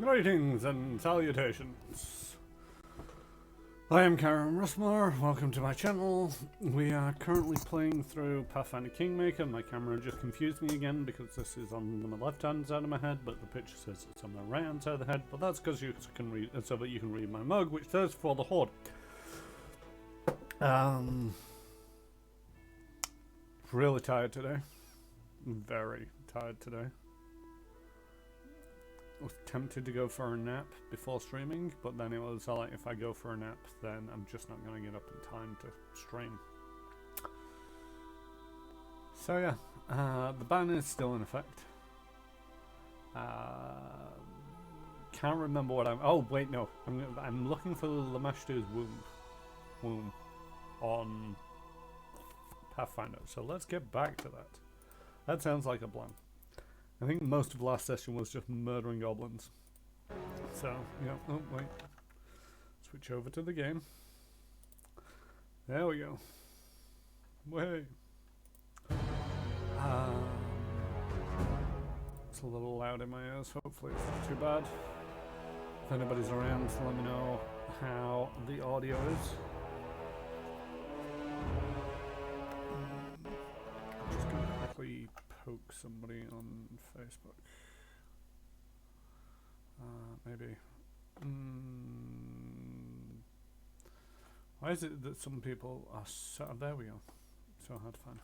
Greetings and salutations. I am Karen Russmore, welcome to my channel. We are currently playing through Pathfinder Kingmaker. My camera just confused me again because this is on the left hand side of my head, but the picture says it's on the right hand side of the head, but that's because you can read, so that you can read my mug, which says for the Horde. Really tired today. Very tired today. I was tempted to go for a nap before streaming, but then it was like, if I go for a nap, then I'm just not going to get up in time to stream. So yeah, the ban is still in effect. Can't remember what I'm. Oh wait, no, I'm looking for Lamashtu's womb on Pathfinder. So let's get back to that. That sounds like a plan. I think most of last session was just murdering goblins. So, yeah, oh wait. Switch over to the game. There we go. Way. It's a little loud in my ears, hopefully it's not too bad. If anybody's around, let me know how the audio is. Just gonna quickly poke somebody on Facebook. Maybe. Why is it that some people are so... there we go. So hard to find.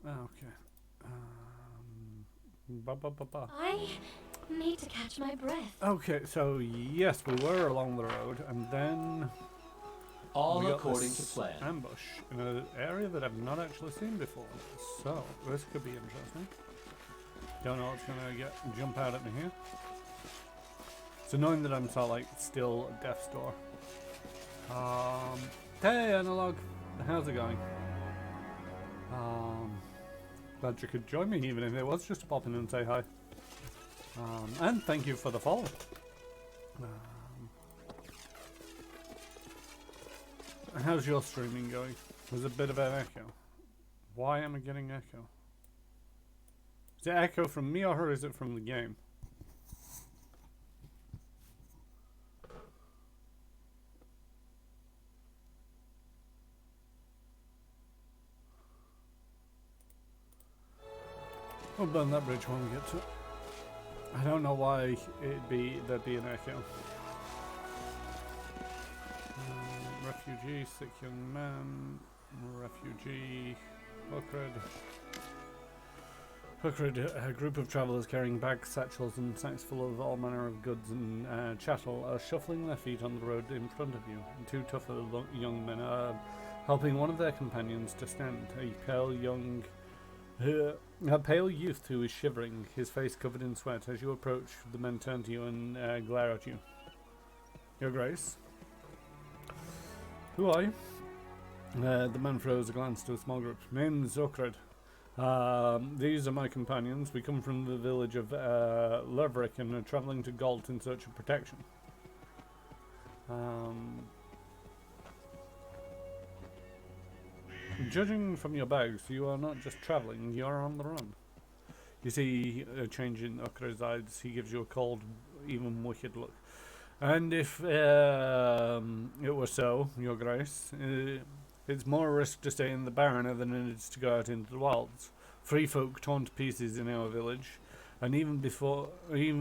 Okay. I need to catch my breath. Okay, so yes, we were along the road, and then... all according to plan. Ambush in an area that I've not actually seen before, so this could be interesting. Don't know what's gonna jump out at me here. It's annoying that I'm sort of like still at death's door. Hey Analog, how's it going? Glad you could join me, even if it was just to pop in and say hi. And thank you for the follow. How's your streaming going? There's a bit of an echo. Why am I getting echo? Is it echo from me or is it from the game? We'll burn that bridge when we get to it. I don't know why there'd be an echo. Refugee, sick young man, refugee, Hookred, a group of travellers carrying bags, satchels and sacks full of all manner of goods and chattel are shuffling their feet on the road in front of you. And two tougher young men are helping one of their companions to stand, a pale youth who is shivering, his face covered in sweat. As you approach, the men turn to you and glare at you. Your Grace? Who are you? The man throws a glance to a small group. Name's Zokred. These are my companions. We come from the village of Leverick and are travelling to Galt in search of protection. Judging from your bags, you are not just travelling, you are on the run. You see a change in Okred's eyes. He gives you a cold, even wicked look. And if it were so, Your Grace, it's more risk to stay in the Barrena than it is to go out into the wilds. Free folk torn to pieces in our village, and even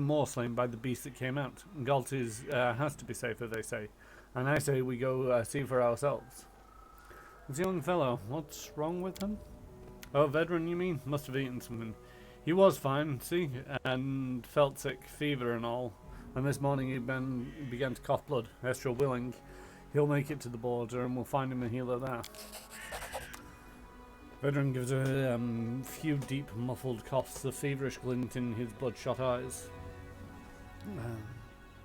more slain by the beast that came out. Galt has to be safer, they say, and I say we go see for ourselves. This young fellow, what's wrong with him? Oh, veteran, you mean? Must have eaten something. He was fine, see, and felt sick, fever and all. And this morning he began to cough blood. Estral willing, he'll make it to the border and we'll find him a healer there. Veteran gives a few deep muffled coughs, a feverish glint in his bloodshot eyes.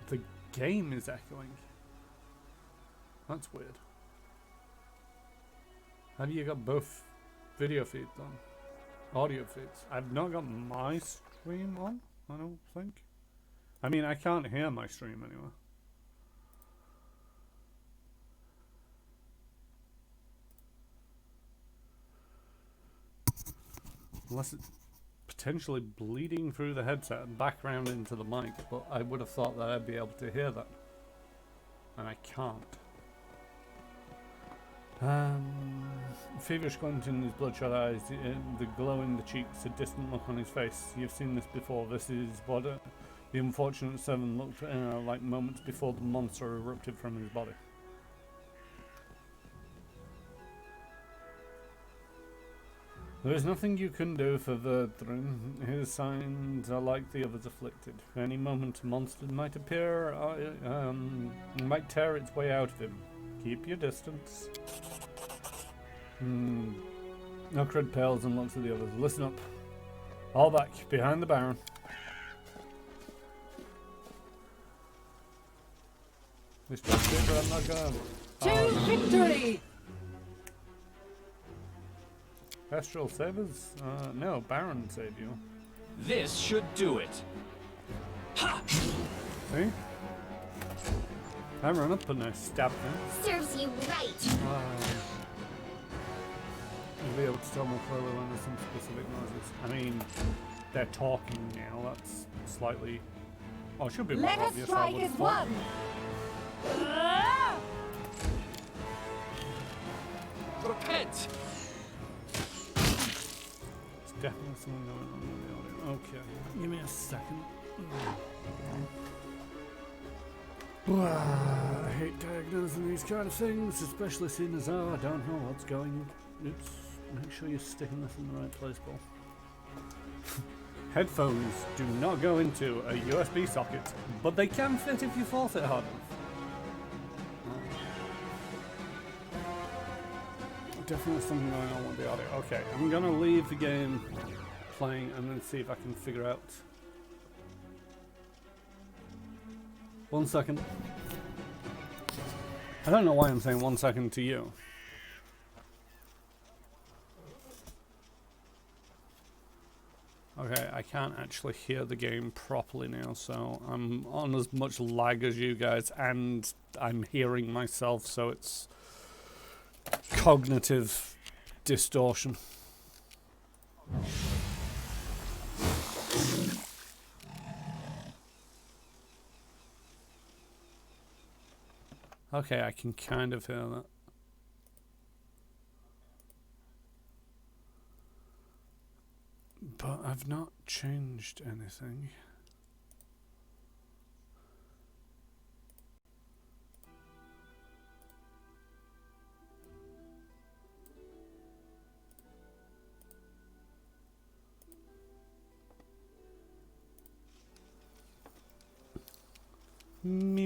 The game is echoing. That's weird. Have you got both video feeds on? Audio feeds? I've not got my stream on, I don't think. I mean, I can't hear my stream anyway. Unless it's potentially bleeding through the headset and back round into the mic, but I would have thought that I'd be able to hear that. And I can't. Feverish glint in his bloodshot eyes, the glow in the cheeks, a distant look on his face. You've seen this before. This is what the unfortunate seven looked like moments before the monster erupted from his body. There is nothing you can do for Verdrin. His signs are like the others afflicted. Any moment a monster might appear, might tear its way out of him. Keep your distance. Nokred pales and looks at the others. Listen up. All back, behind the Baron. This just it, but I'm not gonna... To victory! Astral Sabers? No, Baron saved you. This should do it. Ha! See? I run up and I stab him. Serves you right. You'll be able to tell more clearly when there's some specific noises. I mean, they're talking now. That's slightly... Oh, it should be more Let us obvious. strike as one! Repent! There's definitely something going on with the audio. Okay, give me a second. I hate diagnosing these kind of things, especially seeing as though I don't know what's going. Oops. Make sure you're sticking this in the right place, Paul. Headphones do not go into a USB socket, but they can fit if you force it hard enough. Definitely something going on with the audio. Okay, I'm gonna leave the game playing and then see if I can figure out. 1 second. I don't know why I'm saying 1 second to you. Okay, I can't actually hear the game properly now, so I'm on as much lag as you guys, and I'm hearing myself, so it's cognitive distortion. Okay, I can kind of hear that. But I've not changed anything. Me.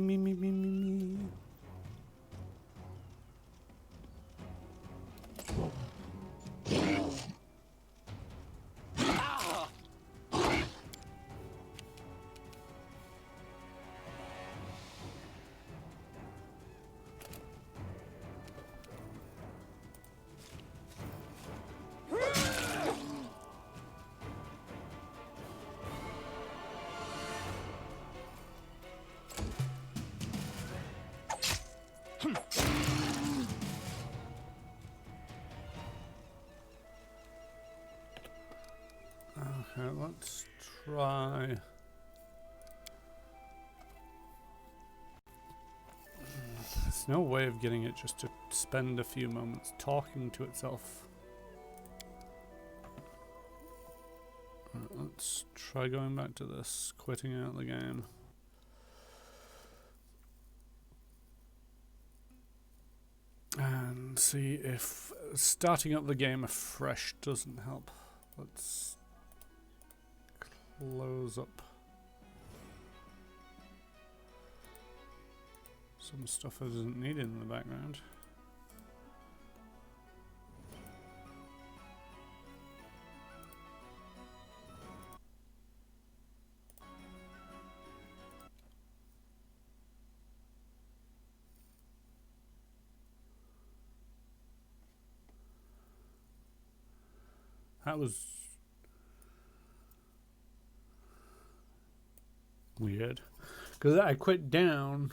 Okay, let's try. There's no way of getting it just to spend a few moments talking to itself. Right, let's try going back to this, quitting out the game. And see if starting up the game afresh doesn't help. Let's close up some stuff that isn't needed in the background. That was weird, because I quit out,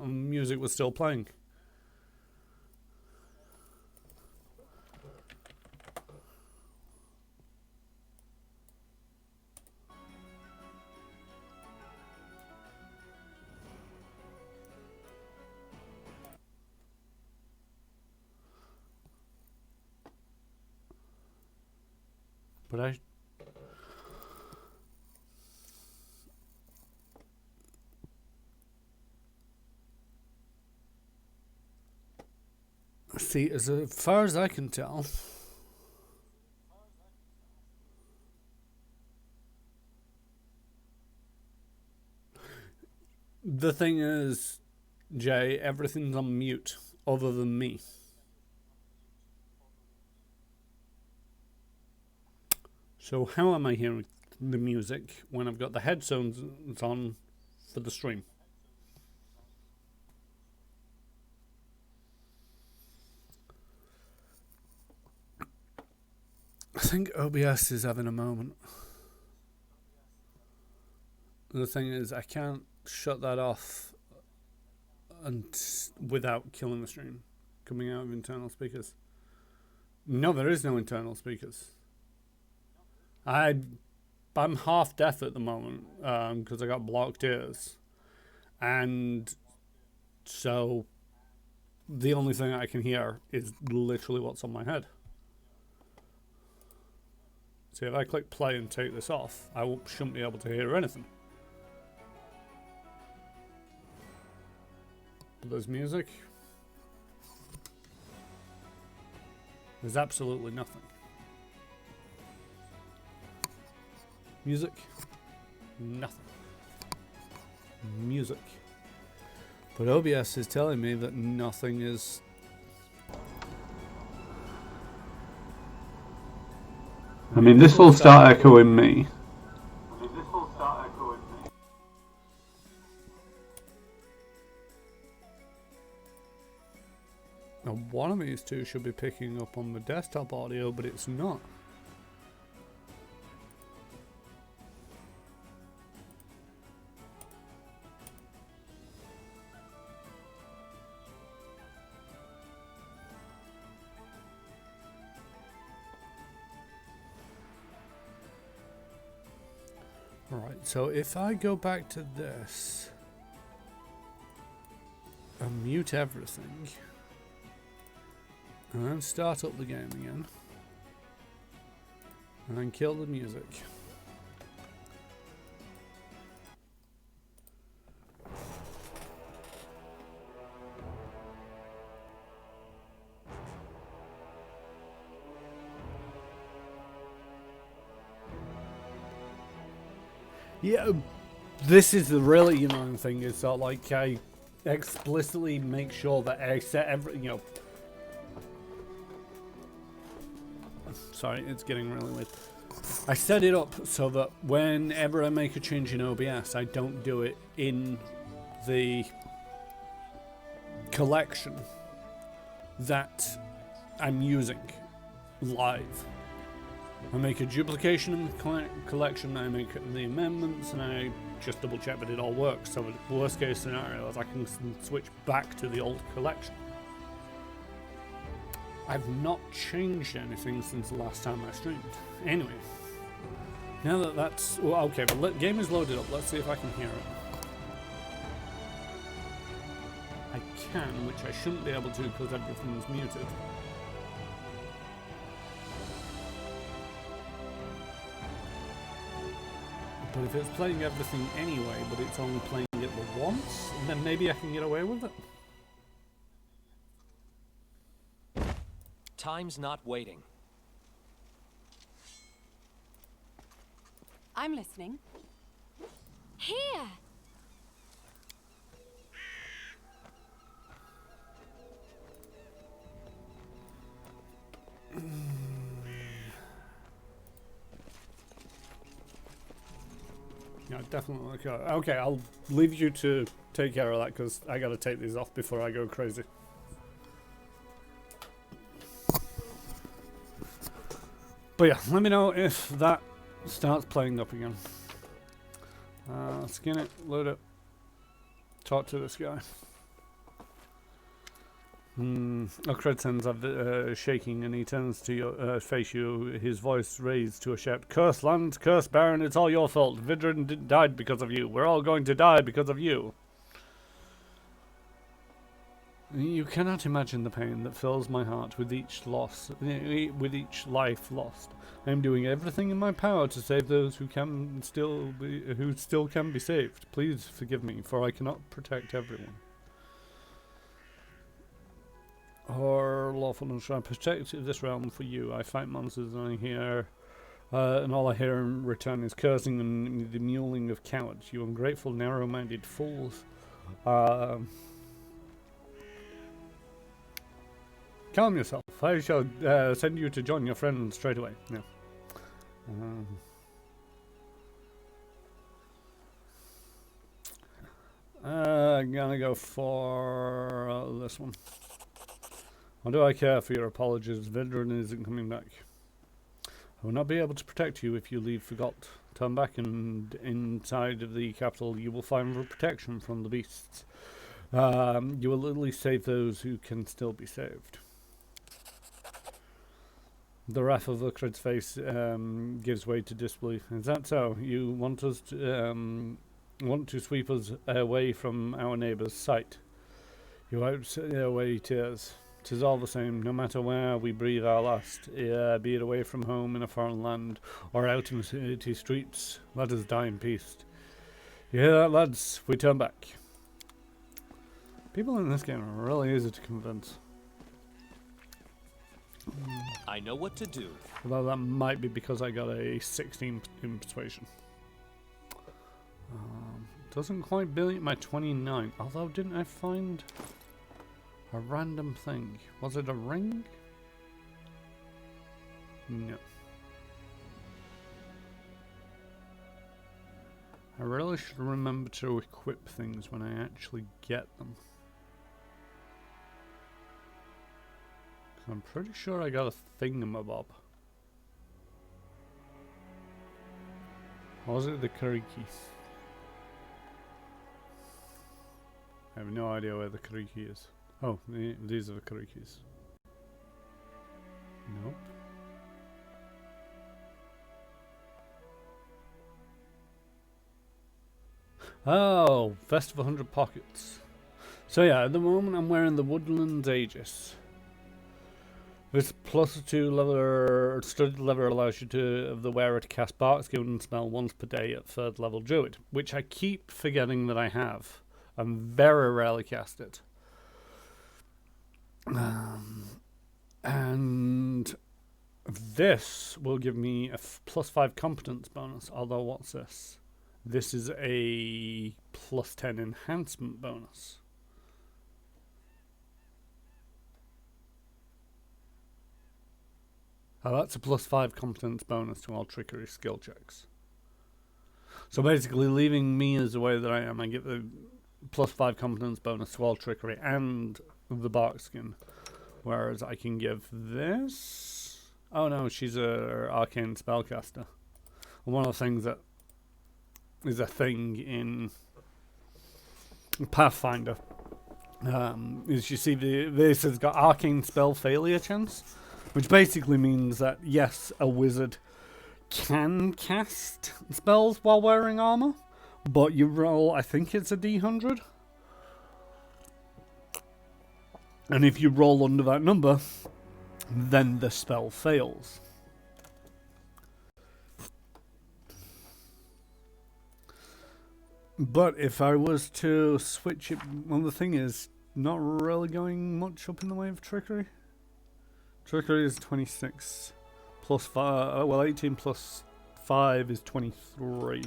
and music was still playing. But I see, as far as I can tell, the thing is, Jay, everything's on mute other than me. So how am I hearing the music when I've got the headphones on for the stream? I think OBS is having a moment. The thing is, I can't shut that off and without killing the stream coming out of internal speakers. No, there is no internal speakers. I'm half deaf at the moment because I got blocked ears, and so the only thing I can hear is literally what's on my head. See, if I click play and take this off, I shouldn't be able to hear anything. But there's music. There's absolutely nothing. Music. Nothing. Music. But OBS is telling me that nothing is... I mean, this will start echoing me. Now, one of these two should be picking up on the desktop audio, but it's not. Alright, so if I go back to this and mute everything and then start up the game again and then kill the music. Yeah, this is the really annoying thing, is that like I explicitly make sure that I set every, sorry, it's getting really weird. I set it up so that whenever I make a change in OBS, I don't do it in the collection that I'm using live. I make a duplication in the collection, I make the amendments, and I just double check that it all works. So the worst case scenario is I can switch back to the old collection. I've not changed anything since the last time I streamed. Anyway, now that that's... Well, okay, the game is loaded up. Let's see if I can hear it. I can, which I shouldn't be able to because everything's muted. But if it's playing everything anyway, but it's only playing it the once, then maybe I can get away with it. Time's not waiting. I'm listening. Here! Yeah, definitely. Okay, I'll leave you to take care of that because I gotta take these off before I go crazy. But yeah, let me know if that starts playing up again. Skin it, load it, talk to this guy. Okred sends shaking, and he turns to face you, his voice raised to a shout. Curse land, curse Baron, it's all your fault. Vidrin died because of you. We're all going to die because of you. You cannot imagine the pain that fills my heart with each loss, with each life lost. I am doing everything in my power to save those who still can be saved. Please forgive me, for I cannot protect everyone. Or lawful shall I protect this realm for you? I fight monsters and I hear, and all I hear in return is cursing and the mewling of cowards. You ungrateful, narrow-minded fools. Calm yourself. I shall send you to join your friend straight away. Yeah. I'm gonna go for this one. Why do I care for your apologies? Vidrin isn't coming back. I will not be able to protect you if you leave Forgot. Turn back and inside of the capital you will find protection from the beasts. You will at least save those who can still be saved. The wrath of Uhtred's face gives way to disbelief. Is that so? You want us to, want to sweep us away from our neighbour's sight? You wipe away tears. 'Tis all the same, no matter where we breathe our last, be it away from home in a foreign land, or out in city streets, let us die in peace. You hear that, lads? We turn back. People in this game are really easy to convince. I know what to do. Although that might be because I got a 16 in persuasion. Doesn't quite beat my 29. Although, didn't I find a random thing? Was it a ring? No. I really should remember to equip things when I actually get them. I'm pretty sure I got a thingamabob. Or was it the Kariki? I have no idea where the Kariki is. Oh, these are the Karikis. Nope. Oh, Vest of 100 Pockets. So yeah, at the moment I'm wearing the Woodlands Aegis. This +2 level studded lever allows you the wearer to cast Bark Skin spell once per day at 3rd level Druid, which I keep forgetting that I have. And very rarely cast it. And this will give me a +5 competence bonus, although what's this? This is a +10 enhancement bonus. Oh, that's a +5 competence bonus to all trickery skill checks. So basically, leaving me as the way that I am, I get the +5 competence bonus to all trickery and the bark skin. Whereas I can give this. Oh no, she's a arcane spellcaster. And one of the things that is a thing in Pathfinder is you see this has got arcane spell failure chance. Which basically means that, yes, a wizard can cast spells while wearing armor, but you roll, I think it's a D100. And if you roll under that number, then the spell fails. But if I was to switch it, well, the thing is, not really going much up in the way of trickery. Trickery is 26 plus 5, well 18 plus 5 is 23.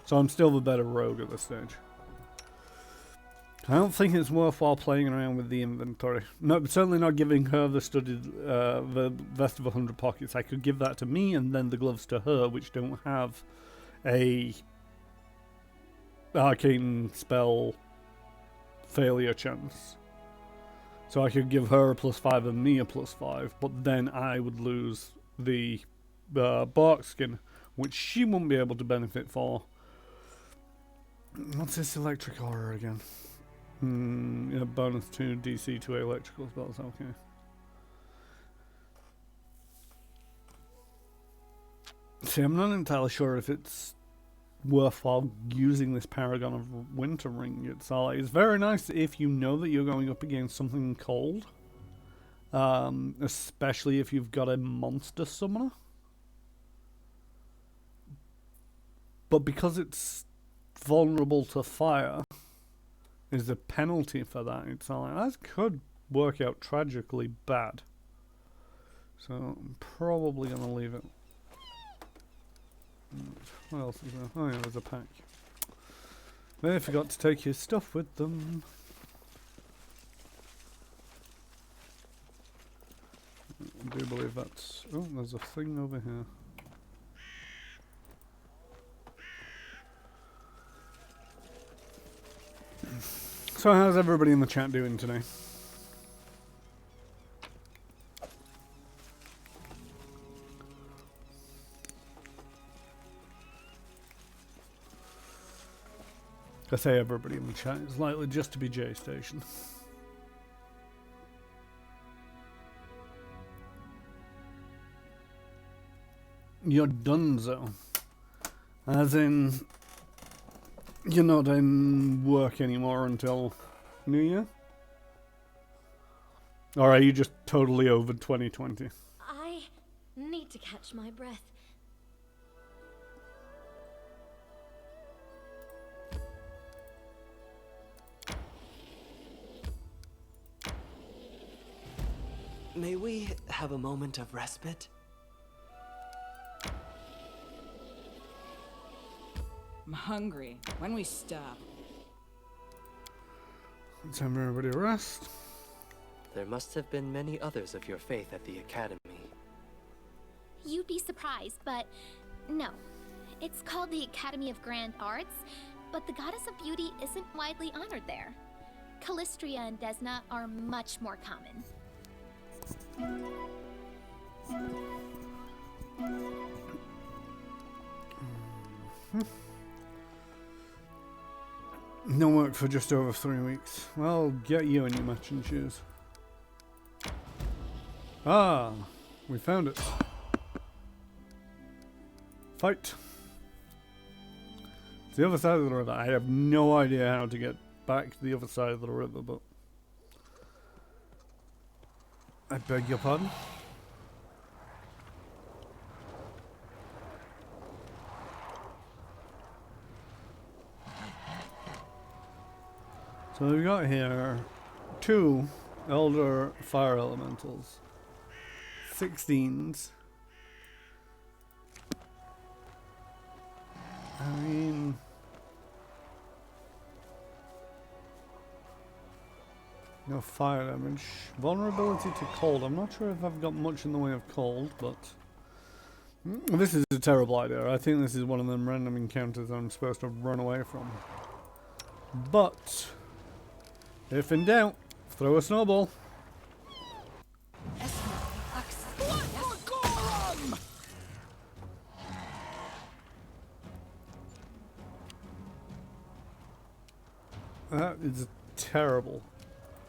So I'm still the better rogue at this stage. I don't think it's worthwhile playing around with the inventory. No, certainly not giving her the studded, the Vest of 100 Pockets. I could give that to me and then the gloves to her, which don't have a arcane spell failure chance. So I could give her a +5 and me a +5, but then I would lose the bark skin, which she wouldn't be able to benefit for. What's this electric aura again? Yeah, bonus 2 DC to electrical spells, okay. See, I'm not entirely sure if it's worthwhile using this Paragon of Winter Ring. It's very nice if you know that you're going up against something cold. Especially if you've got a monster summoner. But because it's vulnerable to fire, is the penalty for that. It's like, that could work out tragically bad. So I'm probably going to leave it. What else is there? Oh yeah, there's a pack. They forgot to take his stuff with them. I do believe that's... Oh, there's a thing over here. So how's everybody in the chat doing today? I say everybody in the chat. It's likely just to be J Station. You're donezo. As in, you're not in work anymore until New Year? Or are you just totally over 2020? I need to catch my breath. May we have a moment of respite? I'm hungry. When we stop? Time for everybody to rest. There must have been many others of your faith at the academy. You'd be surprised, but no. It's called the Academy of Grand Arts, but the Goddess of Beauty isn't widely honored there. Callistria and Desna are much more common. No work for just over 3 weeks. Well, get you in your matching shoes. Ah, we found it. Fight. It's the other side of the river. I have no idea how to get back to the other side of the river, but I beg your pardon. So we've got here 2 Elder Fire Elementals, 16s. I mean, no fire damage. Vulnerability to cold. I'm not sure if I've got much in the way of cold, but this is a terrible idea. I think this is one of them random encounters I'm supposed to run away from. But if in doubt, throw a snowball. That is a terrible,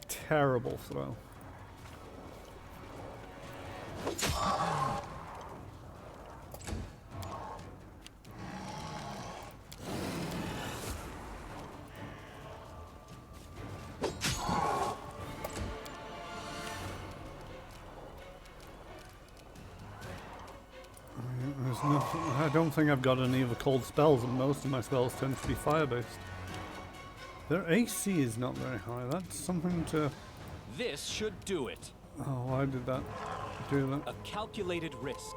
terrible throw. I don't think I've got any of the cold spells, and most of my spells tend to be fire-based. Their AC is not very high. That's something to... This should do it. Oh, why did that do that? A calculated risk.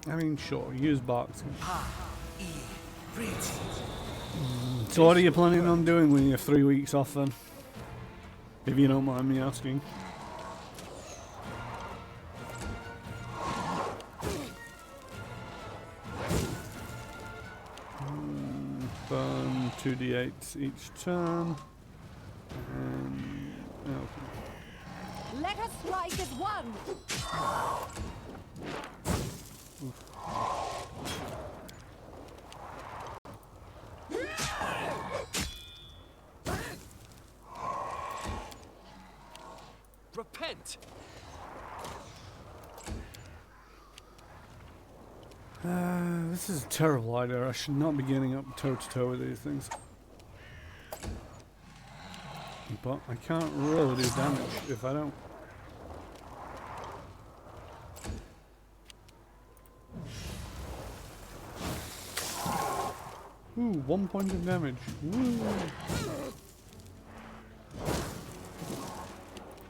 I mean, sure, use box. So what are you planning on doing when you're 3 weeks off then? If you don't mind me asking. Burn 2d8 each turn. Okay. Let us strike as one! Repent! This is a terrible idea. I should not be getting up toe to toe with these things. But I can't really do damage if I don't. Ooh, 1 point of damage. Woo.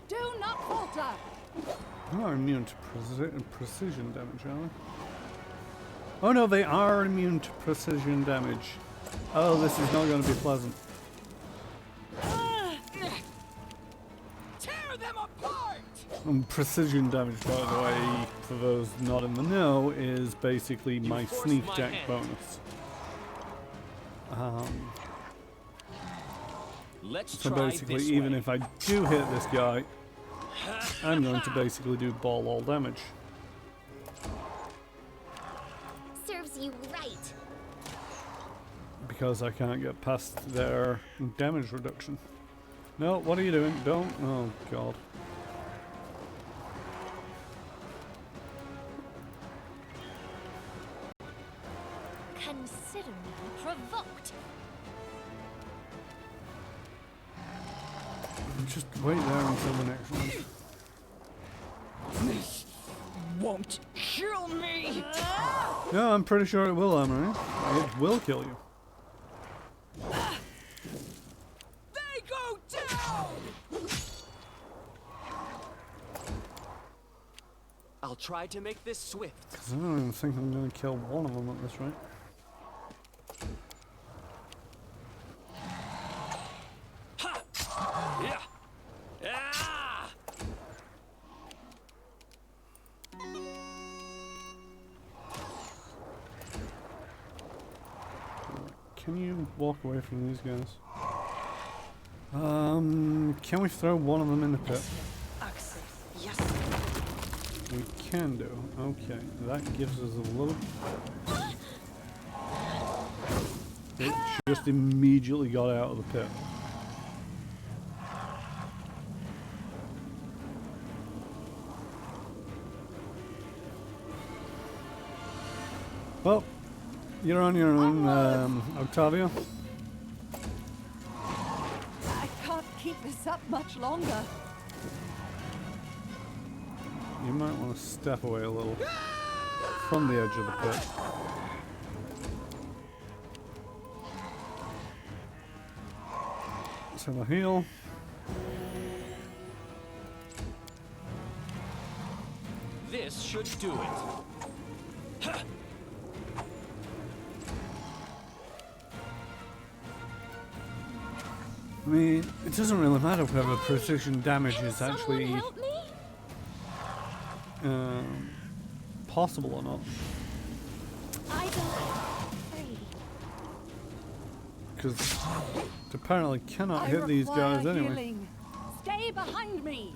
Do not falter! They are immune to precision damage, are they? Oh no, they are immune to precision damage. Oh, this is not going to be pleasant. Tear them apart! Precision damage, by the way, for those not in the know, is basically my forced sneak my attack hand. bonus. Let's So try basically, this even way. if I do hit this guy, I'm going to basically do ball all damage. Serves you right. Because I can't get past their damage reduction. No, what are you doing? Don't. Oh, God. Consider me provoked. Just wait there until the next one. This won't kill me! Yeah, I'm pretty sure it will, Emily. It will kill you. They go down! I'll try to make this swift. Because I don't even think I'm going to kill one of them at this rate. Yeah. Ah! Can you walk away from these guys? Can we throw one of them in the pit? Yes. We can do. Okay, that gives us a little... It just immediately got out of the pit. Well, you're on your own, Octavio. I can't keep this up much longer. You might want to step away a little from the edge of the pit. So the heal. This should do it. I mean, it doesn't really matter whether precision damage is Someone actually help me? possible or not. I don't free. Because it apparently cannot I hit these require guys anyway. healing. Stay behind me!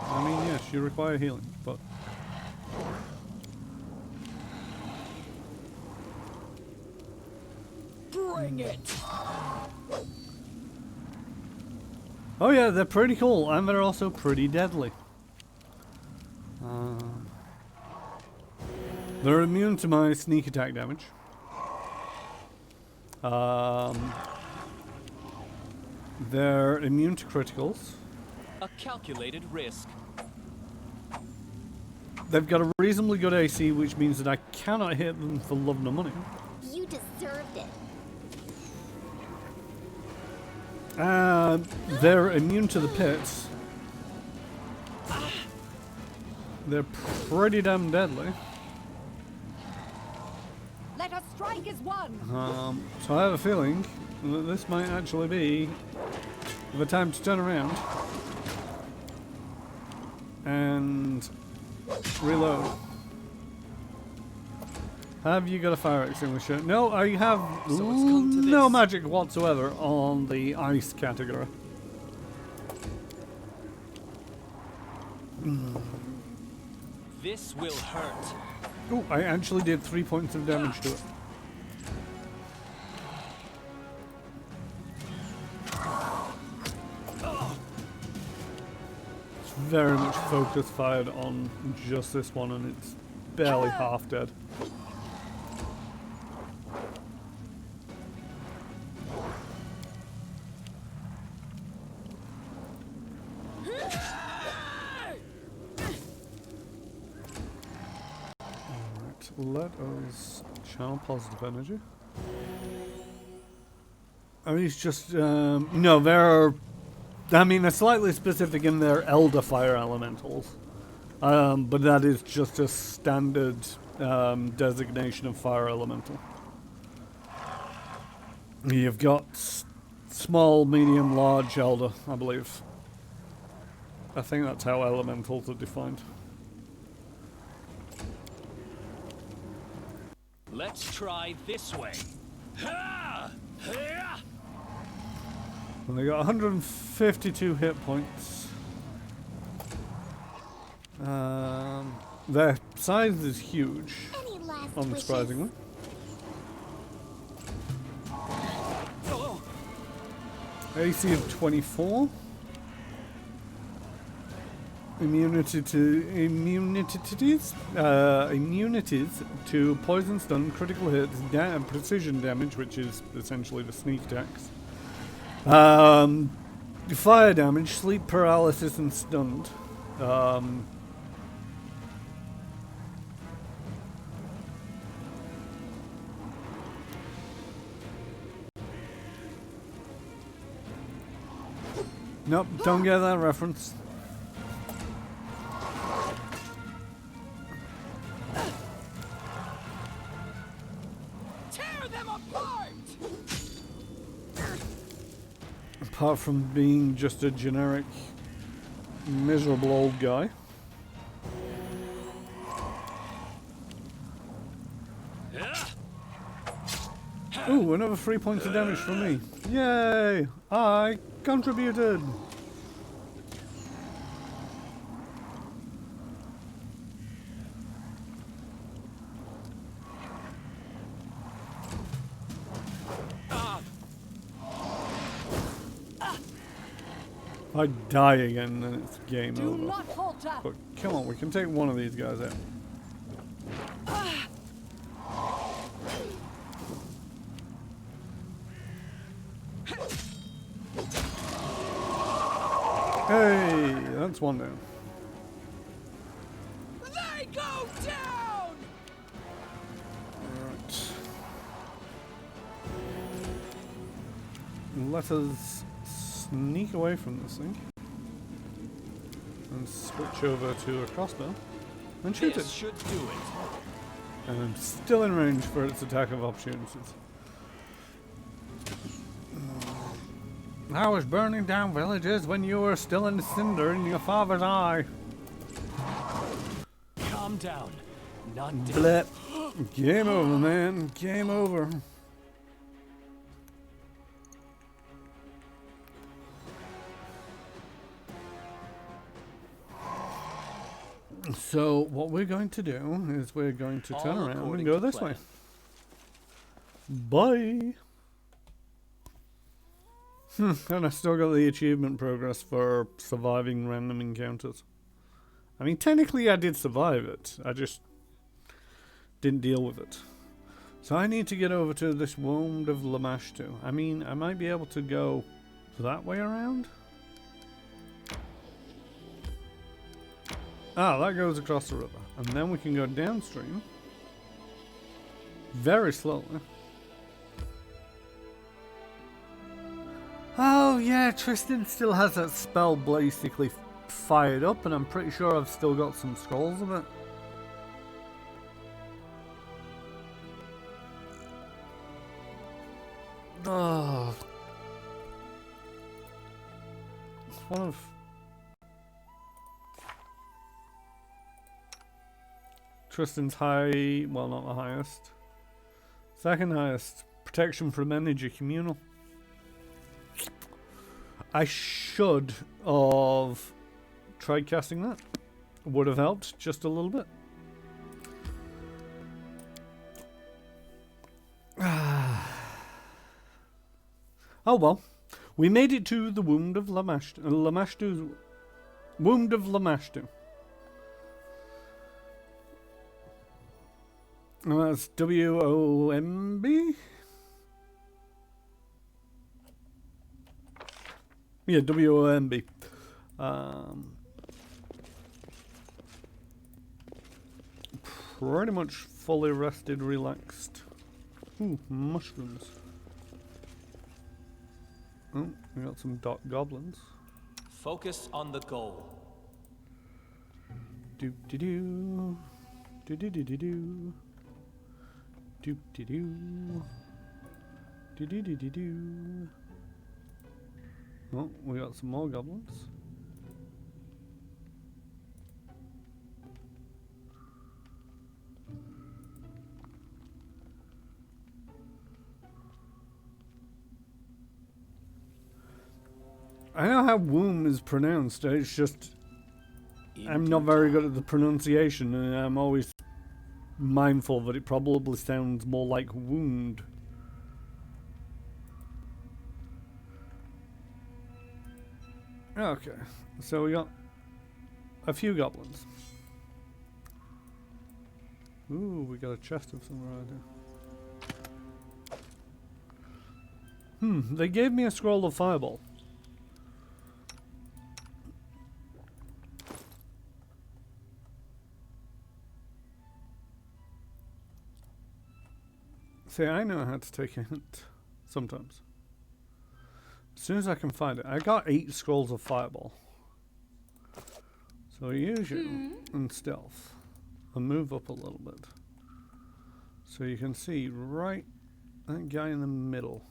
I mean, yes, you require healing, but... Bring it! Oh yeah, they're pretty cool, and they're also pretty deadly. They're immune to my sneak attack damage. They're immune to criticals. A calculated risk. They've got a reasonably good AC, which means that I cannot hit them for love nor money. You deserved it. They're immune to the pits. They're pretty damn deadly. Let us strike as one! So I have a feeling that this might actually be the time to turn around and reload. Have you got a fire extinguisher? No, I have So it's come to no this. magic whatsoever on the ice category. This will hurt. Oh, I actually did 3 points of damage to it. It's very much focus fired on just this one, and it's barely half dead. Alright, let us channel positive energy. Are these just, no, they're, I mean, they're slightly specific in their Elder Fire Elementals. But that is just a standard designation of Fire Elemental. You've got small, medium, large, Elder, I believe. I think that's how Elementals are defined. Let's try this way. And they got 152 hit points. Their size is huge, Any last unsurprisingly. AC of 24. Immunities to poison, stun, critical hits, precision damage, which is essentially the sneak attacks. Fire damage, sleep paralysis, and stunned. Nope, don't get that reference. Tear them apart! Apart from being just a generic, miserable old guy. Ooh, another 3 points of damage from me. Yay! I contributed! If I die again, then it's game Do over. not falter. But come on, we can take one of these guys out. Hey, that's one down. They go down! Alright. Let us sneak away from this thing. And switch over to a crossbow. And shoot This it. should do it. And I'm still in range for its attack of opportunities. I was burning down villages when you were still in the cinder in your father's eye. Calm down. Not dead. Blip. Game over, man. Game over. So what we're going to do is we're going to turn All around and according go to this plan. way. Bye. And I still got the achievement progress for surviving random encounters. I mean, technically I did survive it. I just didn't deal with it. So I need to get over to this Wound of Lamashtu. I mean, I might be able to go that way around. Ah, that goes across the river. And then we can go downstream. Very slowly. Oh yeah, Tristan still has that spell basically fired up, and I'm pretty sure I've still got some scrolls of it. Oh. It's one of Tristan's high, well, not the highest. Second highest. Protection from energy, communal. I should have tried casting that. Would have helped just a little bit. Oh well. We made it to the Wound of Lamashtu's Wound of Lamashtu. Oh, that's WOMB? Yeah, WOMB. Pretty much fully rested, relaxed. Ooh, mushrooms. Oh, we got some dark goblins. Focus on the goal. Doop de doo. Do do do do do. Doop de doo. Do do do do do. Oh, we got some more goblins. I know how womb is pronounced, it's just I'm not very good at the pronunciation, and I'm always mindful that it probably sounds more like wound. Okay, so we got a few goblins. Ooh, we got a chest of some variety. They gave me a scroll of fireball. See, I know how to take a hint sometimes. As soon as I can find it. I got 8 scrolls of fireball. So use you and stealth. And move up a little bit. So you can see right that guy in the middle.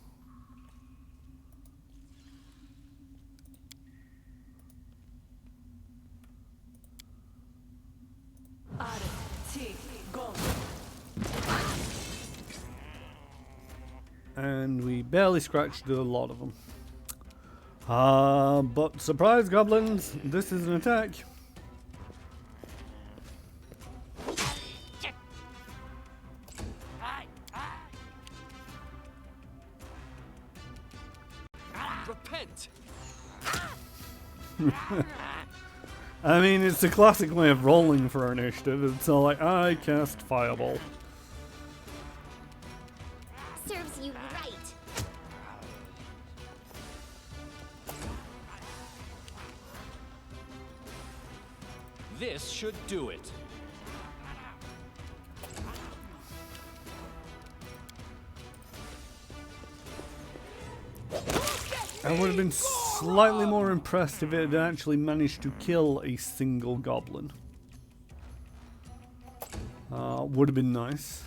And we barely scratched a lot of them. But surprise goblins, this is an attack. Repent. I mean, it's the classic way of rolling for initiative. It's all like, I cast fireball. Serves you right. This should do it. I would have been slightly more impressed if it had actually managed to kill a single goblin. Would have been nice.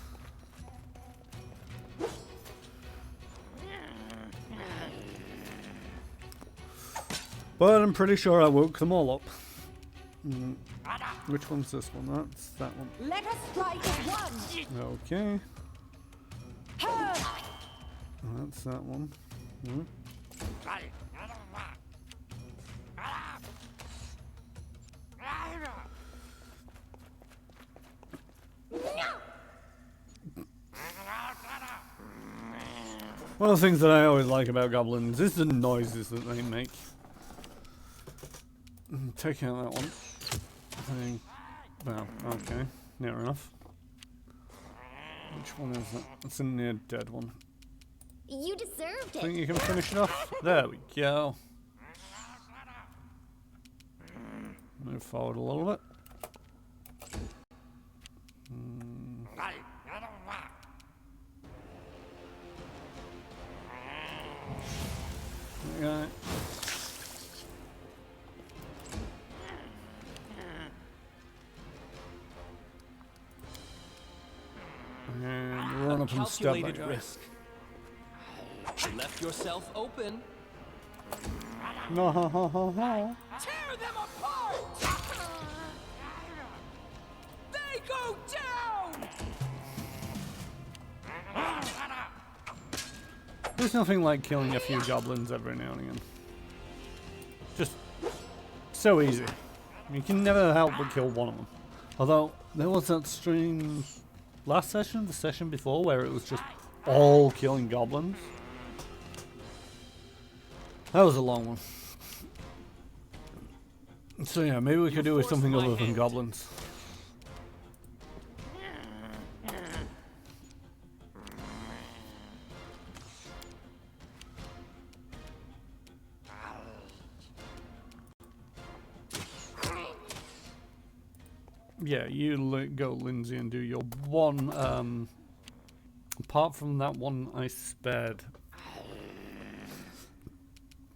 But I'm pretty sure I woke them all up. Which one's this one? That's that one. Let us strike as one. Okay. That's that one. One of the things that I always like about goblins is the noises that they make. Take out that one. Well, okay. Near enough. Which one is that? That's a near dead one. You deserved Think it. you can finish it off? There we go. Move forward a little bit. Okay. And run up and stab that Calculated guy. risk. You left yourself open. No, ha, ha, ha, ha. Tear them apart! They go down! There's nothing like killing a few goblins every now and again. Just so easy. You can never help but kill one of them. Although, there was that stream last session, the session before, where it was just all killing goblins. That was a long one. So yeah, maybe we could do with something other than goblins. Yeah, you go, Lindsay, and do your one. Apart from that one I spared.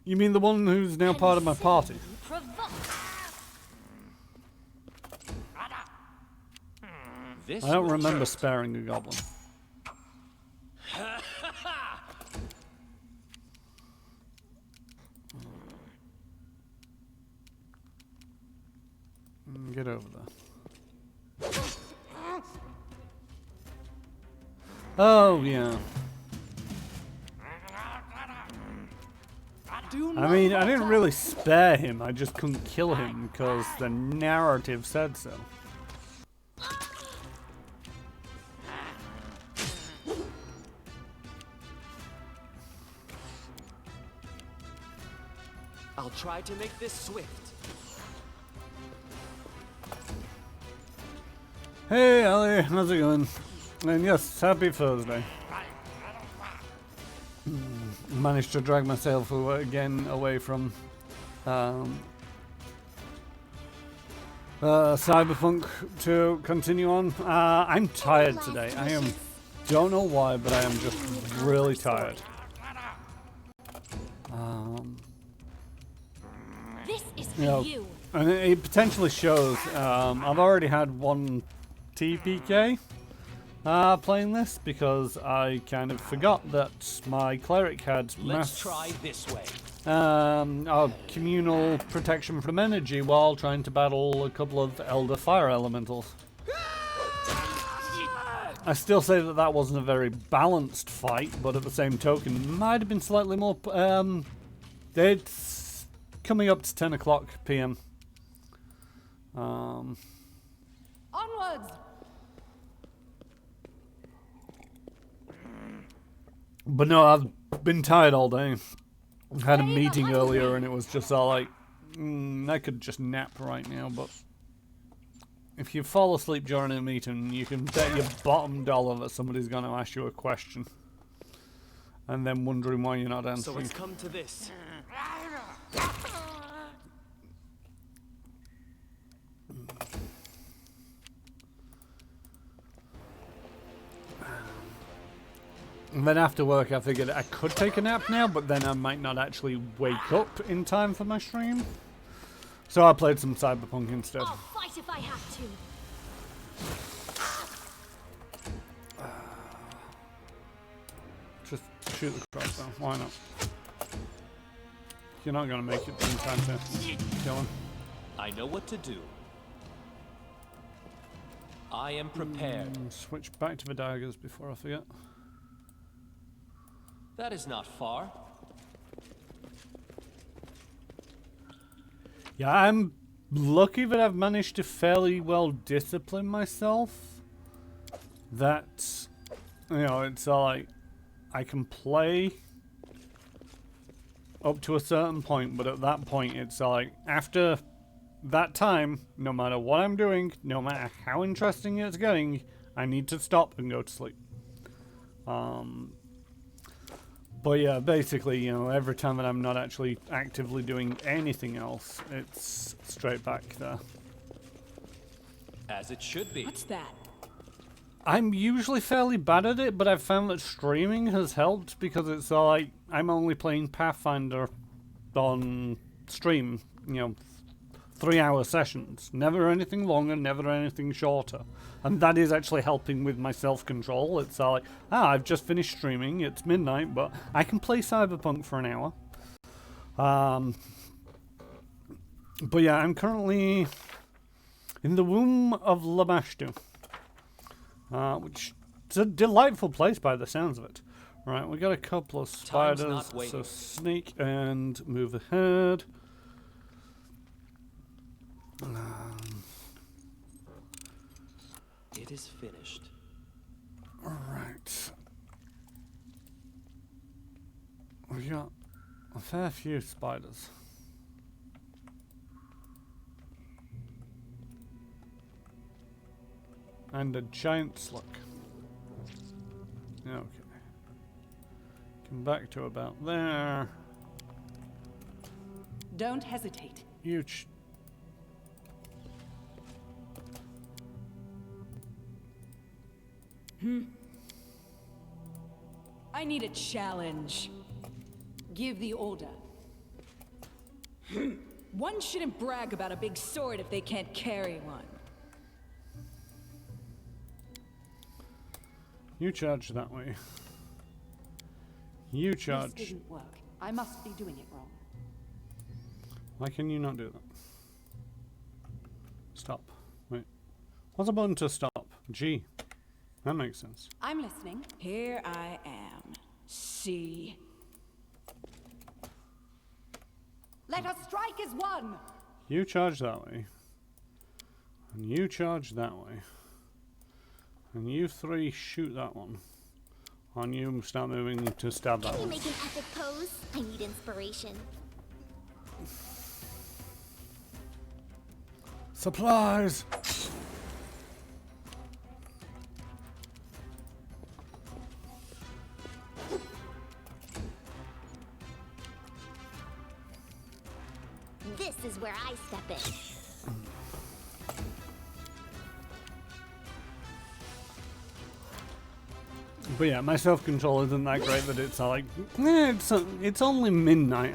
You mean the one who's now part of my party? This I don't will remember hurt. sparing a goblin. Get over there. Oh, yeah. I mean, I didn't really spare him, I just couldn't kill him because the narrative said so. I'll try to make this swift. Hey, Ali, how's it going? And yes, happy Thursday. Managed to drag myself again away from Cyberpunk to continue on. I'm tired today. Don't know why, but I am just really tired. This is for You know, you. and it potentially shows. I've already had one TPK playing this because I kind of forgot that my cleric had Let's try this way. communal protection from energy while trying to battle a couple of elder fire elementals. I still say that that wasn't a very balanced fight, but at the same token, might have been slightly more. It's coming up to 10 o'clock p.m. Onwards! But no, I've been tired all day. I had a meeting earlier and it was just all like, I could just nap right now, but if you fall asleep during a meeting, you can bet your bottom dollar that somebody's going to ask you a question. And then wondering why you're not answering. So it's come to this. And then after work, I figured I could take a nap now, but then I might not actually wake up in time for my stream. So I played some Cyberpunk instead. I'll fight if I have to. Just shoot the crossbow. Why not? You're not going to make it in time to kill him. I know what to do. I am prepared. Switch back to the daggers before I forget. That is not far. Yeah, I'm lucky that I've managed to fairly well discipline myself. That, you know, it's like I can play up to a certain point, but at that point it's like after that time, no matter what I'm doing, no matter how interesting it's getting, I need to stop and go to sleep. But yeah, basically, you know, every time that I'm not actually actively doing anything else, it's straight back there. As it should be. What's that? I'm usually fairly bad at it, but I've found that streaming has helped because it's like I'm only playing Pathfinder on stream, you know, 3-hour sessions. Never anything longer, never anything shorter. And that is actually helping with my self-control. It's like, I've just finished streaming, it's midnight, but I can play Cyberpunk for an hour. But yeah, I'm currently in the womb of Lamashtu. Which is a delightful place by the sounds of it. Right, we got a couple of spiders, so sneak and move ahead. It is finished. Alright. We got a fair few spiders. And a giant slug. Okay. Come back to about there. Don't hesitate. Huge. I need a challenge. Give the order. One shouldn't brag about a big sword if they can't carry one. You charge that way. You charge. This didn't work. I must be doing it wrong. Why can you not do that? Stop. Wait. What's a button to stop? G. That makes sense. I'm listening. Here I am. See. Let us strike as one! You charge that way. And you charge that way. And you three shoot that one. And you start moving to stab that Can you one. make an epic pose? I need inspiration. Supplies! This is where I step in. But yeah, my self-control isn't that great that it's like, it's only midnight.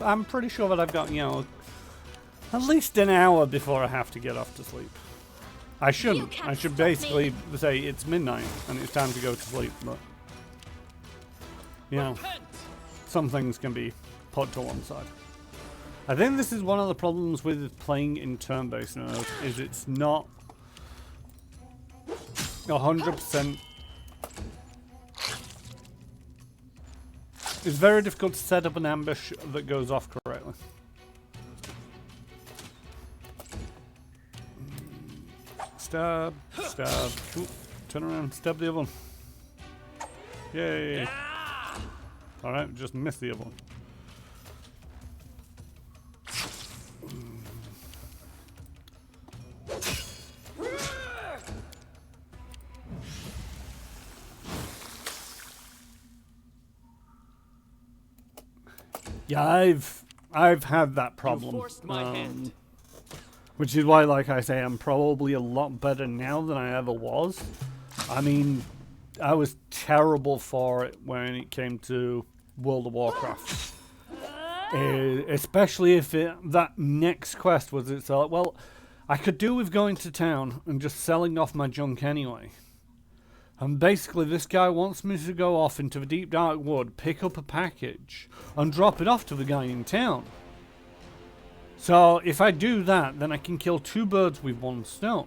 I'm pretty sure that I've got, you know, at least an hour before I have to get off to sleep. I shouldn't. I should basically say it's midnight and it's time to go to sleep, but, you know, some things can be put to one side. I think this is one of the problems with playing in turn-based mode, is it's not 100%. It's very difficult to set up an ambush that goes off correctly. Stab, stab, ooh, turn around, stab the other one. Yay! Alright, just missed the other one. Yeah, I've had that problem. You forced my hand. Which is why, like I say, I'm probably a lot better now than I ever was. I mean, I was terrible for it when it came to World of Warcraft. Especially if that next quest was it's like, well, I could do with going to town and just selling off my junk anyway. And basically this guy wants me to go off into the deep dark wood, pick up a package, and drop it off to the guy in town. So if I do that, then I can kill two birds with one stone.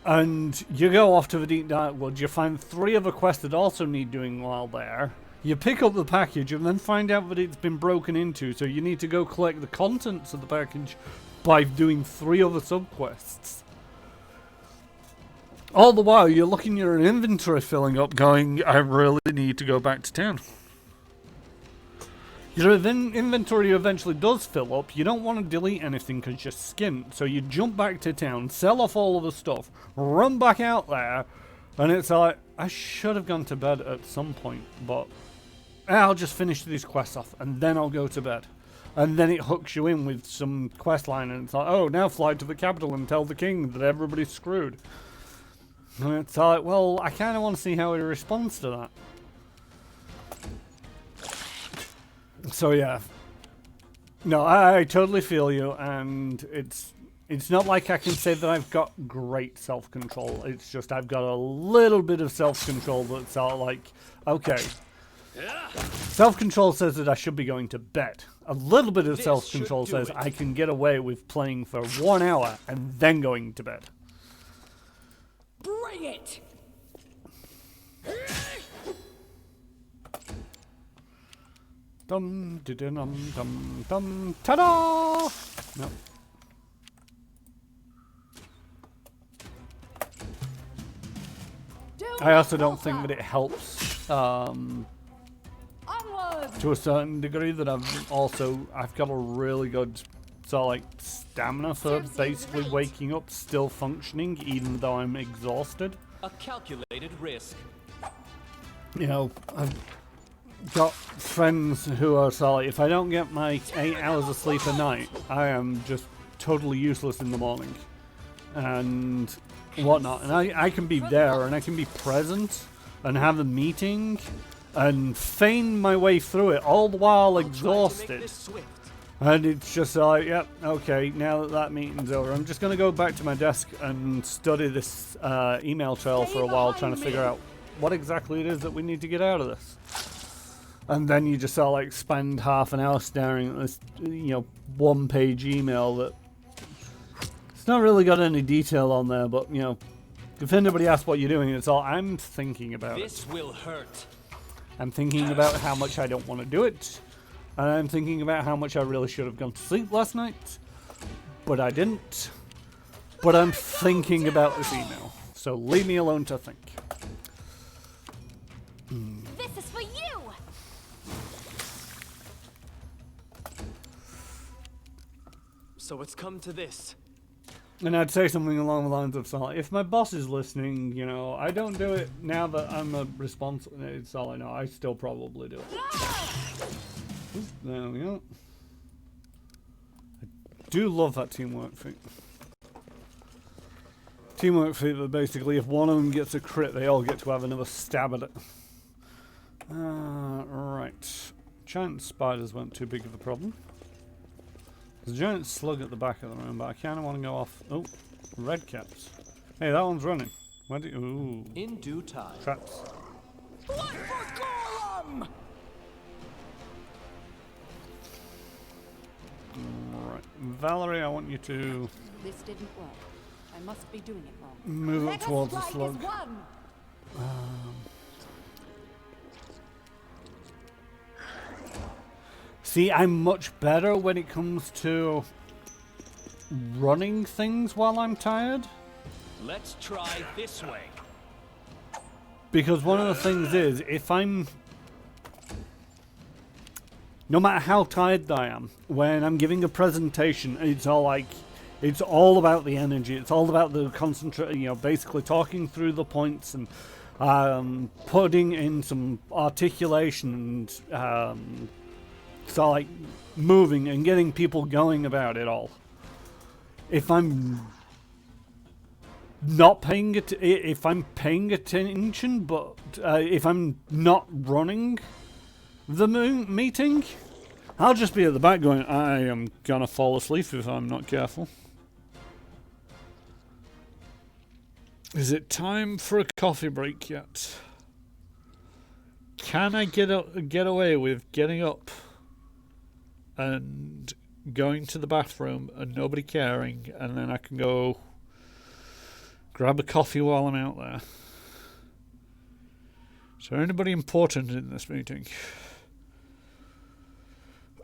And you go off to the deep dark woods, you find 3 other quests that also need doing while there. You pick up the package and then find out that it's been broken into, so you need to go collect the contents of the package by doing 3 other subquests. All the while, you're looking at your inventory filling up, going, I really need to go back to town. Your inventory eventually does fill up. You don't want to delete anything because you're skint, so you jump back to town, sell off all of the stuff, run back out there, and it's like, I should have gone to bed at some point, but I'll just finish these quests off, and then I'll go to bed. And then it hooks you in with some quest line, and it's like, oh, now fly to the capital and tell the king that everybody's screwed. And it's like, well, I kind of want to see how he responds to that. So yeah. No, I totally feel you, and it's not like I can say that I've got great self-control. It's just I've got a little bit of self-control that's sort of like, okay. Self-control says that I should be going to bed. A little bit of self-control says I can get away with playing for 1 hour and then going to bed. Bring it! Dum dum dum dum ta-da! No. I also don't think that it helps to a certain degree that I've got a really good sort of like stamina for basically waking up still functioning even though I'm exhausted. A calculated risk. You know, I've got friends who are sort of like, if I don't get my 8 hours of sleep a night, I am just totally useless in the morning and whatnot. And I can be there and I can be present and have a meeting and feign my way through it, all the while exhausted. And it's just like, yep, okay, now that that meeting's over, I'm just going to go back to my desk and study this email trail for a while, trying to figure out what exactly it is that we need to get out of this. And then you just sort of like spend half an hour staring at this, you know, one-page email that it's not really got any detail on there, but, you know, if anybody asks what you're doing, it's all, I'm thinking about This will hurt. I'm thinking about how much I don't want to do it. And I'm thinking about how much I really should have gone to sleep last night. But I didn't. But I'm thinking about this email. So leave me alone to think. This is for you! So it's come to this. And I'd say something along the lines of, so if my boss is listening, you know, I don't do it now that I'm a responsible. It's all I know. I still probably do it. Oop, there we go. I do love that teamwork feat. Teamwork feat that basically, if one of them gets a crit, they all get to have another stab at it. Right. Giant spiders weren't too big of a problem. There's a giant slug at the back of the room, but I kind of want to go off. Oh, red caps. Hey, that one's running. Where do you, ooh. In due time. Traps. Blood for Golem! Right. Valerie, I want you to This didn't work. I must be doing it wrong. move up towards the slug. See, I'm much better when it comes to running things while I'm tired. Let's try this way. Because one of the things is, if I'm... No matter how tired I am, when I'm giving a presentation, it's all like... It's all about the energy. It's all about the concentrate, you know, basically talking through the points and putting in some articulation and so like moving and getting people going about it all. If I'm not paying it, if I'm paying attention, but if I'm not running the meeting, I'll just be at the back going, I am gonna fall asleep if I'm not careful. Is it time for a coffee break yet? Can I get away with getting up and going to the bathroom and nobody caring, and then I can go grab a coffee while I'm out there? Is there anybody important in this meeting?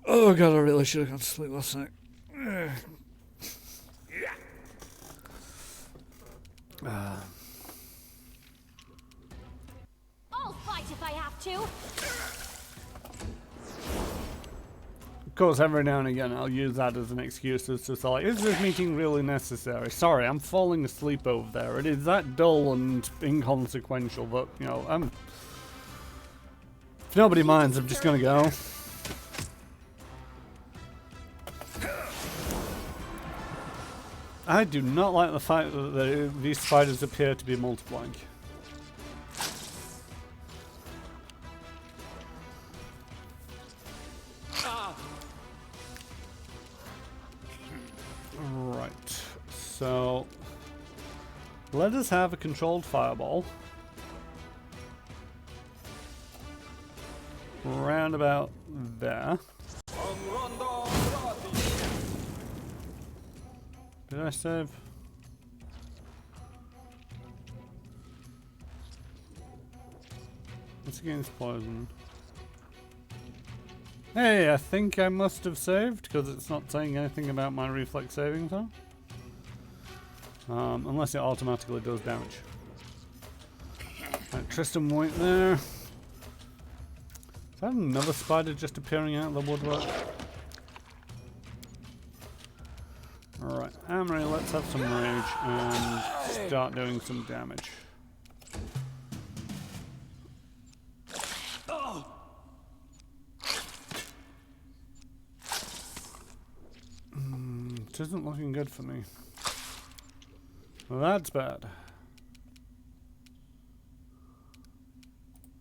Oh god, I really should have gone to sleep last night. I'll fight if I have to! Of course, every now and again I'll use that as an excuse as to say, like, is this meeting really necessary? Sorry, I'm falling asleep over there. It is that dull and inconsequential that, you know, if nobody minds, I'm just gonna go. I do not like the fact that these spiders appear to be multiplying. Right, so let us have a controlled fireball. Round about there. Did I save? It's against poison. Hey, I think I must have saved because it's not saying anything about my reflex saving throw. Unless it automatically does damage. Right, Tristan went there. Is that another spider just appearing out of the woodwork? Alright, Amory, let's have some rage and start doing some damage. It isn't looking good for me. Well, that's bad.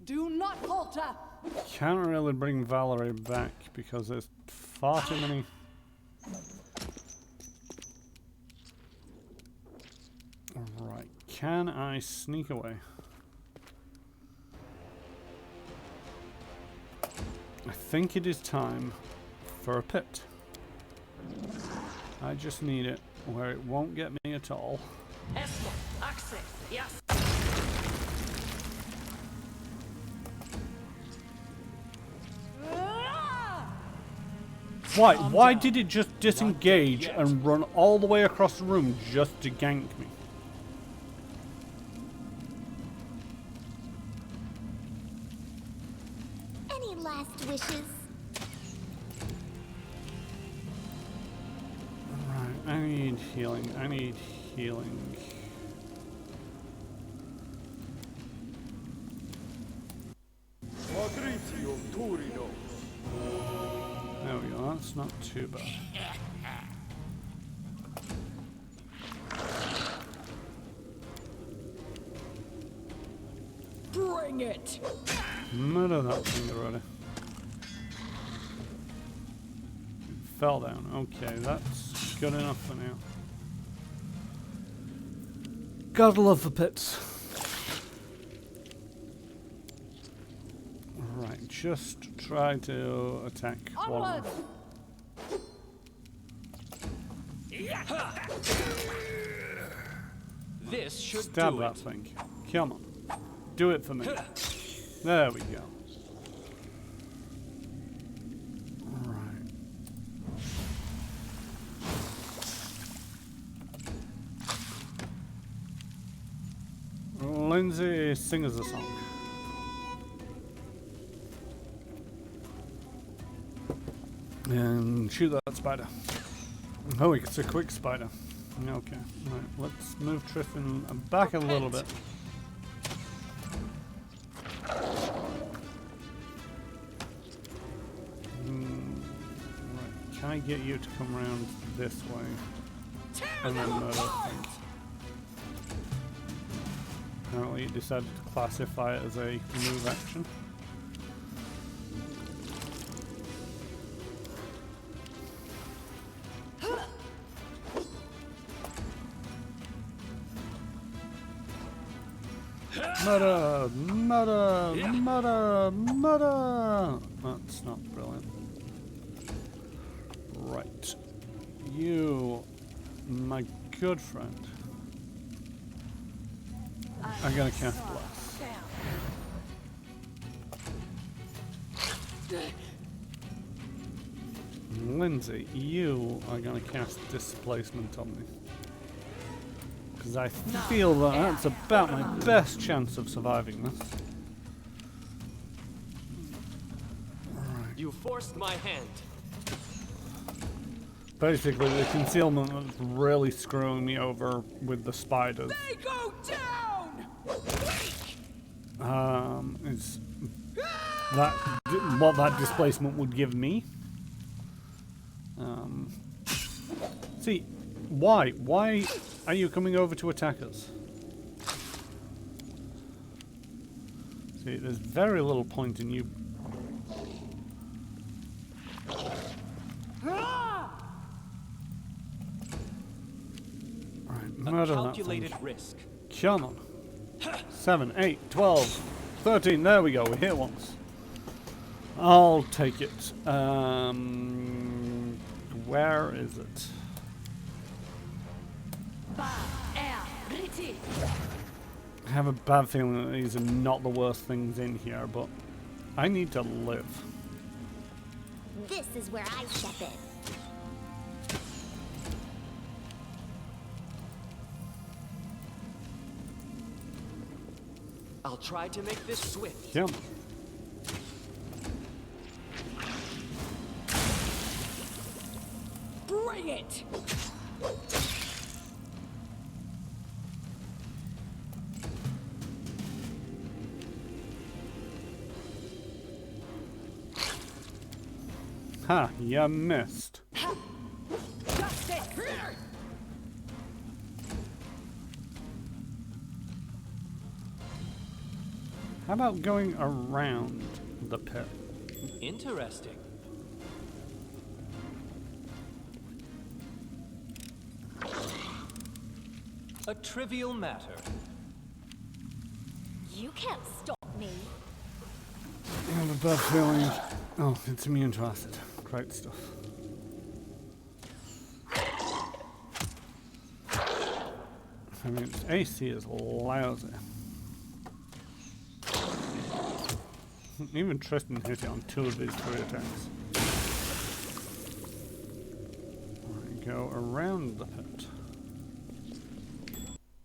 Do not falter! Can't really bring Valerie back because there's far too many. Right, can I sneak away? I think it is time for a pit. I just need it where it won't get me at all. Why? Why did it just disengage and run all the way across the room just to gank me? Any last wishes? Right, I need healing. I need healing. There we go, that's not too bad. Bring it! Murder that thing already. Fell down. Okay, that's good enough for now. Gotta love the pits. Right, just try to attack one. Onward! This should Stab do that it. thing. Come on. Do it for me. There we go. Alright. Lindsay, sing us a song. And shoot that spider. Oh, it's a quick spider. Okay, right, let's move Tristan back a little bit. Right, can I get you to come around this way? And then murder things. Apparently it decided to classify it as a move action. Murder! Murder! Murder! Murder! That's not brilliant. Right. You, my good friend, are gonna cast Bless. Lindsay, you are gonna cast Displacement on me. Because I feel that that's about my best chance of surviving this. Right. You forced my hand. Basically, the concealment was really screwing me over with the spiders. They go down! It's that what that displacement would give me. See, why? Why are you coming over to attack us? See, there's very little point in you. Right, murder that Calculated thing. risk. Come on. 7, 8, 12, 13. There we go. We hit once. I'll take it. Where is it? I have a bad feeling that these are not the worst things in here, but I need to live. This is where I step in. I'll try to make this swift. Yeah. Bring it! Ha, you missed. Justice! How about going around the pit? Interesting. A trivial matter. You can't stop me. I have a bad feeling. Oh, it's immune to acid. Great stuff. I mean, its AC is lousy. Even Tristan hit it on 2 of his 3 attacks. Alright, go around the pit.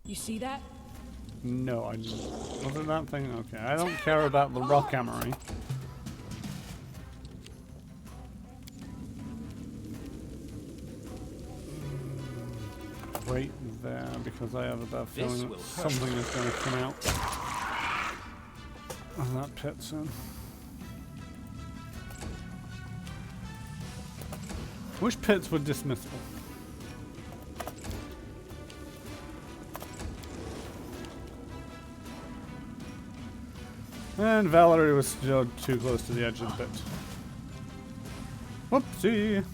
You see that? No, I didn't. Was it that thing? Okay, I don't care about the rock hammery. Wait there, because I have a bad feeling that something is going to come out of that pit soon. Which pits were dismissible? And Valerie was still too close to the edge of the pit. Whoopsie!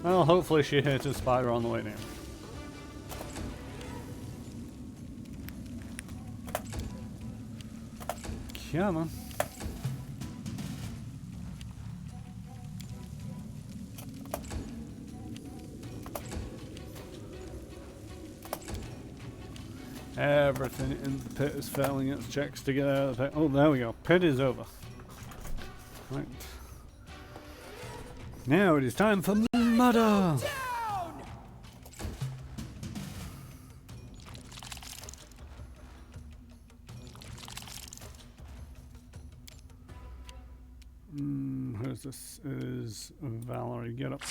Well, hopefully she hit a spider on the way down. Come on. Everything in the pit is failing its checks to get out of the pit. Oh, there we go. Pit is over. Right. Now it is time for murder! Who's this? Is Valerie. Get up.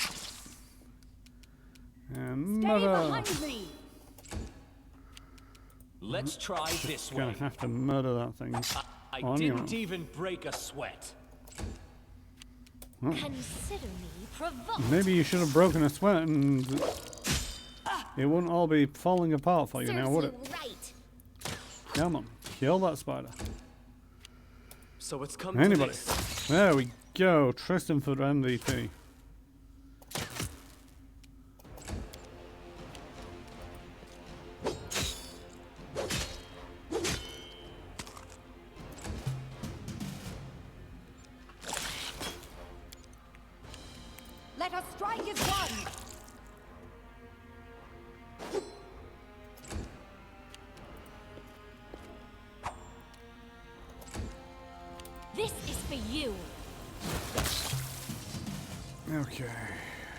And Stay murder! behind me! Let's try this Gonna way. have to murder that thing. I on your didn't own. even break a sweat. Consider me provoked. Maybe you should have broken a sweat and it wouldn't all be falling apart for you now, would it? Serves you right. Come on, kill that spider. So it's come Anybody. to this. There we go. Tristan for MVP. Let us strike as one! This is for you. Okay.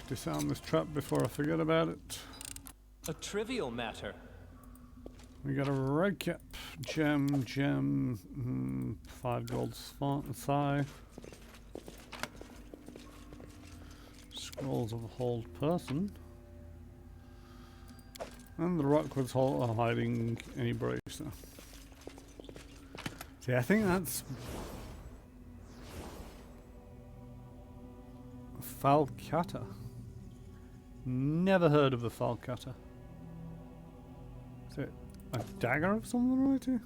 Disarm this trap before I forget about it. A trivial matter. We got a red cap, gem, 5 gold thigh. Scrolls of a hold person. And the rock was hiding any bracer. See, I think that's Falcata. Never heard of a Falcata. Is it a dagger of some variety?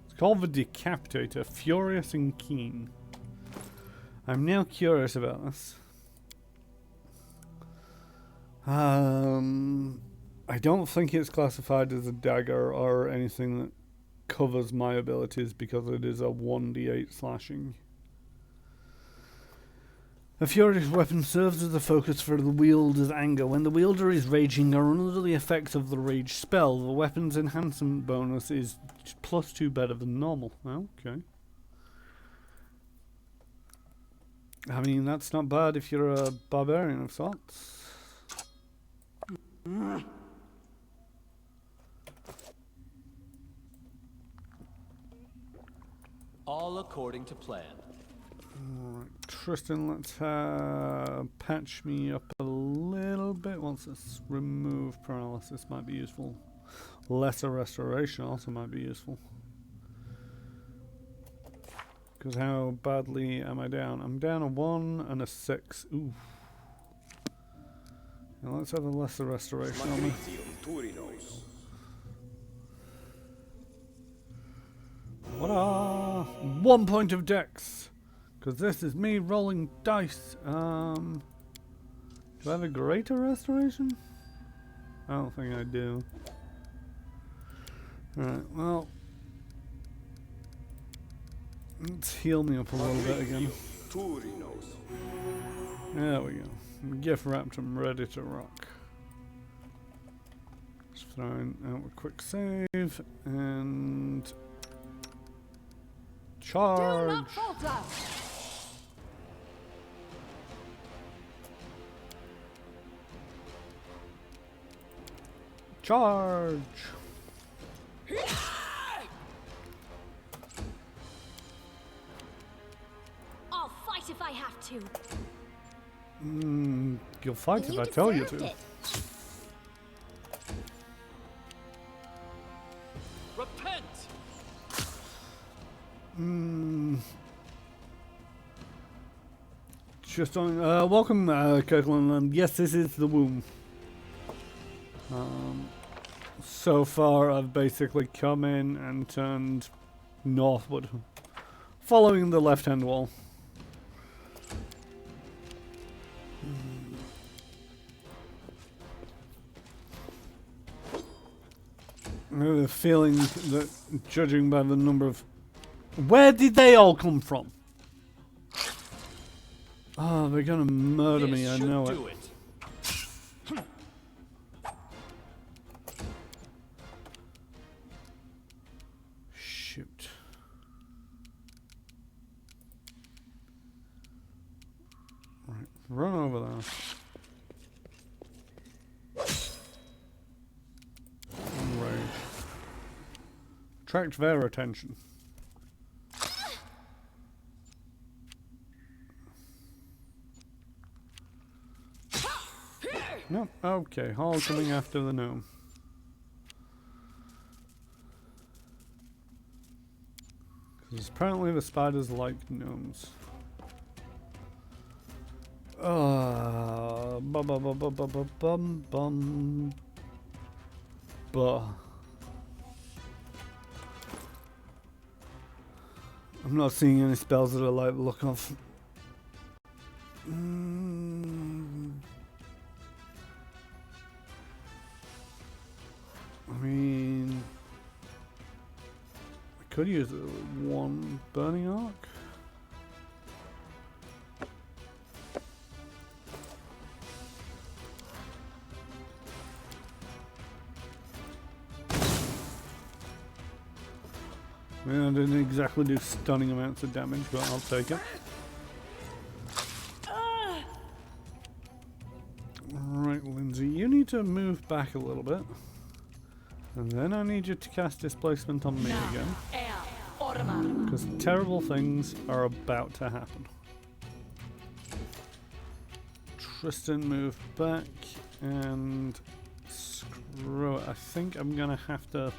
It's called the Decapitator, furious and keen. I'm now curious about this. I don't think it's classified as a dagger or anything that covers my abilities because it is a 1d8 slashing. A furious weapon serves as a focus for the wielder's anger. When the wielder is raging or under the effects of the rage spell, the weapon's enhancement bonus is +2 better than normal. Okay. I mean, that's not bad if you're a barbarian of sorts. All according to plan. Alright, Tristan, let's patch me up a little bit. Once this remove paralysis might be useful. Lesser restoration also might be useful. Because how badly am I down? I'm down a 1 and a 6. Ooh. Now let's have a lesser restoration on me. What? 1 point of dex. Because this is me rolling dice. Do I have a greater restoration? I don't think I do. Alright, well. Let's heal me up a little bit again. There we go. Gift wrapped and ready to rock. Just throwing out a quick save and charge. Do not falter. Charge. I'll fight if I have to. You'll fight if You I tell you deserved to. it. Repent! Just on. Welcome, Kirkland. Yes, this is the womb. So far, I've basically come in and turned northward, following the left-hand wall. I have a feeling that, judging by the number of... Where did they all come from? Oh, they're gonna murder me, I know it. Do it. Shoot. Right, run over there. Enrage. Attract their attention. No, okay, Hall coming after the gnome. Because apparently the spiders like gnomes. Bum bum bum bum bum bum bum bum. Bah. I'm not seeing any spells that I like the look of. I mean, I could use one burning arc. I mean, I didn't exactly do stunning amounts of damage, but I'll take it. Right, Lindsay, you need to move back a little bit. And then I need you to cast displacement on me again. Because terrible things are about to happen. Tristan, move back and screw it. I think I'm gonna have to.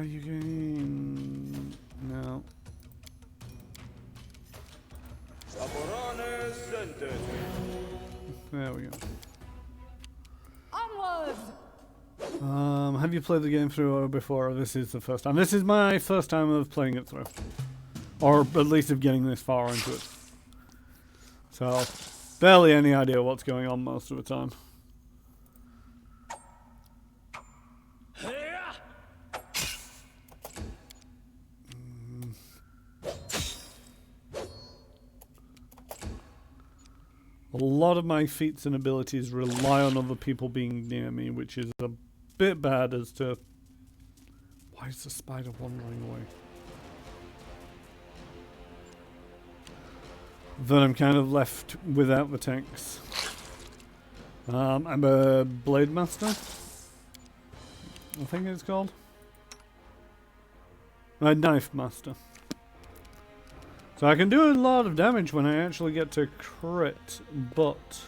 You can. No. There we go. Onwards! Have you played the game through before, or this is the first time? This is my first time of playing it through. Or at least of getting this far into it. So, barely any idea what's going on most of the time. A lot of my feats and abilities rely on other people being near me, which is a bit bad as to... Why is the spider wandering away? Then I'm kind of left without the tanks. I'm a Blade Master, I think it's called. A Knife Master. So I can do a lot of damage when I actually get to crit, but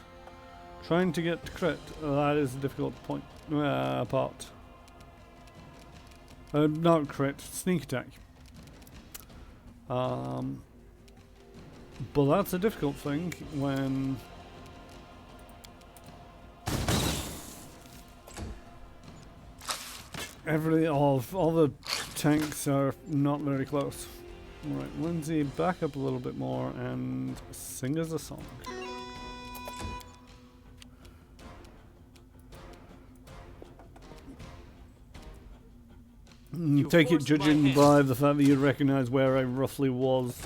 trying to get to crit, that is a difficult part. Not crit, sneak attack. But that's a difficult thing when... all the tanks are not very close. Alright, Lindsay, back up a little bit more and sing us a song. Take it judging by the fact that you recognise where I roughly was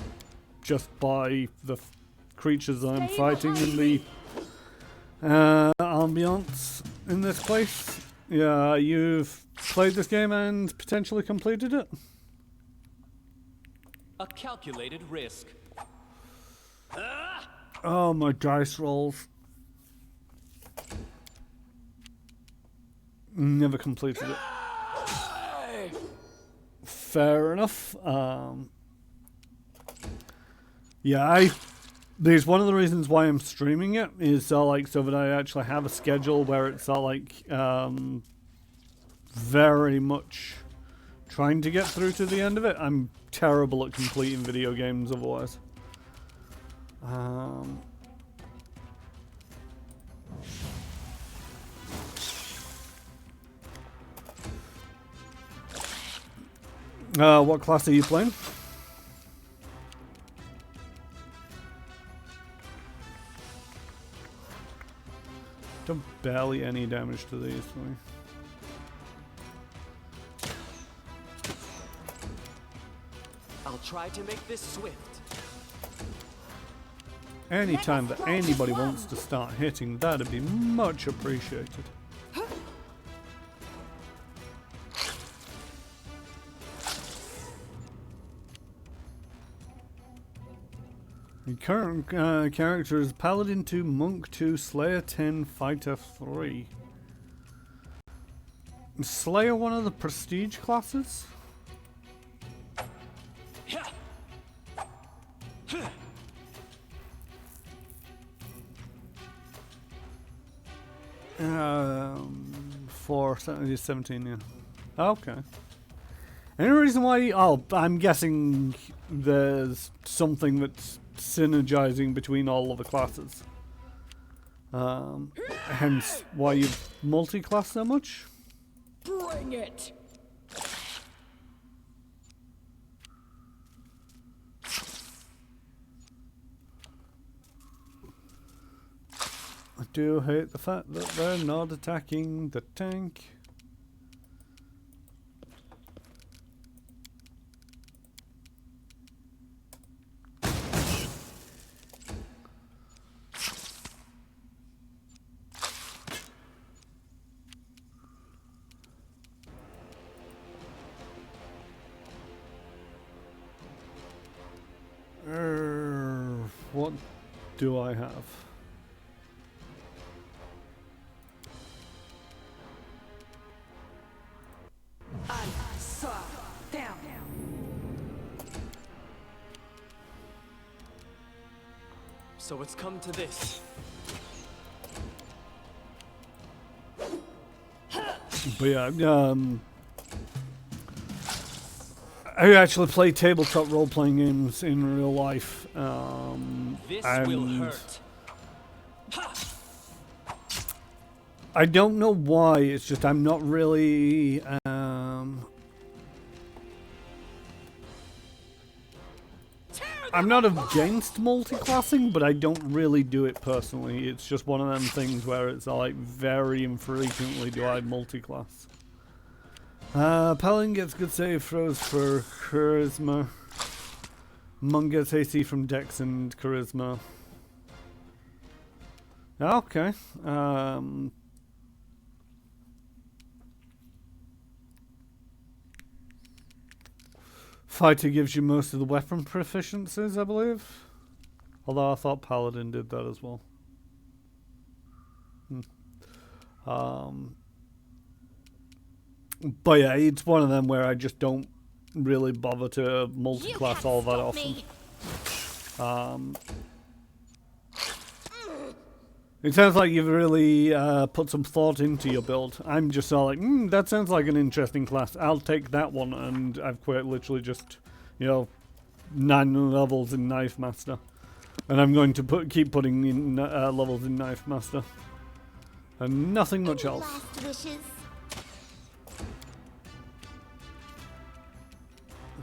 just by the creatures I'm fighting in the ambience in this place. Yeah, you've played this game and potentially completed it. A calculated risk. Oh, my dice rolls. Never completed it. Fair enough. Yeah, there's one of the reasons why I'm streaming it is so that I actually have a schedule where it's very much trying to get through to the end of it. I'm terrible at completing video games otherwise. What class are you playing? Done barely any damage to these things. I'll try to make this swift. Anytime that anybody wants to start hitting, that'd be much appreciated. Your current character is Paladin 2, Monk 2, Slayer 10, Fighter 3. Is Slayer one of the prestige classes? For 17, yeah. Okay. Any reason why? Oh, I'm guessing there's something that's synergizing between all of the classes. Hence why you multi-class so much? Bring it! I do hate the fact that they're not attacking the tank. What do I have? So it's come to this. But yeah, I actually play tabletop role-playing games in real life. This and will hurt. I don't know why. It's just I'm not really. I'm not against multi-classing, but I don't really do it personally. It's just one of them things where it's like very infrequently do I multi-class. Paladin gets good save throws for charisma. Monk gets AC from Dex and charisma. Okay. Fighter gives you most of the weapon proficiencies, I believe. Although I thought Paladin did that as well. But yeah, it's one of them where I just don't really bother to multi-class all that often. It sounds like you've really put some thought into your build. I'm just all like, that sounds like an interesting class. I'll take that one, and I've quite literally just, 9 levels in Knife Master. And I'm going to keep putting in levels in Knife Master. And nothing much else. Last wishes.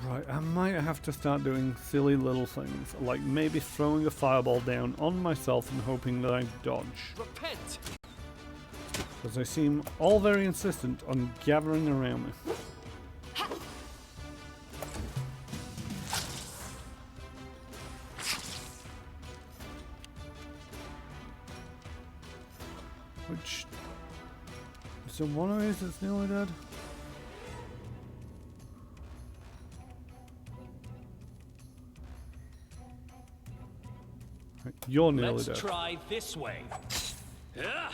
Right, I might have to start doing silly little things, like maybe throwing a fireball down on myself and hoping that I dodge. Repent! Because they seem all very insistent on gathering around me. Which... is there one of these that's nearly dead? You're nearly Let's dead. try this way. Ah!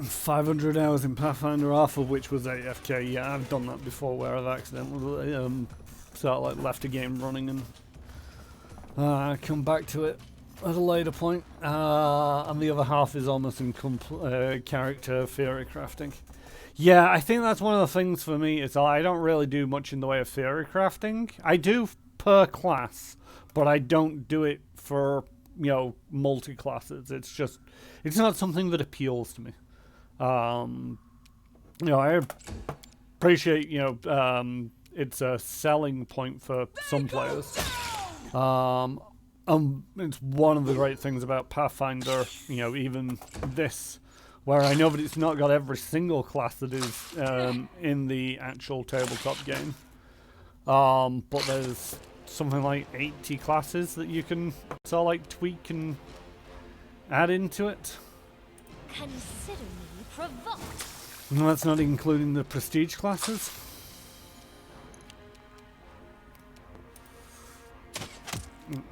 500 hours in Pathfinder, half of which was AFK. Yeah, I've done that before where I've accidentally sort of like left a game running and come back to it at a later point. And the other half is almost in character theory crafting. Yeah, I think that's one of the things for me is I don't really do much in the way of theory crafting. I do per class, but I don't do it for, you know, multi-classes. It's just, it's not something that appeals to me. You know, I appreciate, you know, it's a selling point for some players. It's one of the great things about Pathfinder, you know, even this, where I know that it's not got every single class that is in the actual tabletop game. But there's something like 80 classes that you can sort of like tweak and add into it. Consider me provoked. And that's not including the prestige classes.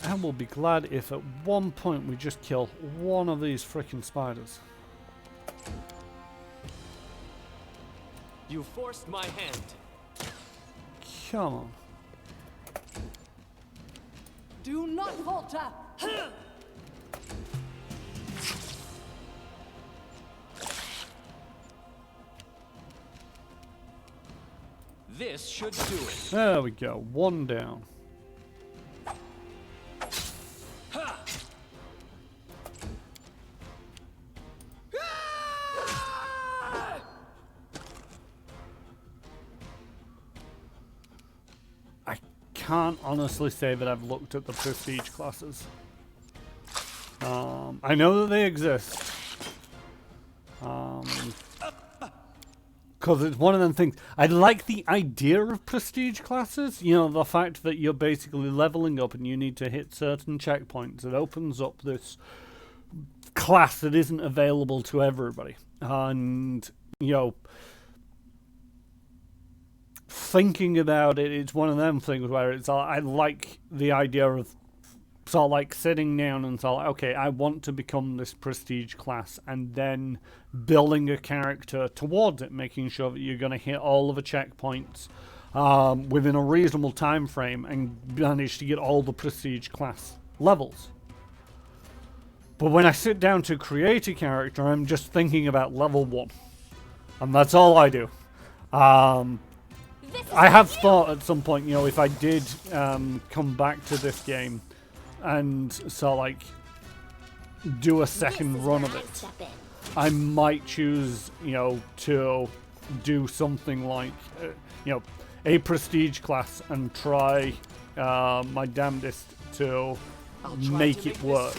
I will be glad if at one point we just kill one of these frickin' spiders. You forced my hand. Come on. Do not falter! This should do it. There we go. One down. Ha! I can't honestly say that I've looked at the prestige classes. I know that they exist. Because it's one of them things. I like the idea of prestige classes. You know, the fact that you're basically leveling up and you need to hit certain checkpoints. It opens up this class that isn't available to everybody. And, you know, thinking about it, it's one of them things where it's I like the idea of sort of like sitting down and sort of like, okay, I want to become this prestige class, and then building a character towards it, making sure that you're going to hit all of the checkpoints within a reasonable time frame and manage to get all the prestige class levels. But when I sit down to create a character, I'm just thinking about level 1. And that's all I do. I have thought at some point, you know, if I did come back to this game and so like do a second run of it, I might choose, you know, to do something like, you know, a prestige class and try my damnedest to make it work.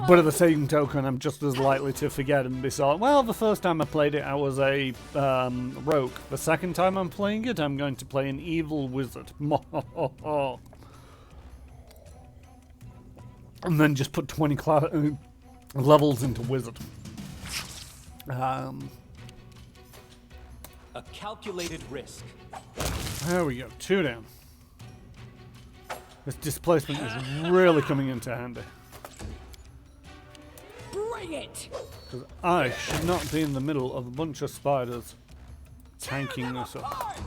But at the same token, I'm just as likely to forget and be sort of, well, the first time I played it, I was a rogue. The second time I'm playing it, I'm going to play an evil wizard. And then just put 20 levels into wizard. A calculated risk. There we go, 2 down. This displacement is really coming into handy. Bring it! Because I should not be in the middle of a bunch of spiders tanking this up.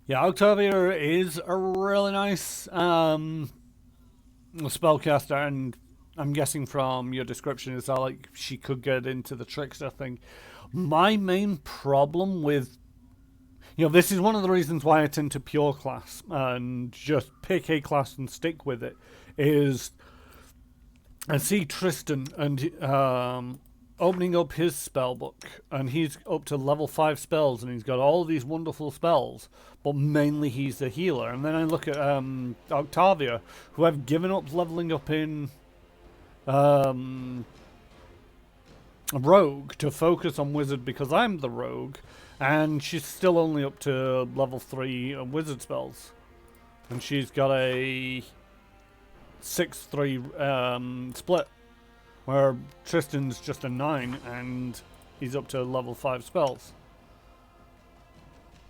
Yeah, Octavia is a really nice spellcaster, and I'm guessing from your description is that like she could get into the trickster thing. My main problem with, this is one of the reasons why I tend to pure class and just pick a class and stick with it, is I see Tristan and opening up his spell book, and he's up to level 5 spells, and he's got all these wonderful spells, but mainly he's the healer. And then I look at Octavia, who I've given up leveling up in rogue to focus on wizard because I'm the rogue, and she's still only up to level 3 wizard spells, and she's got a 6-3 split, where Tristan's just a 9 and he's up to level 5 spells.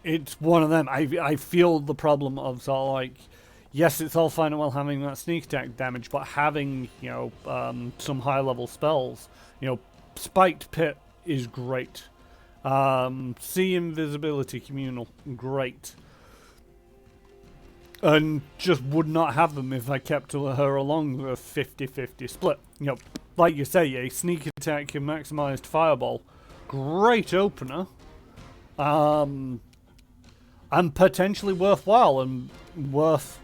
It's one of them. I feel the problem of sort of like, yes, it's all fine and well having that sneak attack damage, but having, some high level spells, Spiked Pit is great. See Invisibility Communal, great. And just would not have them if I kept her along a 50-50 split. Like you say, a sneak attack and maximized fireball, great opener. And potentially worthwhile and worth,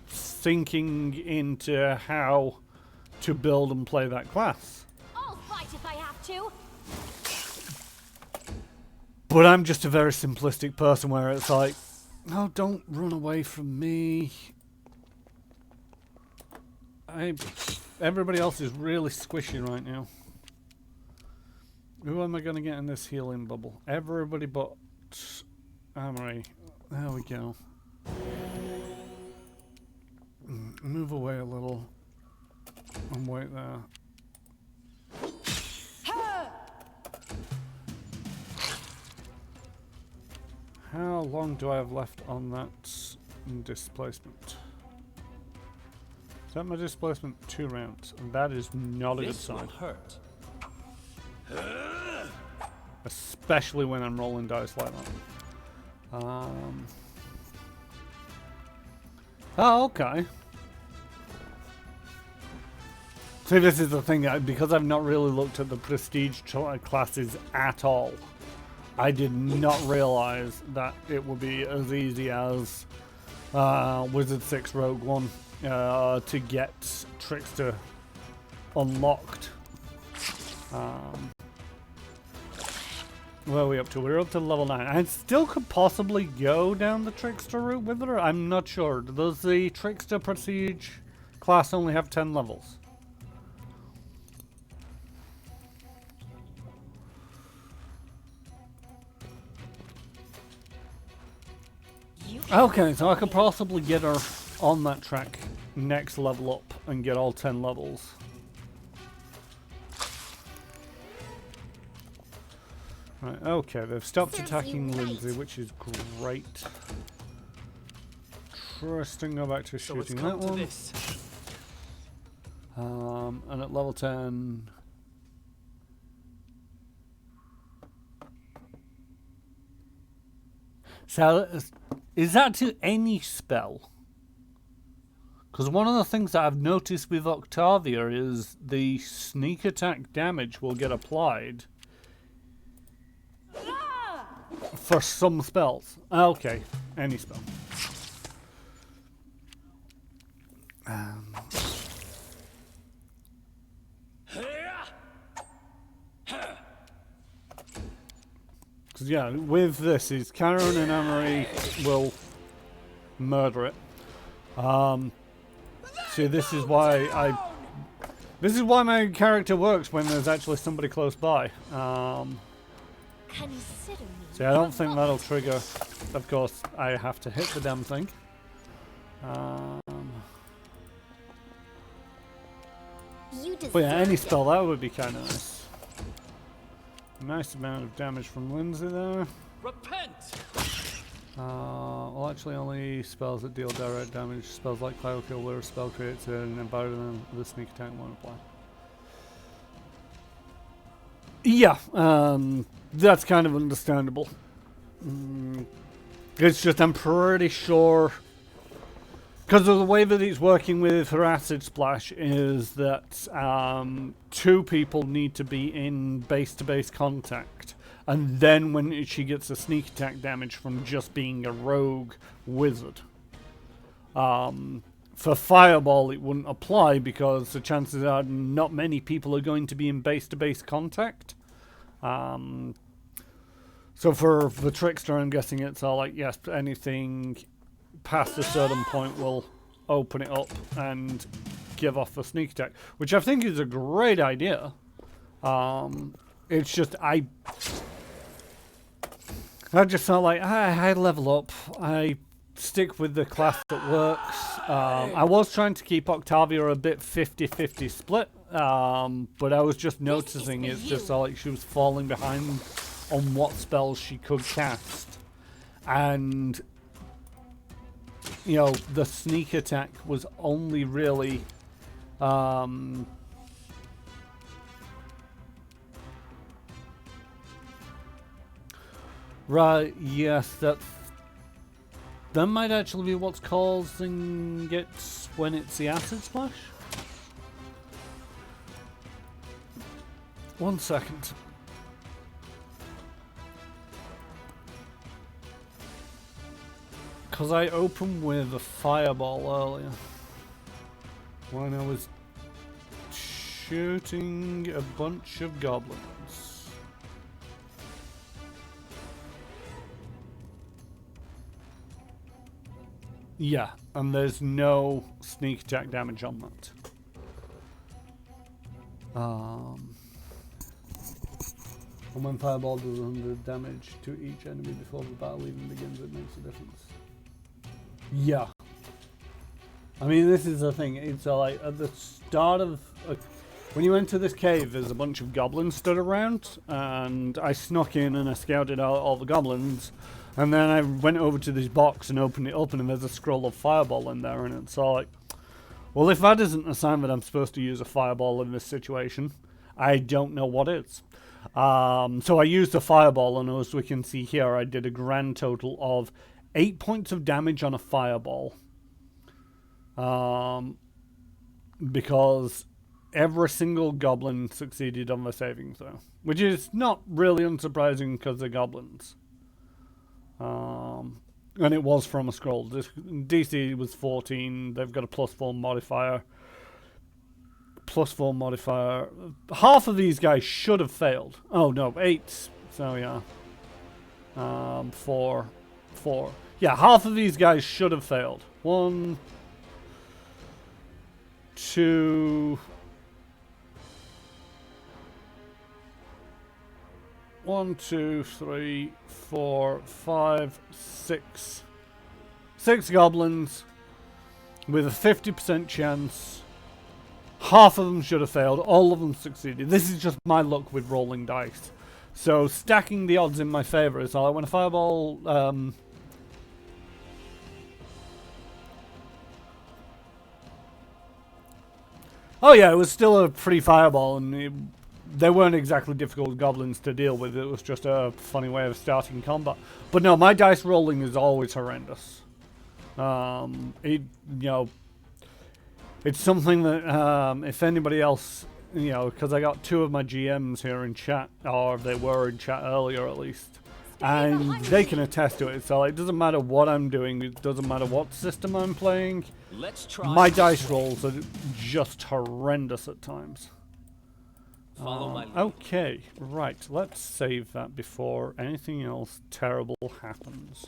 thinking into how to build and play that class. I'll fight if I have to. But I'm just a very simplistic person where it's like, oh, don't run away from me. Everybody else is really squishy right now. Who am I going to get in this healing bubble? Everybody but Amory. There we go. Move away a little. And wait there. How long do I have left on that displacement? Is that my displacement? 2 rounds. And that is not a good sign. This will hurt. Especially when I'm rolling dice like that. Oh, okay. See, this is the thing, because I've not really looked at the prestige classes at all. I did not realize that it would be as easy as Wizard 6 Rogue 1 to get Trickster unlocked. Where are we up to? We're up to level 9. I still could possibly go down the Trickster route with her. I'm not sure. Does the Trickster Prestige class only have 10 levels? Okay, so I could possibly get her on that track next level up and get all 10 levels. Right, okay, they've stopped attacking Lindsay, which is great. Tristan, go back to shooting that one. And at level 10... So, is that to any spell? Because one of the things that I've noticed with Octavia is the sneak attack damage will get applied for some spells. Okay, any spell. Because yeah, with this is Karen and Amory will murder it. See, this is why my character works when there's actually somebody close by. Consider me. See, I don't think that'll trigger. Of course, I have to hit the damn thing. But yeah, any spell, that would be kind of nice. Nice amount of damage from Lindsay there. Repent! Well, actually, only spells that deal direct damage. Spells like Cloud Kill, where a spell creates an environment with a sneak attack won't apply. Yeah, that's kind of understandable. It's just I'm pretty sure Because of the way that it's working with her acid splash is that 2 people need to be in base-to-base contact. And then when she gets a sneak attack damage from just being a rogue wizard. For Fireball, it wouldn't apply because the chances are not many people are going to be in base-to-base contact. So for the Trickster, I'm guessing it's all like, yes, anything past a certain point will open it up and give off a sneak attack, which I think is a great idea. It's just I just felt like I level up. I stick with the class that works. I was trying to keep Octavia a bit 50-50 split, but I was just noticing it's just like she was falling behind on what spells she could cast. And, you know, the sneak attack was only really... right, yes, that might actually be what's causing it when it's the acid splash. 1 second. Because I opened with a fireball earlier when I was shooting a bunch of goblins. Yeah, and there's no sneak attack damage on that. And when Fireball does 100 damage to each enemy before the battle even begins, it makes a difference. Yeah. I mean, this is the thing. It's like at the start of... when you enter this cave, there's a bunch of goblins stood around, and I snuck in and I scouted out all the goblins, and then I went over to this box and opened it up, and there's a scroll of Fireball in there, and it's all like, well, if that isn't a sign that I'm supposed to use a Fireball in this situation, I don't know what is. So I used a Fireball, and as we can see here, I did a grand total of 8 points of damage on a Fireball. Because every single goblin succeeded on the saving throw. Which is not really unsurprising because they're goblins. And it was from a scroll. This DC was 14. They've got a +4 modifier. +4 modifier. Half of these guys should have failed. Oh no, 8. So yeah. 4. Yeah, half of these guys should have failed. 1, 2. 1, 2, 3, 4, 5, 6. 6 goblins with a 50% chance. Half of them should have failed. All of them succeeded. This is just my luck with rolling dice. So stacking the odds in my favor is like when a fireball... oh yeah, it was still a pretty fireball, and they weren't exactly difficult goblins to deal with. It was just a funny way of starting combat. But no, my dice rolling is always horrendous. It's something that if anybody else, because I got 2 of my GMs here in chat, or they were in chat earlier at least, and they can attest to it. So it doesn't matter what I'm doing, it doesn't matter what system I'm playing. Let's try. My dice rolls are just horrendous at times. Follow my lead. Okay, right. Let's save that before anything else terrible happens.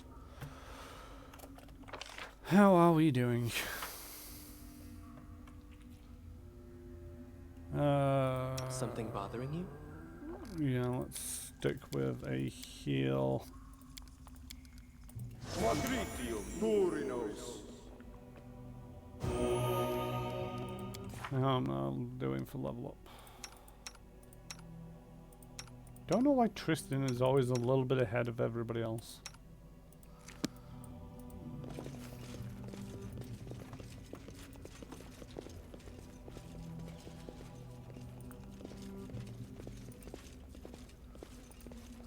How are we doing? Something bothering you? Yeah, let's stick with a heal. How am I doing for level up? Don't know why Tristan is always a little bit ahead of everybody else.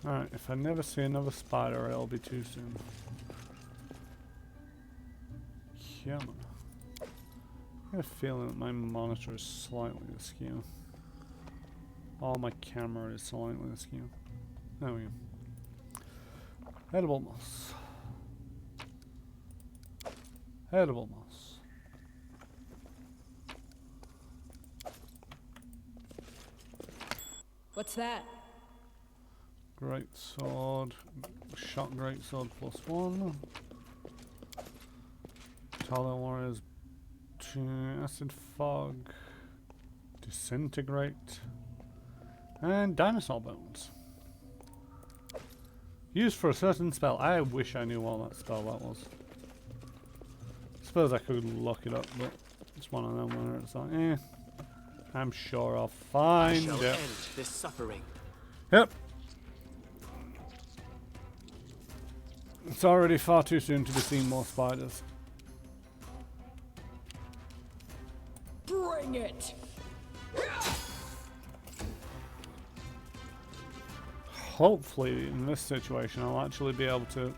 Alright, if I never see another spider, it'll be too soon. Come on. I get a feeling that my monitor is slightly askew. Or my camera is slightly askew. There we go. Edible moss. Edible moss. What's that? Great sword. Shot great sword +1. Talon warriors 2. Acid fog. Disintegrate. And dinosaur bones. Used for a certain spell. I wish I knew what that spell that was. Suppose I could look it up, but it's one of them where it's like, I'm sure I'll find Shall it. end this suffering. Yep. It's already far too soon to be seeing more spiders. Bring it! Hopefully, in this situation, I'll actually be able to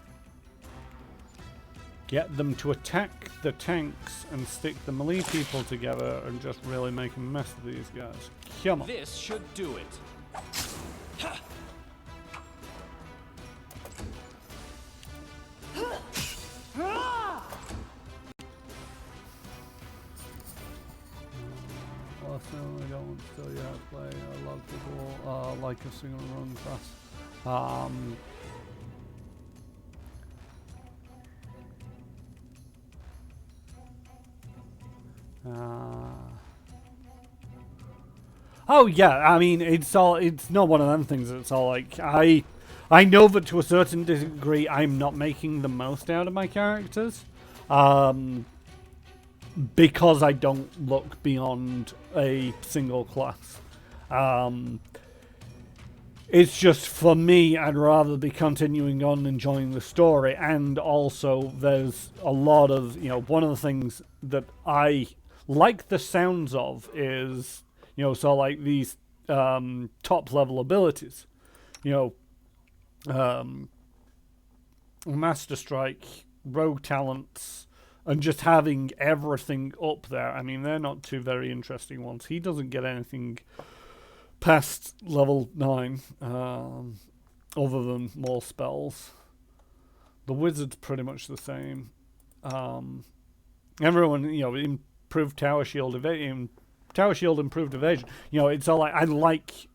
get them to attack the tanks and stick the melee people together and just really make a mess of these guys. Come on. This should do it. Also, I don't want to tell you how to play. A lot of people like a single run class. Oh yeah, I mean it's not one of them things that's all like I know that to a certain degree I'm not making the most out of my characters. Because I don't look beyond a single class. It's just for me, I'd rather be continuing on enjoying the story, and also there's a lot of, one of the things that I like the sounds of is, so like these top level abilities, Master Strike, Rogue Talents, and just having everything up there. I mean, they're not two very interesting ones. He doesn't get anything past level 9, other than more spells. The wizard's pretty much the same. Everyone, improved tower shield evasion. Tower shield improved evasion. It's all like I like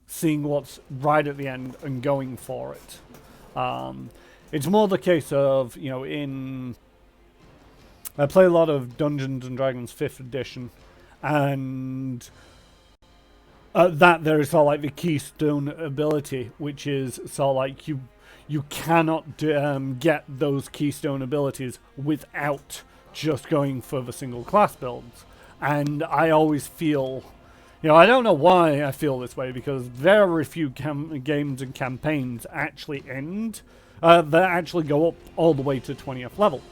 seeing what's right at the end and going for it. It's more the case of I play a lot of Dungeons and Dragons 5th edition, and that there is sort of like the keystone ability, which is sort of like you cannot get those keystone abilities without just going for the single class builds. And I always feel, I don't know why I feel this way, because very few games and campaigns actually end, that actually go up all the way to 20th level.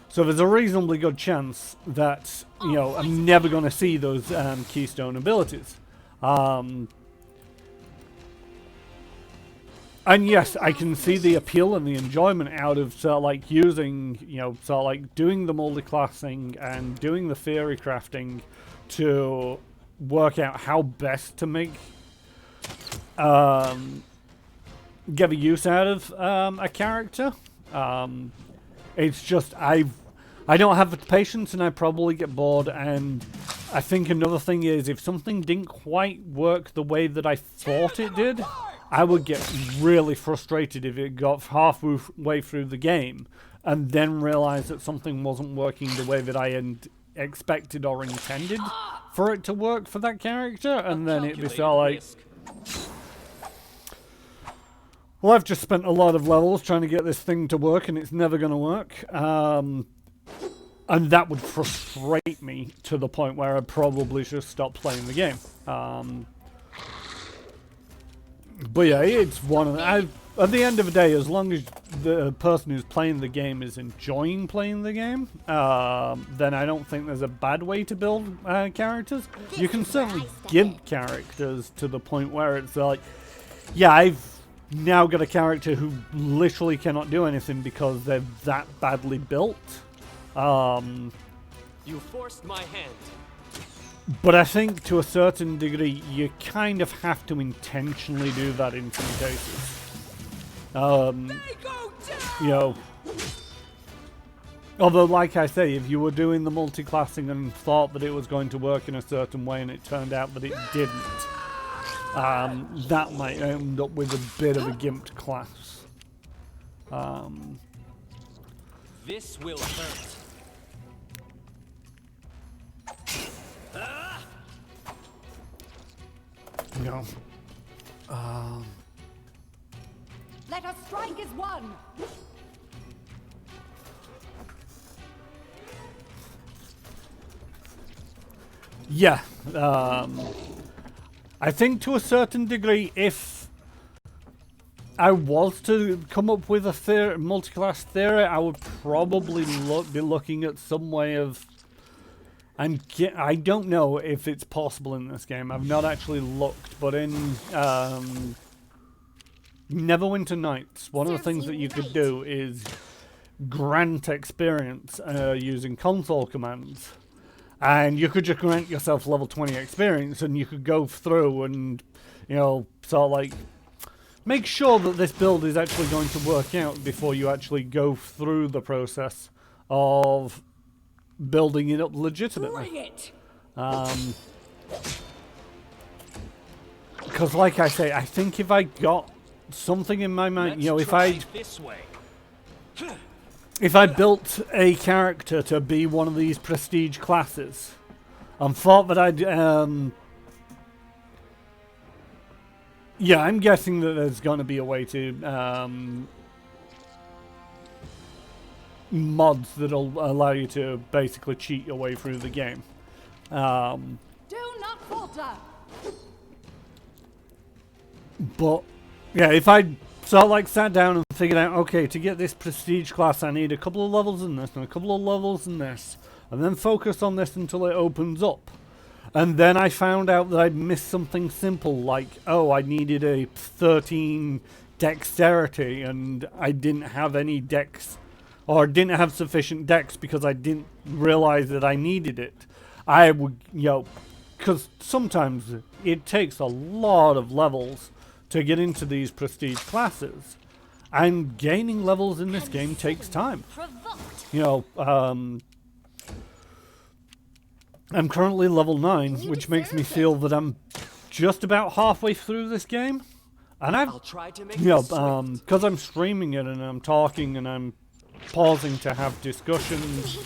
So there's a reasonably good chance that, I'm never going to see those keystone abilities. And yes, I can see the appeal and the enjoyment out of sort of like using, sort of like doing the multi-classing and doing the theory crafting to work out how best to make, get the use out of a character. It's just I don't have the patience, and I probably get bored. And I think another thing is, if something didn't quite work the way that I thought it did, I would get really frustrated if it got halfway through the game and then realize that something wasn't working the way that I had expected or intended for it to work for that character, and then it'd be sort of like, well, I've just spent a lot of levels trying to get this thing to work, and it's never going to work. And that would frustrate me to the point where I'd probably just stop playing the game. But yeah, it's one of the... At the end of the day, as long as the person who's playing the game is enjoying playing the game, then I don't think there's a bad way to build characters. You can certainly give characters to the point where it's like, yeah, I've now got a character who literally cannot do anything because they're that badly built. You forced my hand. But I think to a certain degree, you kind of have to intentionally do that in some cases. You know, although, like I say, if you were doing the multi-classing and thought that it was going to work in a certain way and it turned out that it didn't, that might end up with a bit of a gimped class. This will hurt. You know, Let us strike as one. yeah, I think to a certain degree, if I was to come up with a multi-class theory, I would probably be looking at some way of... I don't know if it's possible in this game. I've not actually looked, but in Neverwinter Nights, one of the things that you could do is grant experience using console commands. And you could just grant yourself level 20 experience, and you could go through and, you know, sort of like make sure that this build is actually going to work out before you actually go through the process of building it up legitimately. Bring it. Because like I say, I think if I got something in my mind, you know, if I built a character to be one of these prestige classes and thought that I'd yeah, I'm guessing that there's going to be a way to mods that'll allow you to basically cheat your way through the game. Do not falter. But yeah, if I sort of like sat down and figured out, okay, to get this prestige class I need a couple of levels in this and a couple of levels in this, and then focus on this until it opens up. And then I found out that I'd missed something simple, like, oh, I needed a 13 dexterity and I didn't have any dex, or didn't have sufficient dex because I didn't realize that I needed it. I would, you know, because sometimes it takes a lot of levels to get into these prestige classes, and gaining levels in this game takes time. You know, I'm currently level 9, which makes me feel that I'm just about halfway through this game, and I'll try to make you know, this swift. because I'm streaming it and I'm talking and I'm pausing to have discussions,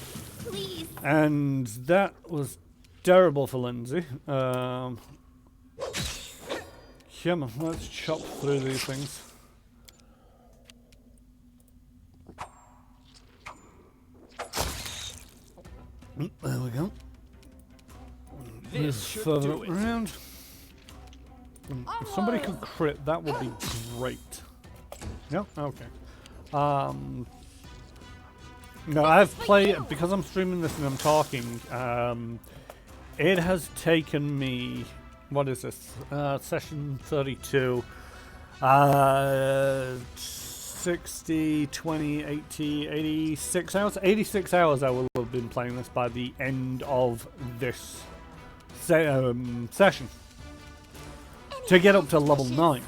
Please. and that was terrible for Lindsay. Come on, let's chop through these things. There we go. This Move should further do up it. around. If somebody could crit, that would be great. No? Okay. No, I've played, because I'm streaming this and I'm talking, it has taken me, what is this, session 32, 60, 20, 80, 86 hours? 86 hours I will have been playing this by the end of this session. To get up to level 9.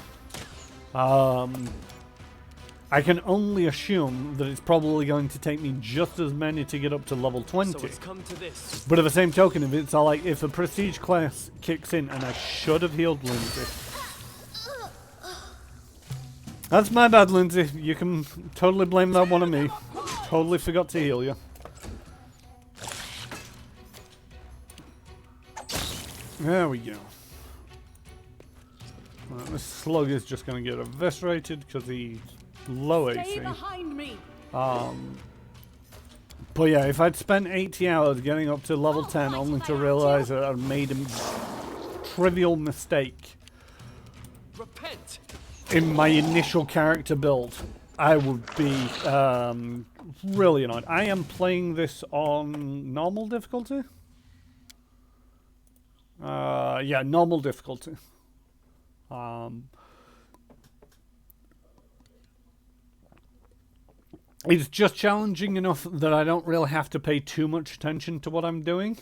I can only assume that it's probably going to take me just as many to get up to level 20. So it's come to this. But at the same token, if it's like if a prestige class kicks in, and I should have healed Lindsay. That's my bad, Lindsay. You can totally blame that one on me. Totally forgot to heal you. There we go. Right, this slug is just going to get eviscerated because he's low Stay AC. behind me. But yeah, if I'd spent 80 hours getting up to level 10 only to realize that I'd made a trivial mistake Repent. in my initial character build, I would be really annoyed. I am playing this on normal difficulty. Yeah, normal difficulty. it's just challenging enough that I don't really have to pay too much attention to what I'm doing.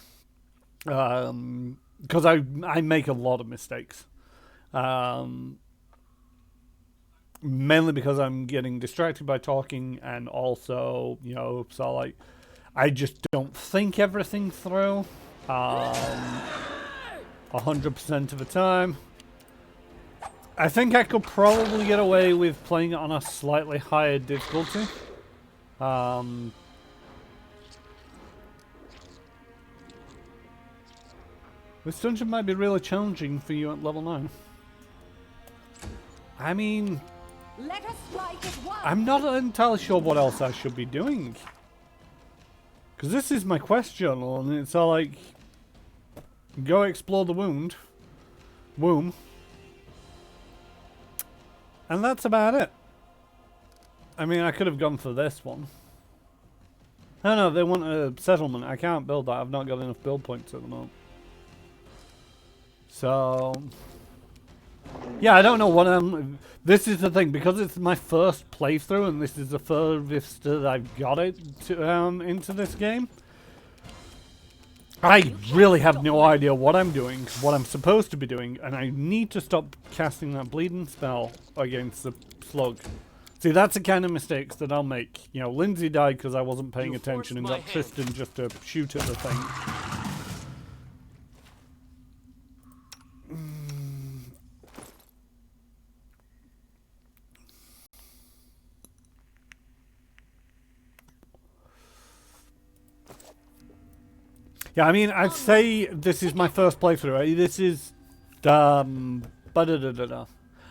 Because I make a lot of mistakes. Mainly because I'm getting distracted by talking, and also, you know, so like, I just don't think everything through 100% of the time. I think I could probably get away with playing it on a slightly higher difficulty. This dungeon might be really challenging for you at level 9. I mean, Let us strike at once. I'm not entirely sure what else I should be doing. Because this is my quest journal, and it's all like, go explore the womb. And that's about it. I mean, I could have gone for this one. Oh no, they want a settlement. I can't build that. I've not got enough build points at the moment. So, yeah, I don't know what I'm... This is the thing, because it's my first playthrough, and this is the furthest that I've got it to, into this game. I really have no idea what I'm doing, what I'm supposed to be doing, and I need to stop casting that bleeding spell against the slug. See, that's the kind of mistakes that I'll make. You know, Lindsay died because I wasn't paying attention and got Tristan just to shoot at the thing. Yeah, I mean, I'd say this is my first playthrough. This is,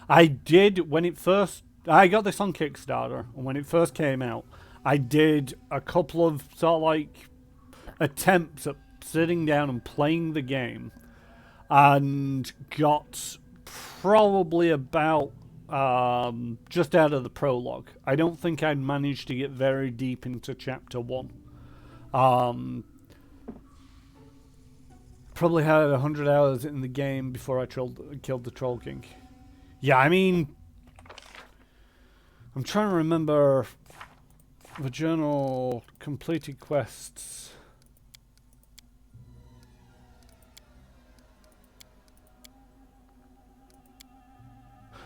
I did, when it first, I got this on Kickstarter, and when it first came out, I did a couple of sort of like attempts at sitting down and playing the game, and got probably about just out of the prologue. I don't think I'd managed to get very deep into chapter 1. Probably had 100 hours in the game before I killed the Troll King. Yeah, I mean, I'm trying to remember the journal completed quests.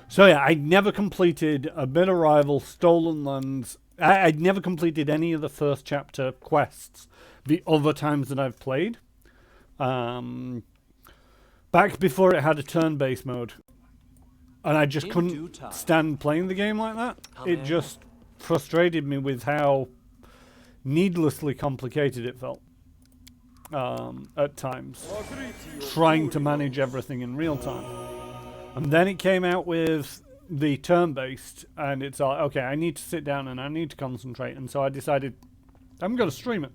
So yeah, I never completed a mid-arrival, Stolen Lands. I'd never completed any of the first chapter quests the other times that I've played. Back before it had a turn-based mode. And I just couldn't stand playing the game like that. It just frustrated me with how needlessly complicated it felt. At times. Trying to manage everything in real time. And then it came out with the turn-based, and it's like, okay, I need to sit down and I need to concentrate. And so I decided, I'm going to stream it.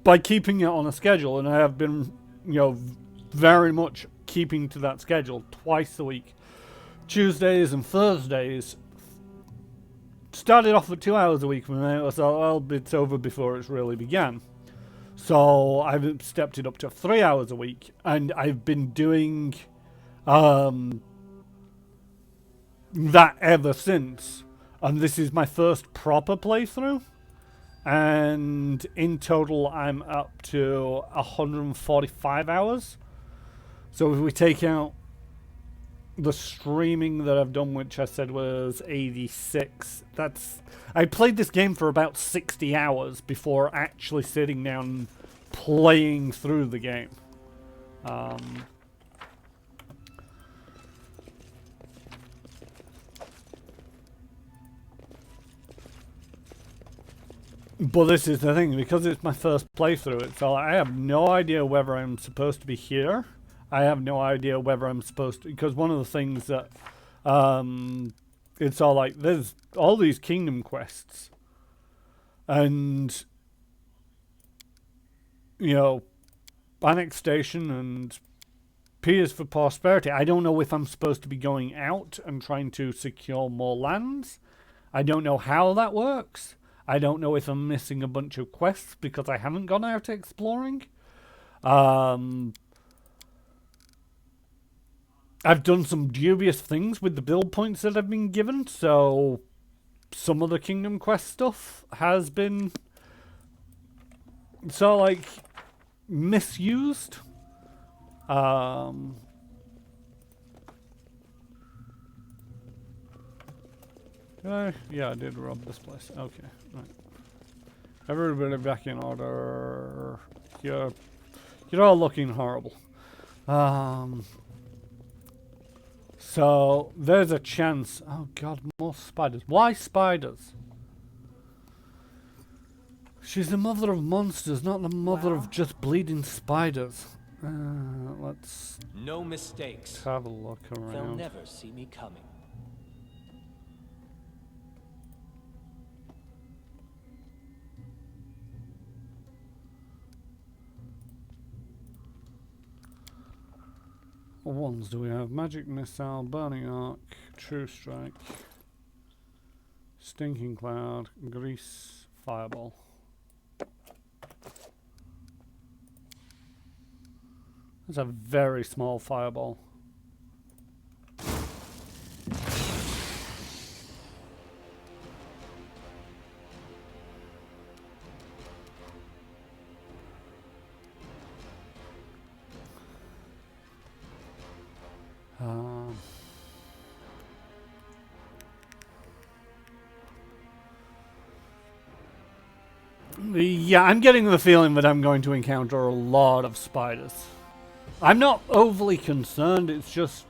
By keeping it on a schedule, and I have been, you know, very much keeping to that schedule twice a week. Tuesdays and Thursdays. Started off at 2 hours a week, and then it was, well, it's over before it's really began. So I've stepped it up to 3 hours a week, and I've been doing that ever since. And this is my first proper playthrough. And in total, I'm up to 145 hours. So if we take out the streaming that I've done, which I said was 86, I played this game for about 60 hours before actually sitting down and playing through the game. But this is the thing, because it's my first playthrough, it's all, I have no idea whether I'm supposed to be here. I have no idea whether I'm supposed to, because one of the things that, it's all like, there's all these kingdom quests. And, you know, annexation and Piers for prosperity. I don't know if I'm supposed to be going out and trying to secure more lands. I don't know how that works. I don't know if I'm missing a bunch of quests because I haven't gone out exploring. I've done some dubious things with the build points that I've been given, so some of the Kingdom Quest stuff has been so like misused. Yeah, I did rob this place. Okay, right. Everybody back in order. You're all looking horrible. So there's a chance. Oh God, more spiders. Why spiders? She's the mother of monsters, not the mother of just bleeding spiders. Let's No mistakes. have a look They'll around. never see me coming. What ones do we have? Magic Missile, Burning Arc, True Strike, Stinking Cloud, Grease, Fireball. That's a very small fireball. Yeah, I'm getting the feeling that I'm going to encounter a lot of spiders. I'm not overly concerned, it's just...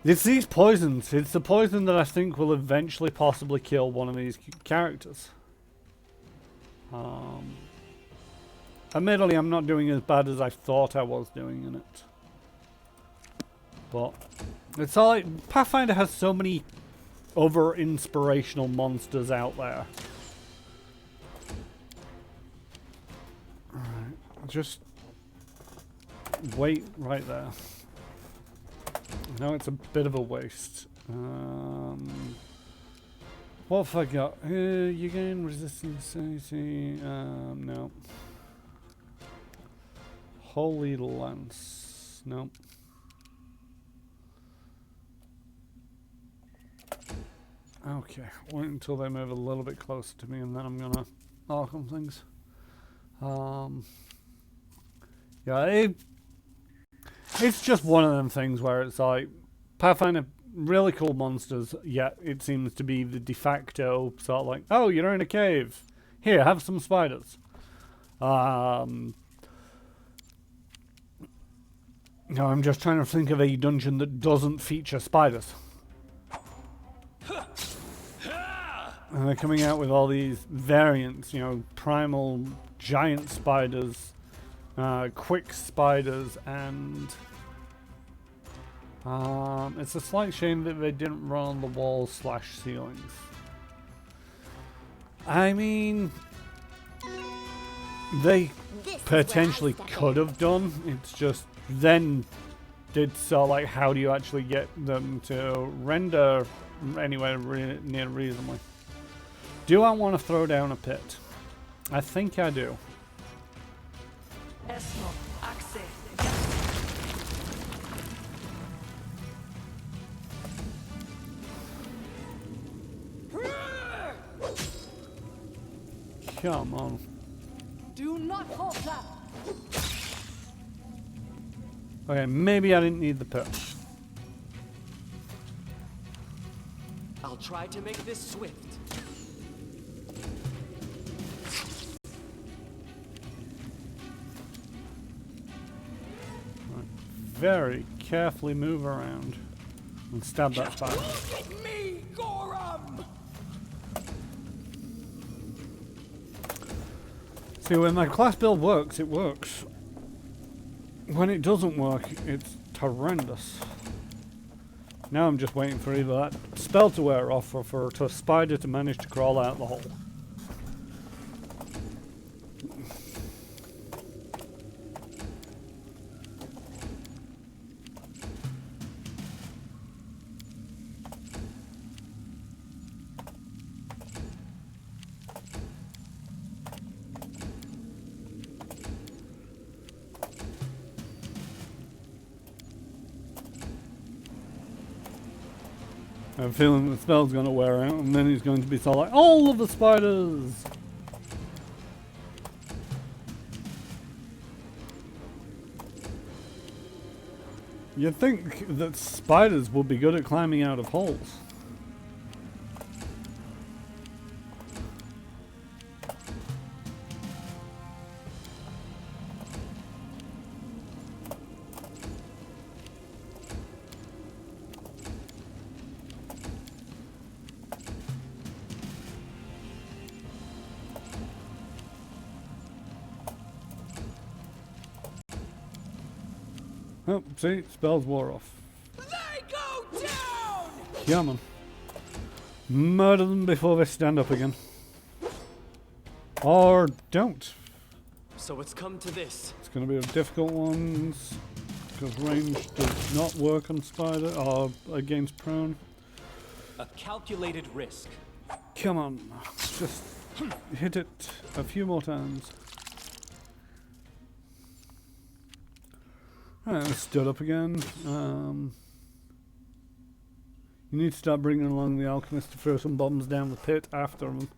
It's these poisons. It's the poison that I think will eventually possibly kill one of these characters. Admittedly, I'm not doing as bad as I thought I was doing in it. But it's all like... Pathfinder has so many other inspirational monsters out there. Alright, just wait right there. I know it's a bit of a waste. What have I got? You gain resistance, no. Holy Lance, no. Okay, wait until they move a little bit closer to me and then I'm gonna mark on things. Yeah, it's just one of them things where it's like Pathfinder, really cool monsters, yet it seems to be the de facto sort of like, oh, you're in a cave, here, have some spiders. No, I'm just trying to think of a dungeon that doesn't feature spiders. And they're coming out with all these variants, you know, primal giant spiders, quick spiders, and it's a slight shame that they didn't run on the walls / ceilings. I mean, they potentially could have done. It's just then it's like, how do you actually get them to render anywhere near reasonably? Do I want to throw down a pit? I think I do. Come on. Do not falter. Okay, maybe I didn't need the pit. I'll try to make this swift. Very carefully move around and stab that spider. Look at me, Gorum! See, when my class build works, it works. When it doesn't work, it's horrendous. Now I'm just waiting for either that spell to wear off or for a spider to manage to crawl out the hole. have a feeling the spell's going to wear out, and then he's going to be so like, all of the spiders! You'd think that spiders would be good at climbing out of holes. Oh, see, spells wore off. They go down! Come on. Murder them before they stand up again. Or don't. So it's come to this. It's going to be a difficult one, because range does not work on spider or against prone. A calculated risk. Come on, just hit it a few more times. Alright, stood up again. You need to start bringing along the alchemist to throw some bombs down the pit after him.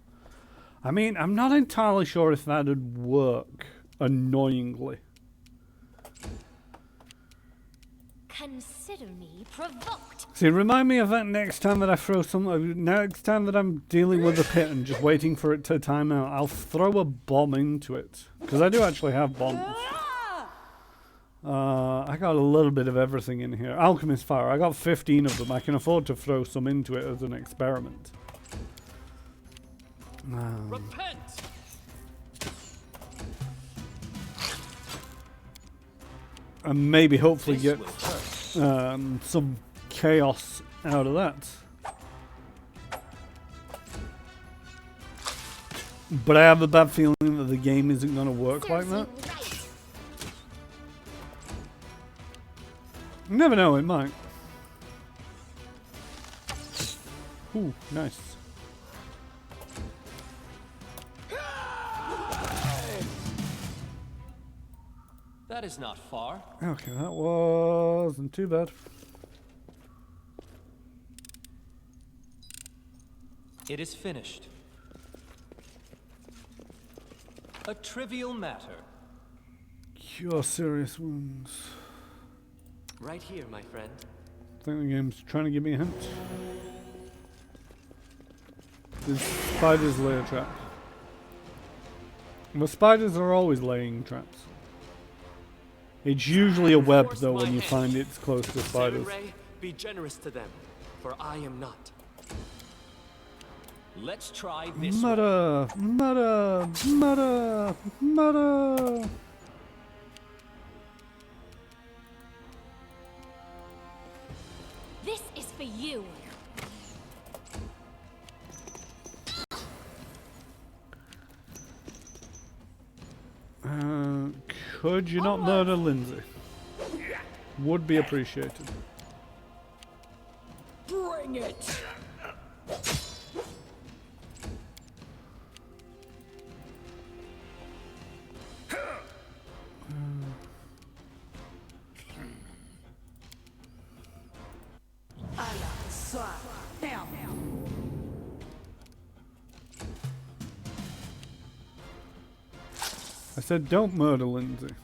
I mean, I'm not entirely sure if that'd work, annoyingly. Consider me provoked. See, remind me of that next time that I throw some. Next time that I'm dealing with the pit and just waiting for it to time out, I'll throw a bomb into it. Because I do actually have bombs. I got a little bit of everything in here. Alchemist fire, I got 15 of them. I can afford to throw some into it as an experiment. Repent! And maybe hopefully This get will hurt. some chaos out of that. But I have a bad feeling that the game isn't going to work like that. Serves you right. You never know, it might. Ooh, nice. That is not far. Okay, that wasn't too bad. It is finished. A trivial matter. Cure serious wounds. Right here, my friend. I think the game's trying to give me a hint. The spiders lay a trap. The spiders are always laying traps. It's usually a web though when you find it's close to spiders. Ray, be generous to them, for I am not. Let's try this one. Murder! Murder! Murder! Murder! This is for you. Could you not murder Lindsay? Would be appreciated. Bring it! I said don't murder Lindsay.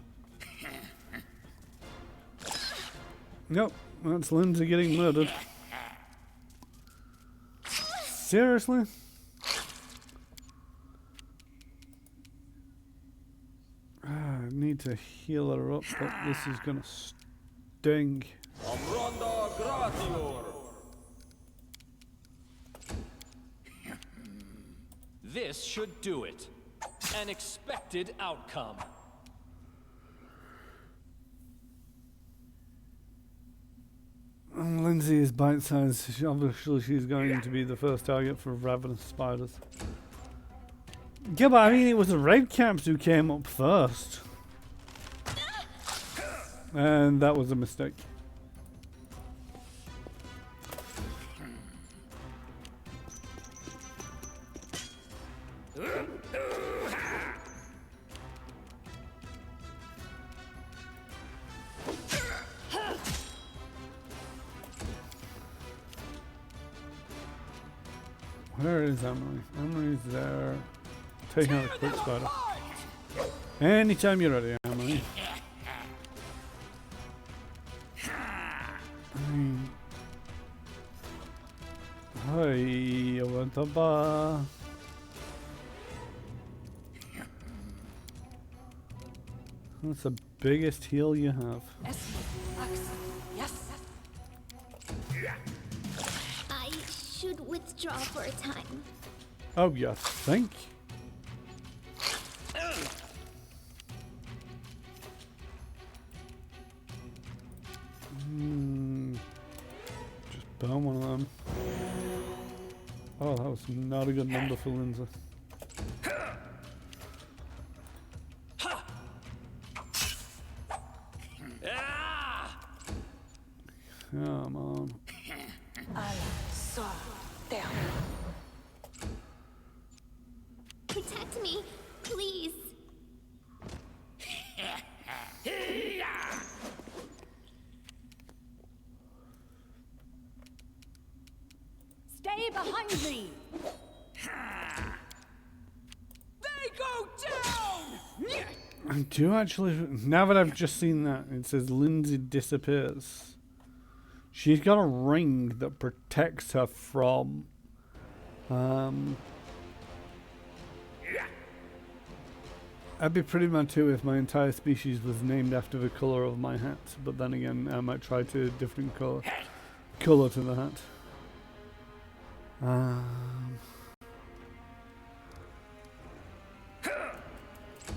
Nope, that's Lindsay getting murdered. Seriously? I need to heal her up, but this is gonna sting. This should do it. An expected outcome. Lindsay is bite-sized. Obviously, she's going to be the first target for ravenous spiders. Yeah, but I mean, it was the red caps who came up first. And that was a mistake. Where is Emily? Emily's there. Taking out a quick spider. Anytime you're ready, Emily. Hi, Wantaba. That's the biggest heal you have. Yes. I should withdraw for a time. Oh, you think? Just burn one of them. Oh, that was not a good number for Lindsay. Come on. Protect me, please. Stay behind me. They go down! I do actually, now that I've just seen that, it says Lindsay disappears. She's got a ring that protects her from, I'd be pretty mad too if my entire species was named after the colour of my hat, but then again, I might try to different colour to the hat.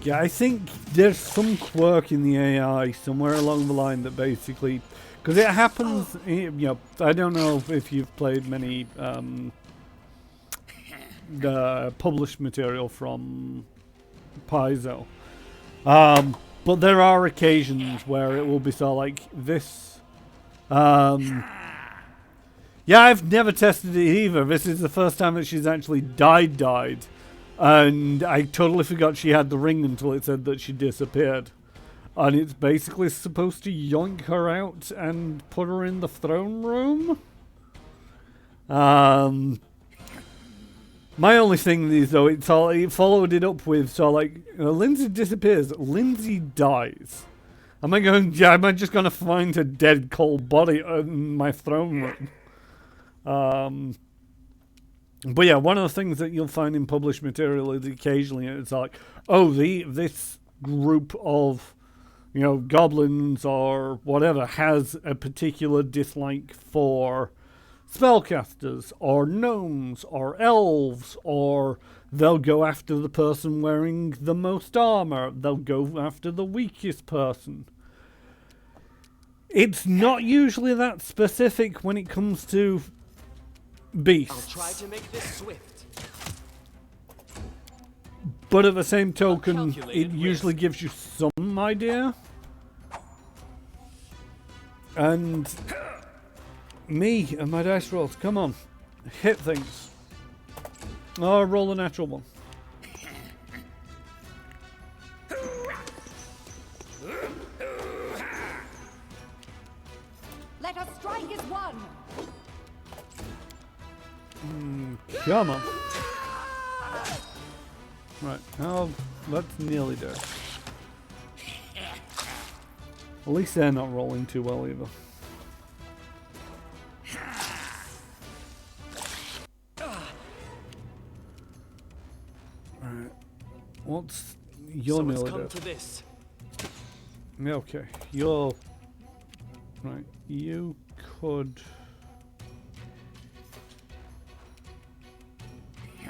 Yeah, I think there's some quirk in the AI somewhere along the line that basically, because it happens, you know, I don't know if you've played many the published material from Paizo, but there are occasions where it will be sort of like this. Yeah, I've never tested it either. This is the first time that she's actually died. And I totally forgot she had the ring until it said that she disappeared. And it's basically supposed to yoink her out and put her in the throne room. My only thing is, though, it followed it up with, so like, Lindsay disappears, Lindsay dies. Am I just going to find a dead cold body in my throne room? But yeah, one of the things that you'll find in published material is occasionally it's like, oh, this group of, you know, goblins or whatever has a particular dislike for spellcasters or gnomes or elves, or they'll go after the person wearing the most armor. They'll go after the weakest person. It's not usually that specific when it comes to beasts. I'll try to make this swift. But at the same token, it usually gives you some idea. And me and my dice rolls, come on, hit things. Oh, roll a natural one. Let us strike as one. Come on. Right, now let's nearly do it. At least they're not rolling too well either. Right. What's your So it's nearly come do? to this. Yeah, okay. You're right. You could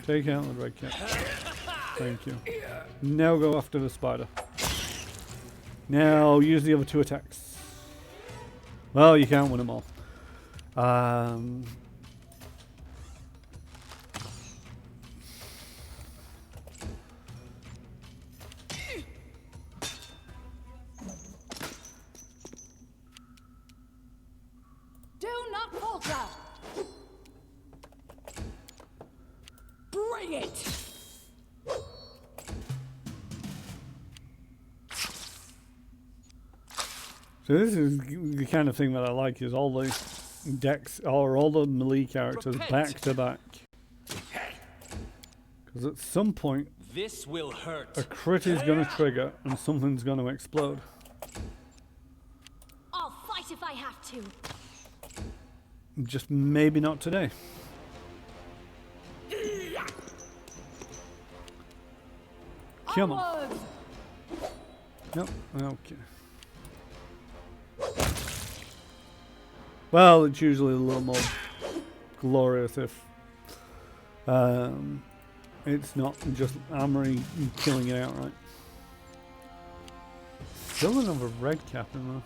take out the red cat. Thank you. Now go after the spider. Now use the other two attacks. Well, you can't win them all. Do not falter. Bring it. So this is the kind of thing that I like, is all the decks or all the melee characters back to back. Because at some point, This will hurt. a crit is going to trigger and something's going to explode. I'll fight if I have to. Just maybe not today. Come on. Onwards! Nope. Okay. Well, it's usually a little more glorious if it's not just armory killing it outright. Still another red cap in there.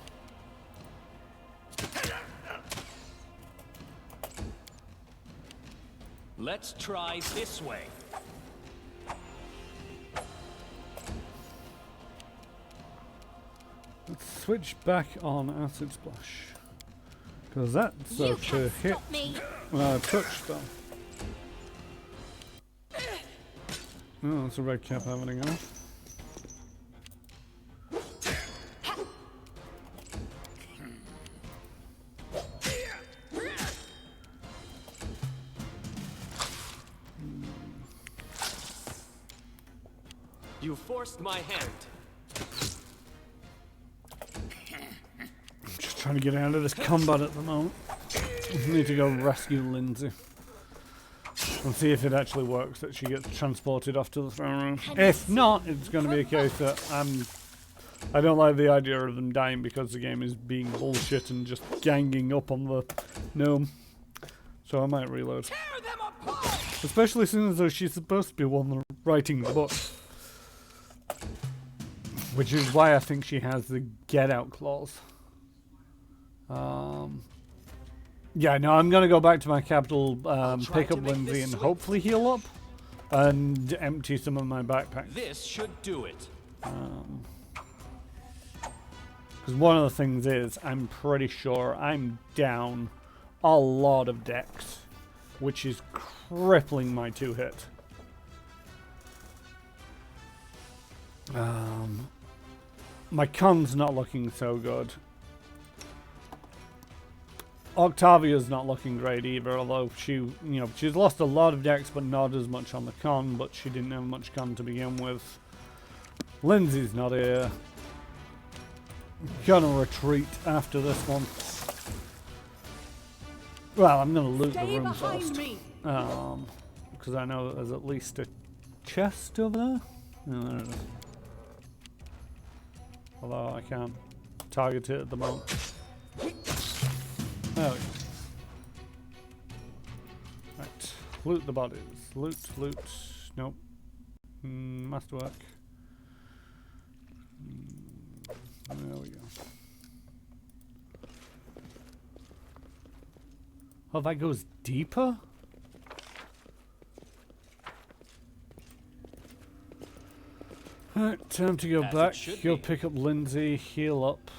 Let's try this way. Let's switch back on Acid Splash. Because that's You a can't hit. stop me. Touch spell. Oh, that's a red cap having a go. You forced my hand. Just trying to get out of this combat at the moment. Need to go rescue Lindsay. And see if it actually works, that she gets transported off to the throne room. If not, it's going to be a case that I don't like the idea of them dying because the game is being bullshit and just ganging up on the gnome. So I might reload. Tear them apart! Especially since though she's supposed to be one writing the book. Which is why I think she has the get out clause. Yeah, no, I'm going to go back to my capital, pick up Lindsay and hopefully heal up. And empty some of my backpacks. This should do it. Because one of the things is, I'm pretty sure I'm down a lot of decks. Which is crippling my 2-hit. My con's not looking so good. Octavia's not looking great either, although she's lost a lot of decks but not as much on the con, but she didn't have much con to begin with. Lindsay's not here. Gonna retreat after this one. Well, I'm gonna loot the Stay room behind first. me. Because I know that there's at least a chest over there. Oh, there it is. Although I can't target it at the moment. There we go. Right. Loot the bodies. Loot, loot. Nope. Masterwork. There we go. Oh, that goes deeper? Alright, time to go As it back. should Go be. pick up Lindsay, heal up.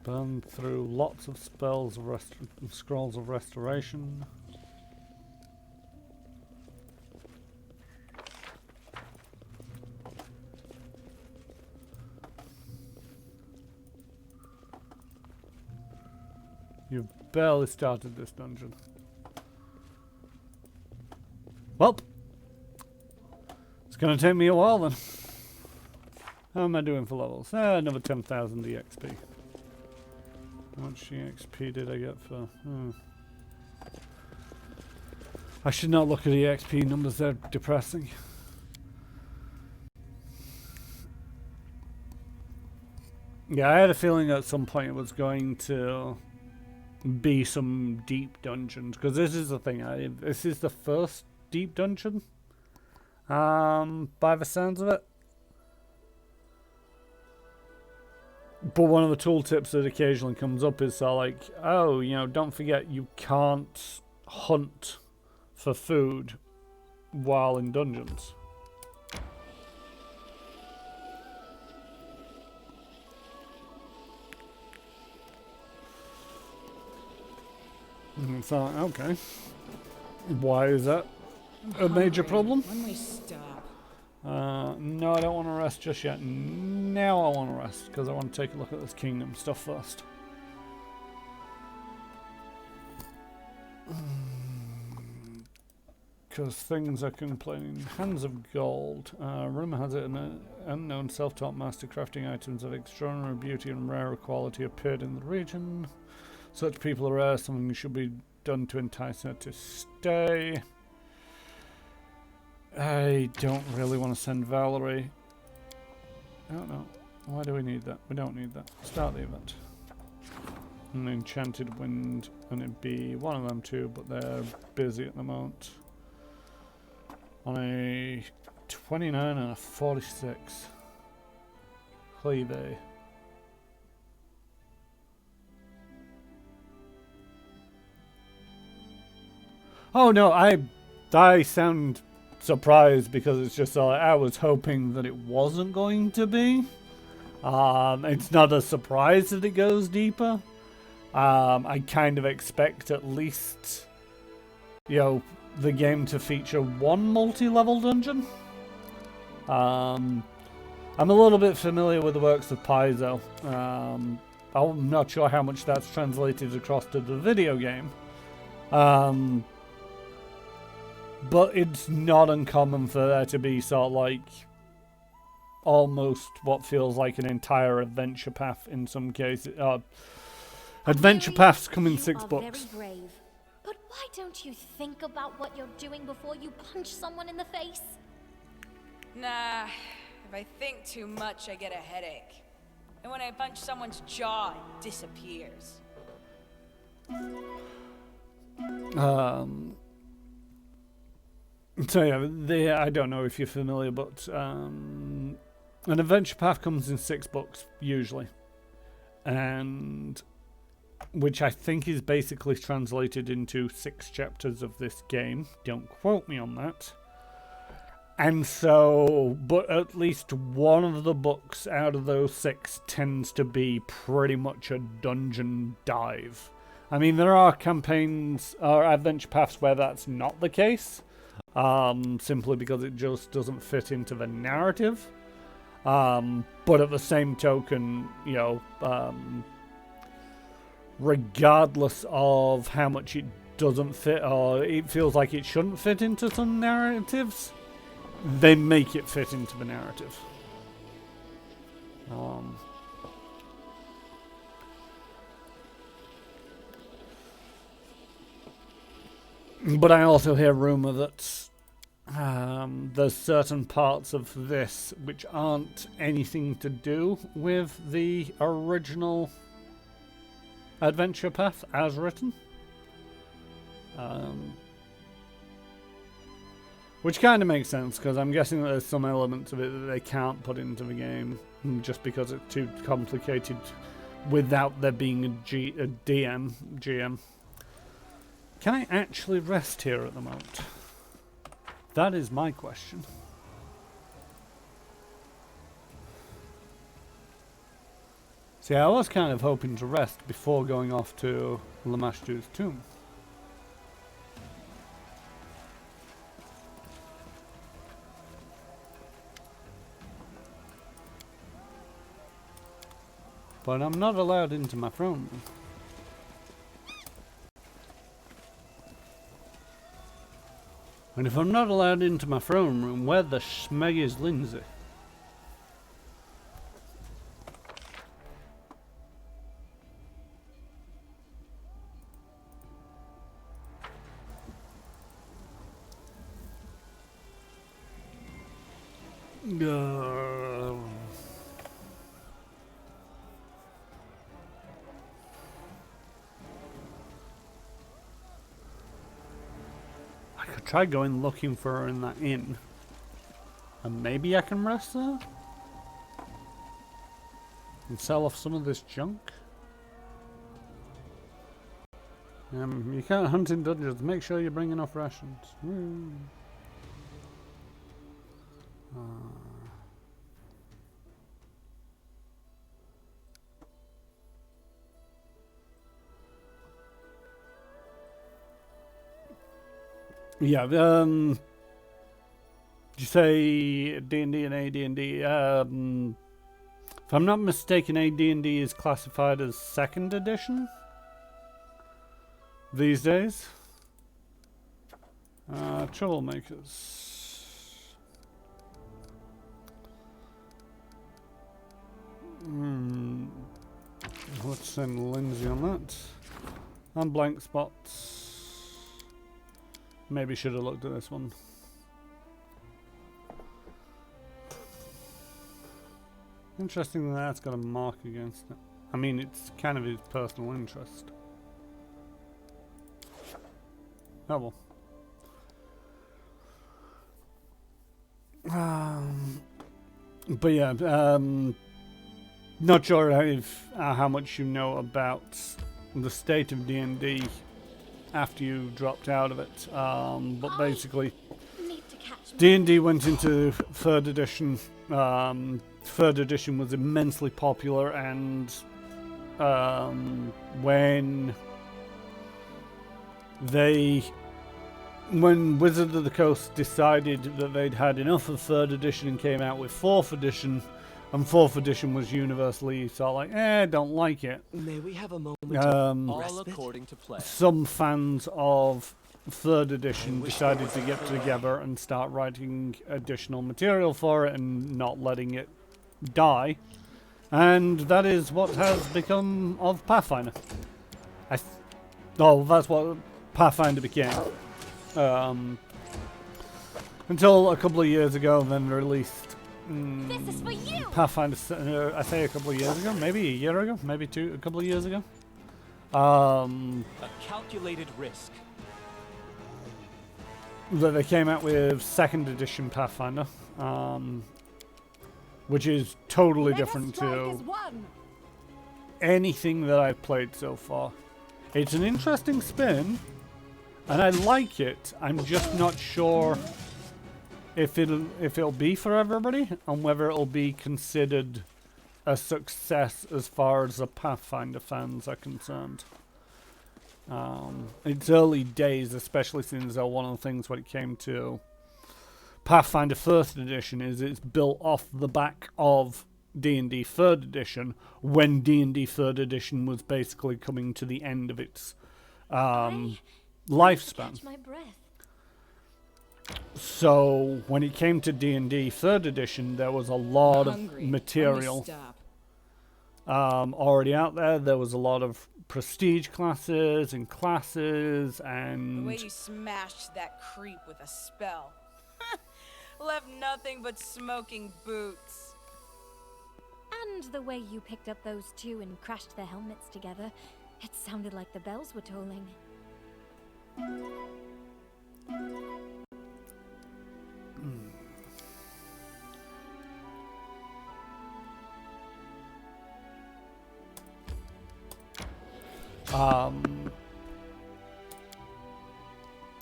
Burn through lots of spells of scrolls of restoration. You've barely started this dungeon. Well, it's going to take me a while then. How am I doing for levels? Another 10,000 EXP. How much EXP did I get for... I should not look at EXP numbers, they're depressing. Yeah, I had a feeling at some point it was going to be some deep dungeons, because this is the thing, this is the first deep dungeon, by the sounds of it. But one of the tooltips that occasionally comes up is like, oh, don't forget you can't hunt for food while in dungeons. And so, okay. Why is that a major problem? When we stop. No, I don't want to rest just yet. Now I want to rest, because I want to take a look at this kingdom stuff first. because things are complaining. Hands of Gold. Rumour has it an unknown self-taught master crafting items of extraordinary beauty and rare quality appeared in the region. Such people are rare. Something should be done to entice her to stay. I don't really want to send Valerie. I don't know. Why do we need that? We don't need that. Start the event. An Enchanted Wind, and it'd be one of them two, but they're busy at the moment. On a 29 and a 46. Cleve. Oh no, I sound surprised because it's just like I was hoping that it wasn't going to be. It's not a surprise that it goes deeper. I kind of expect at least, you know, the game to feature one multi-level dungeon. I'm a little bit familiar with the works of Paizo. I'm not sure how much that's translated across to the video game. But it's not uncommon for there to be sort of like almost what feels like an entire adventure path in some cases. Adventure paths come in 6 books. Very brave. But why don't you think about what you're doing before you punch someone in the face? Nah, if I think too much, I get a headache. And when I punch someone's jaw, it disappears. So yeah, I don't know if you're familiar, but an adventure path comes in 6 books usually, and which I think is basically translated into 6 chapters of this game. Don't quote me on that. And so, but at least one of the books out of those 6 tends to be pretty much a dungeon dive. I mean, there are campaigns or adventure paths where that's not the case. Simply because it just doesn't fit into the narrative. But at the same token, you know, regardless of how much it doesn't fit or it feels like it shouldn't fit into some narratives, they make it fit into the narrative. But I also hear rumour that there's certain parts of this which aren't anything to do with the original adventure path as written. Which kind of makes sense, because I'm guessing that there's some elements of it that they can't put into the game just because it's too complicated without there being a GM. Can I actually rest here at the moment? That is my question. See, I was kind of hoping to rest before going off to Lamashtu's tomb. But I'm not allowed into my throne room. And if I'm not allowed into my throne room, where the smeg is Lindsay? I could try going looking for her in that inn. And maybe I can rest there? And sell off some of this junk? You can't hunt in dungeons. Make sure you bring enough rations. Yeah, did you say D&D and AD&D? If I'm not mistaken, AD&D is classified as 2nd edition these days. Troublemakers. Let's send Lindsay on that. And blank spots. Maybe should have looked at this one. Interesting that that's got a mark against it. I mean, it's kind of his personal interest. Oh well. But yeah, not sure if, how much you know about the state of D&D after you dropped out of it. But basically, D&D went into 3rd edition. 3rd edition was immensely popular, and when Wizards of the Coast decided that they'd had enough of 3rd edition and came out with 4th edition, and 4th edition was universally sort of like, don't like it. May we have a moment of All respite? according to plan. Some fans of 3rd edition decided to get together and start writing additional material for it and not letting it die. And that is what has become of Pathfinder. That's what Pathfinder became. Until a couple of years ago, then released This is for you. Pathfinder. I say a couple of years ago, maybe a year ago, maybe a couple of years ago. A calculated risk. That they came out with 2nd edition Pathfinder, which is totally different to anything that I've played so far. It's an interesting spin, and I like it. I'm just not sure if it'll be for everybody, and whether it'll be considered a success as far as the Pathfinder fans are concerned. It's early days, especially since one of the things when it came to Pathfinder 1st edition is it's built off the back of D&D 3rd edition, when D&D 3rd edition was basically coming to the end of its lifespan. Catch my breath. So when it came to D&D 3rd edition, there was a lot of material already out there. There was a lot of prestige classes and The way you smashed that creep with a spell. Left nothing but smoking boots. And the way you picked up those two and crashed their helmets together, it sounded like the bells were tolling.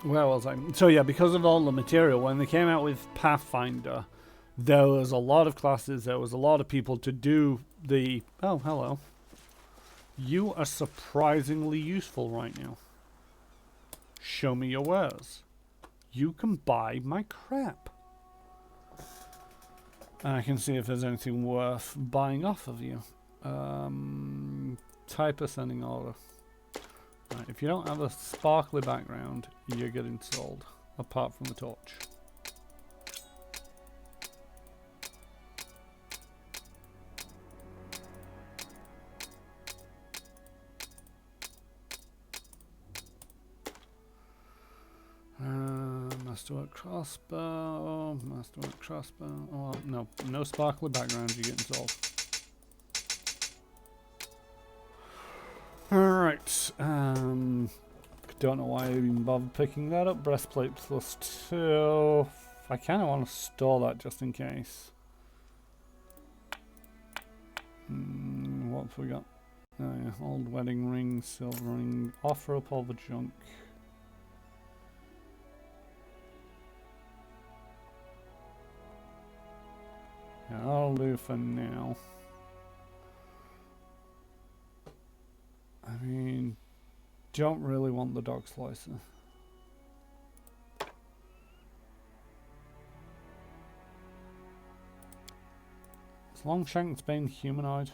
Where was I? So yeah, because of all the material, when they came out with Pathfinder, there was a lot of classes, there was a lot of people to do the... Oh, hello. You are surprisingly useful right now. Show me your wares. You can buy my crap. And I can see if there's anything worth buying off of you. Type ascending order. Right, if you don't have a sparkly background, you're getting sold. Apart from the torch. Masterwork crossbow, masterwork crossbow. Oh, no sparkly background, you're getting sold. Alright, don't know why I even bothered picking that up. Breastplate +2. I kind of want to store that just in case. What have we got? Oh yeah, old wedding ring, silver ring, offer up all the junk. Yeah, I'll do for now. I mean, don't really want the dog slicer. Is Longshank's been humanoid?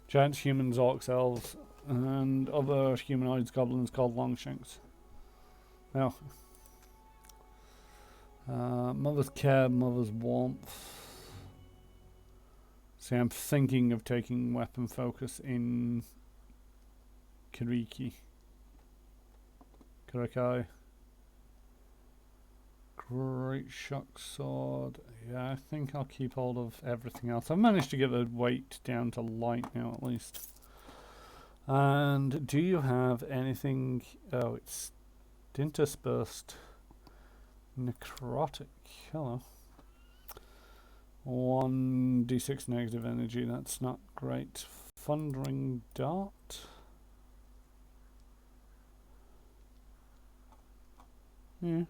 Giants, humans, orcs, elves, and other humanoids, goblins called Longshanks. Well, mother's care, mother's warmth. See, I'm thinking of taking weapon focus in Karakai. Great shock sword. Yeah, I think I'll keep hold of everything else. I've managed to get the weight down to light now at least. And do you have anything? Oh, it's interspersed. Necrotic. Hello. 1d6 negative energy. That's not great. Thundering dart. Yeah.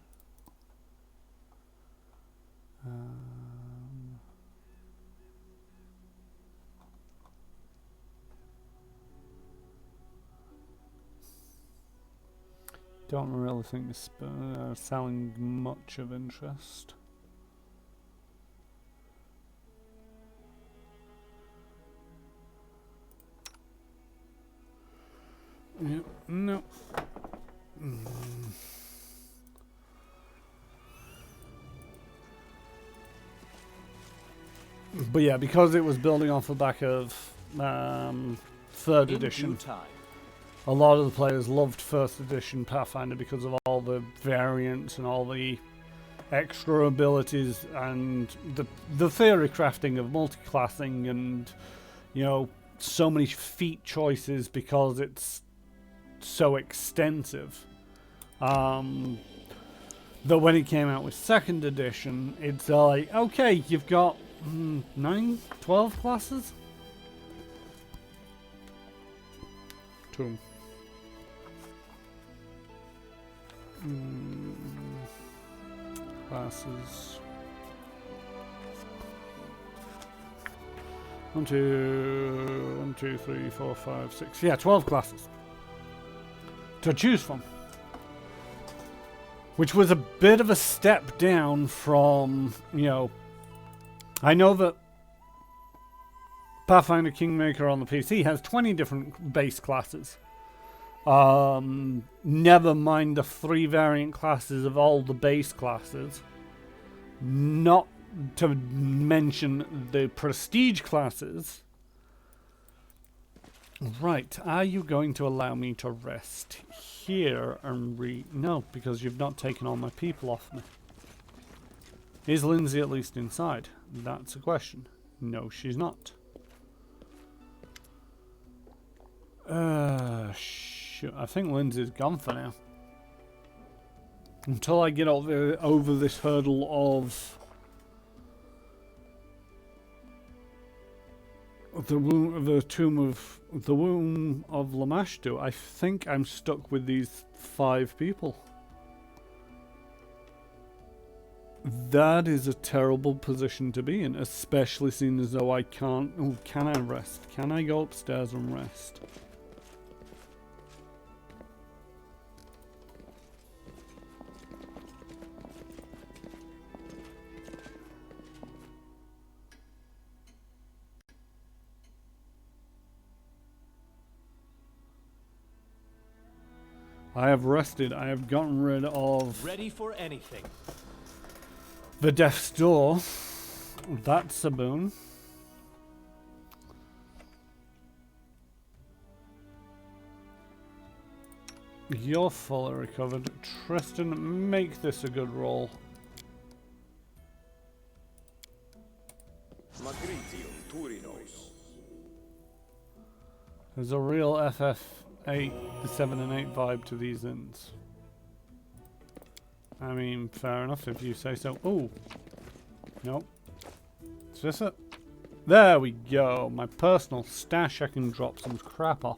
Don't really think this selling much of interest. Yeah, no. But yeah, because it was building off the back of third In edition, due time. a lot of the players loved first edition Pathfinder because of all the variants and all the extra abilities and the theory crafting of multiclassing and, you know, so many feat choices because it's so extensive. That when it came out with second edition, it's like, okay, you've got 9, 12 classes? 2. Classes. 1, 2, 3, 4, 5, 6. Yeah, 12 classes to choose from. Which was a bit of a step down from, you know, I know that Pathfinder Kingmaker on the PC has 20 different base classes. Never mind the 3 variant classes of all the base classes. Not to mention the prestige classes. Right, are you going to allow me to rest here and No, because you've not taken all my people off me. Is Lindsay at least inside? That's a question. No, she's not. Shoot, I think Lindsay's gone for now. Until I get over this hurdle of the womb of Lamashtu, I think I'm stuck with these 5 people. That is a terrible position to be in, especially seeing as though I can't. Oh, can I rest? Can I go upstairs and rest? I have rested. I have gotten rid of Ready for anything. the Death's Door. That's a boon. You're fully recovered. Tristan, make this a good roll. There's a real FF8, 7 and 8 vibe to these inns. I mean, fair enough if you say so. Oh, nope. Is this it? There we go. My personal stash. I can drop some crap off.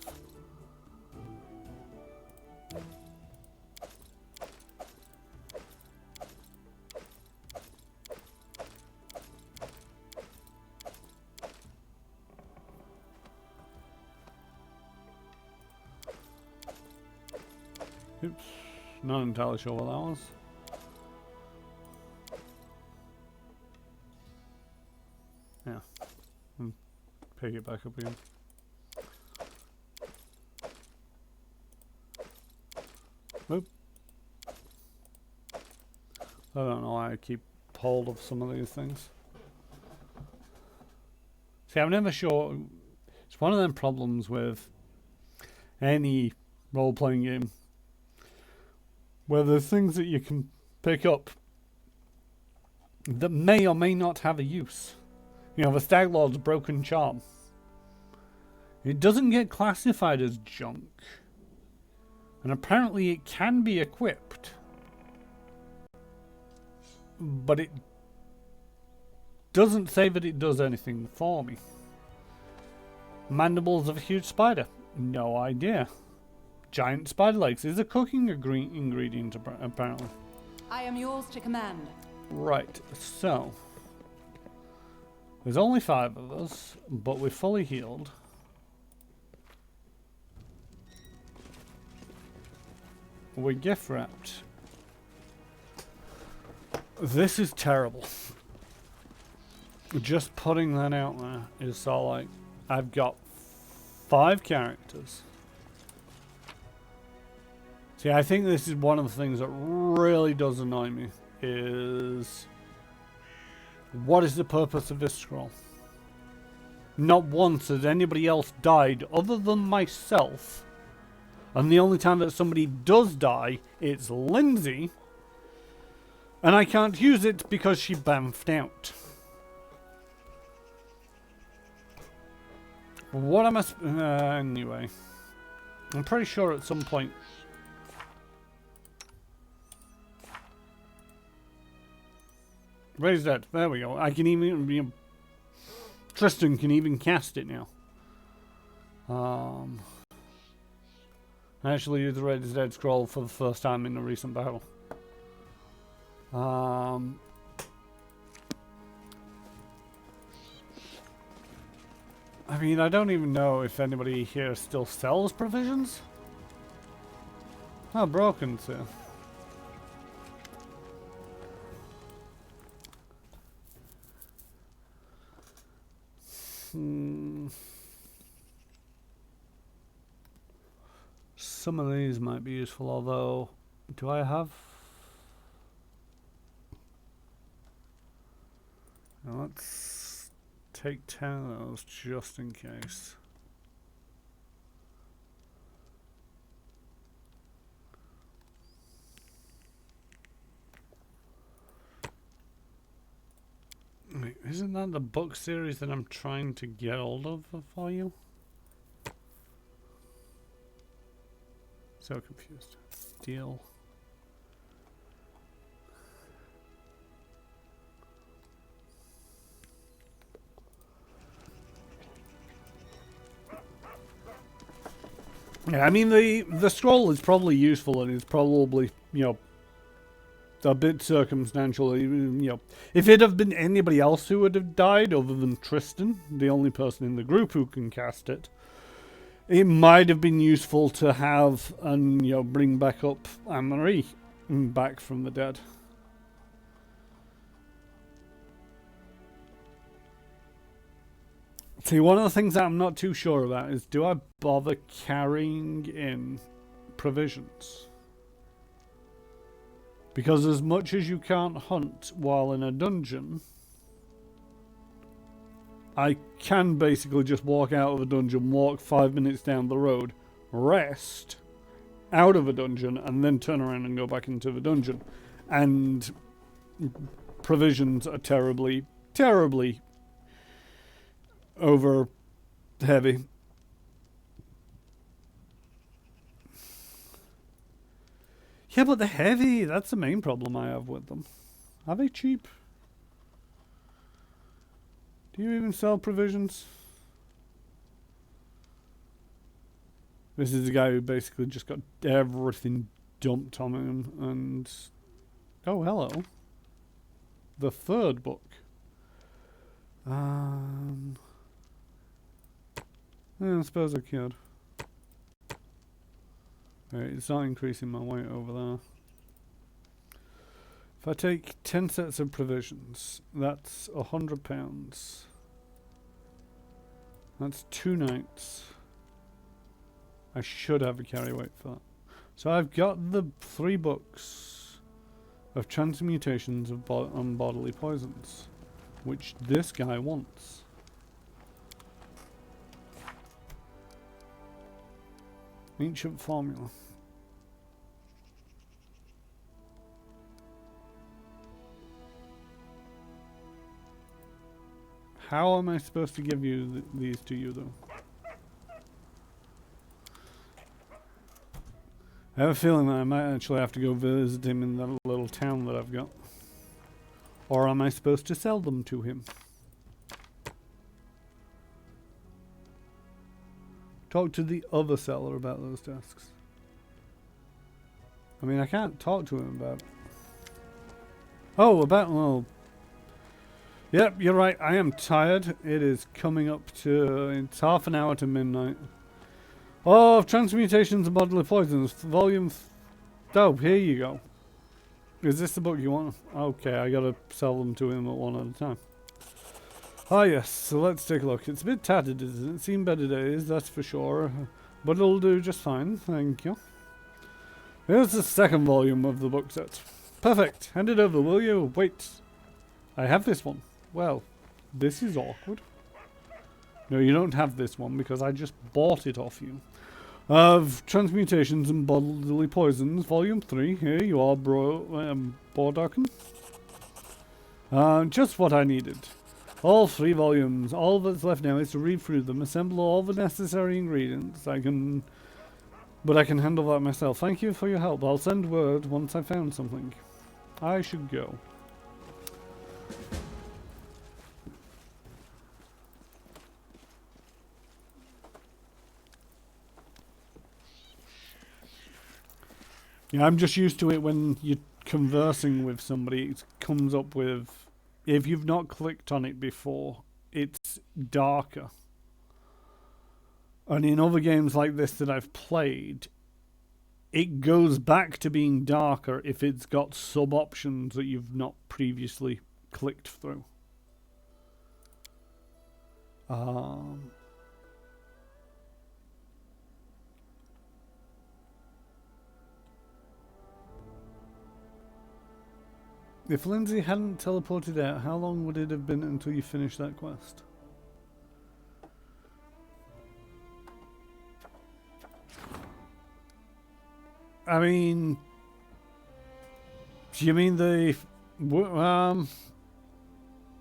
Oops. Not entirely sure what that was. Yeah. Pick it back up again. Oop. I don't know why I keep hold of some of these things. See, I'm never sure. It's one of them problems with any role-playing game where there's things that you can pick up that may or may not have a use. You know, the Stag Lord's Broken Charm. It doesn't get classified as junk. And apparently it can be equipped. But it doesn't say that it does anything for me. Mandibles of a huge spider. No idea. Giant spider legs is a cooking ingredient apparently. I am yours to command. Right, so there's only 5 of us, but we're fully healed. We're gift wrapped. This is terrible. Just putting that out there is all like, I've got 5 characters. See, I think this is one of the things that really does annoy me, is what is the purpose of this scroll? Not once has anybody else died other than myself. And the only time that somebody does die, it's Lindsay. And I can't use it because she bamfed out. What am I... anyway. I'm pretty sure at some point... Raise that. There we go. I can even... Tristan can even cast it now. I actually used the Raiders Dead scroll for the first time in a recent battle. I mean, I don't even know if anybody here still sells provisions. Oh, broken too. Some of these might be useful, although, do I have... Now let's take 10 of those just in case. Wait, isn't that the book series that I'm trying to get hold of for you? So confused. Deal. Yeah, I mean the scroll is probably useful and it's probably, you know, a bit circumstantial. You know, if it had been anybody else who would have died other than Tristan, the only person in the group who can cast it, it might have been useful to have and, you know, bring back up Anne-Marie back from the dead. See, one of the things that I'm not too sure about is, do I bother carrying in provisions? Because as much as you can't hunt while in a dungeon, I can basically just walk out of a dungeon, walk 5 minutes down the road, rest out of a dungeon, and then turn around and go back into the dungeon. And provisions are terribly, terribly over heavy. Yeah, but they're heavy. That's the main problem I have with them. Are they cheap? Do you even sell provisions? This is the guy who basically just got everything dumped on him and... Oh, hello. The 3rd book. Yeah, I suppose I could. Right, it's not increasing my weight over there. If I take 10 sets of provisions, that's £100. That's 2 nights. I should have a carry weight for that. So I've got the 3 books. of transmutations of bodily poisons, which this guy wants. Ancient formula. How am I supposed to give you these to you, though? I have a feeling that I might actually have to go visit him in that little town that I've got. Or am I supposed to sell them to him? Talk to the other seller about those tasks. I mean, I can't talk to him about it. Oh, well... Yep, you're right. I am tired. It is coming up to... It's half an hour to midnight. Oh, Transmutations and Bodily Poisons, volume... Oh, here you go. Is this the book you want? Okay, I gotta sell them to him at one at a time. Ah, yes, so let's take a look. It's a bit tattered, isn't it? Seen better days, that's for sure. But it'll do just fine, thank you. Here's the second volume of the book set. Perfect. Hand it over, will you? Wait. I have this one. Well, this is awkward. No, you don't have this one because I just bought it off you. Of Transmutations and Bodily Poisons, Volume 3. Here you are, Bordarken. Just what I needed. All 3 volumes. All that's left now is to read through them, assemble all the necessary ingredients. But I can handle that myself. Thank you for your help. I'll send word once I've found something. I should go. Yeah, I'm just used to it when you're conversing with somebody. It comes up with, if you've not clicked on it before, it's darker. And in other games like this that I've played, it goes back to being darker if it's got sub-options that you've not previously clicked through. If Lindsay hadn't teleported out, how long would it have been until you finished that quest? I mean, do you mean the...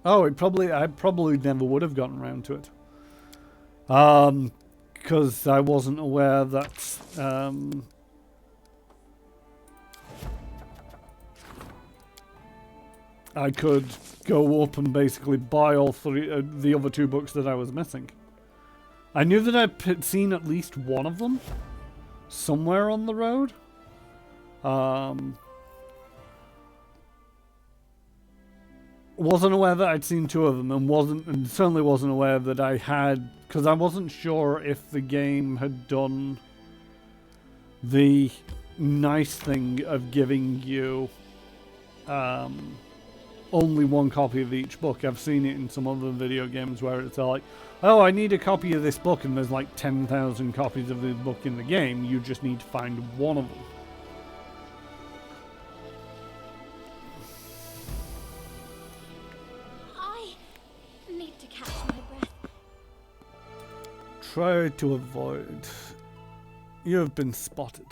Oh, I probably never would have gotten around to it. Because I wasn't aware that... I could go up and basically buy all 3, the other 2 books that I was missing. I knew that I'd seen at least one of them somewhere on the road. Wasn't aware that I'd seen 2 of them, and certainly wasn't aware that I had, because I wasn't sure if the game had done the nice thing of giving you only 1 copy of each book. I've seen it in some other video games where it's like, oh, I need a copy of this book, and there's like 10,000 copies of the book in the game. You just need to find one of them. I need to catch my breath. Try to avoid. You have been spotted.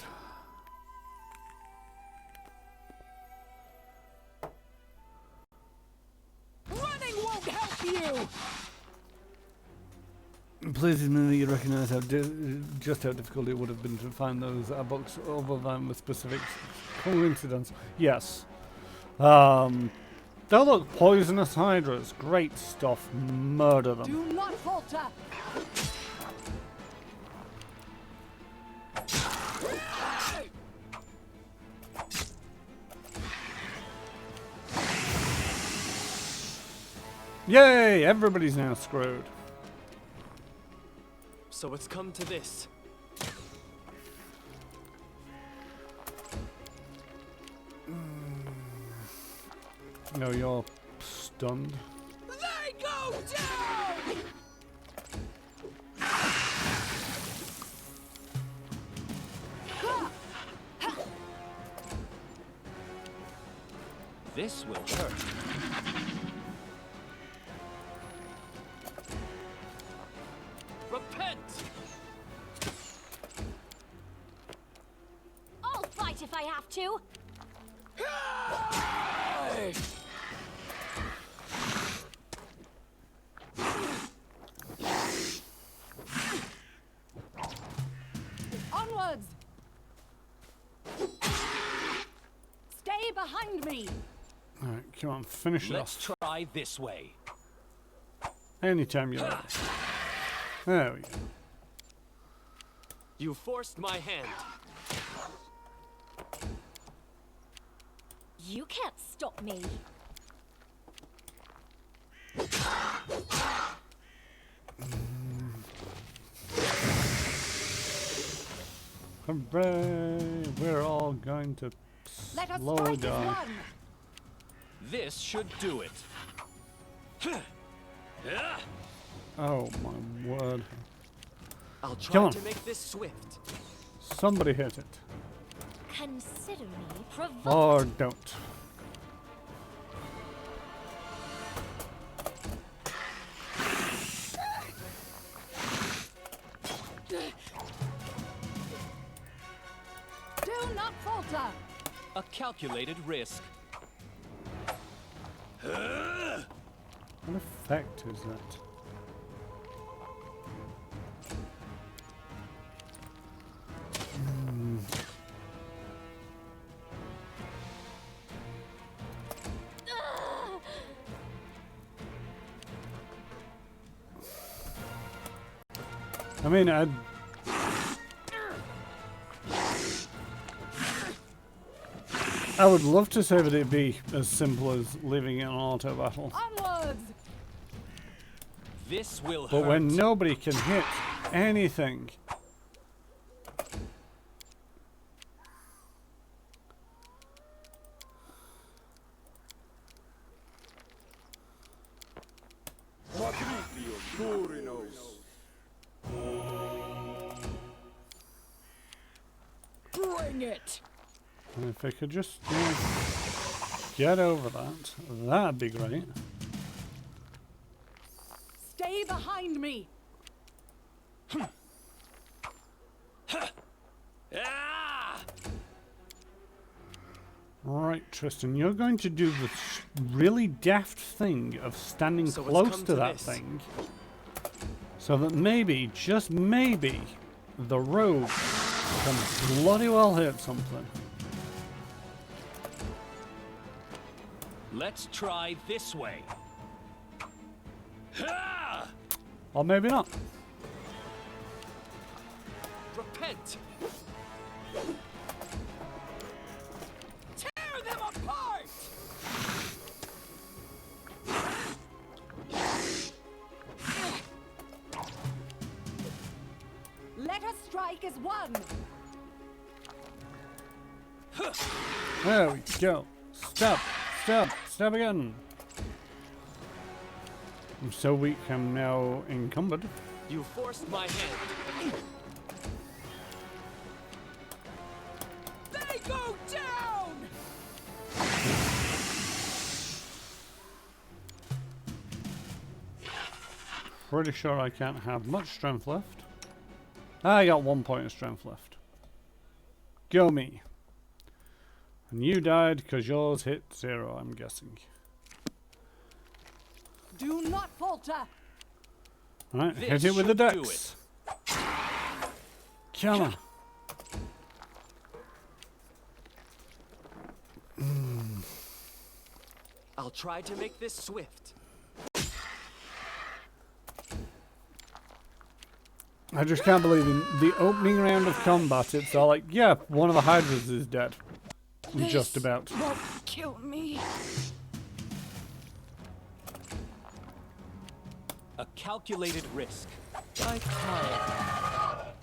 It pleases me that you recognise just how difficult it would have been to find those books other than the specific coincidence. Yes. Oh look, poisonous hydras. Great stuff. Murder them. Do not falter! Yay! Everybody's now screwed. So it's come to this. No, you're stunned. They go down! This will hurt. Repent! I'll fight if I have to. Onwards! Stay behind me! Alright, come on, finish it Let's off. try this way. Anytime you're ready. There we go. You forced my hand. You can't stop me. Hooray! We're all going to Let us slow fight as down. one! This should do it. Oh my word. I'll Come try on. to make this swift. Somebody hit it. Consider me provoked. Or don't. Do not falter! A calculated risk. What effect is that? I mean, I would love to say that it'd be as simple as living in an auto battle. Onwards! This will But hurt. when nobody can hit anything, Bring it! and if I could just get over that, that'd be great. Stay behind me! Ah! Right, Tristan, you're going to do the really daft thing of standing So it's close come to to that this. thing, so that maybe, just maybe, the rogue can bloody well hit something. Let's try this way. Ah! Or maybe not. Repent! Tear them apart! Let us strike as one! There we go. Stop, stop, stop again. I'm so weak, I'm now encumbered. You forced my hand. They go down! Pretty sure I can't have much strength left. I got 1 point of strength left. Go me. And you died because yours hit 0, I'm guessing. Do not falter! Right, This hit it with the should do dex. Come on. I'll try to make this swift. I just can't believe in the opening round of combat it's all like, yeah, one of the Hydras is dead. Just about. Won't kill me. A calculated risk. I can't.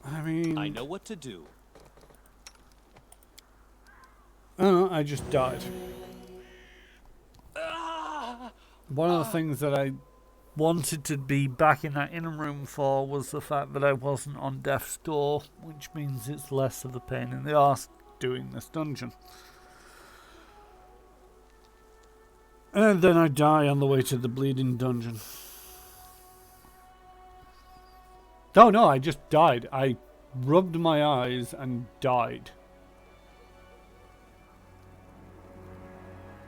I mean, I know what to do. oh, I just died. One of the things that I wanted to be back in that inner room for was the fact that I wasn't on death's door, which means it's less of a pain in the arse doing this dungeon. And then I die on the way to the bleeding dungeon. Oh no, I just died. I rubbed my eyes and died.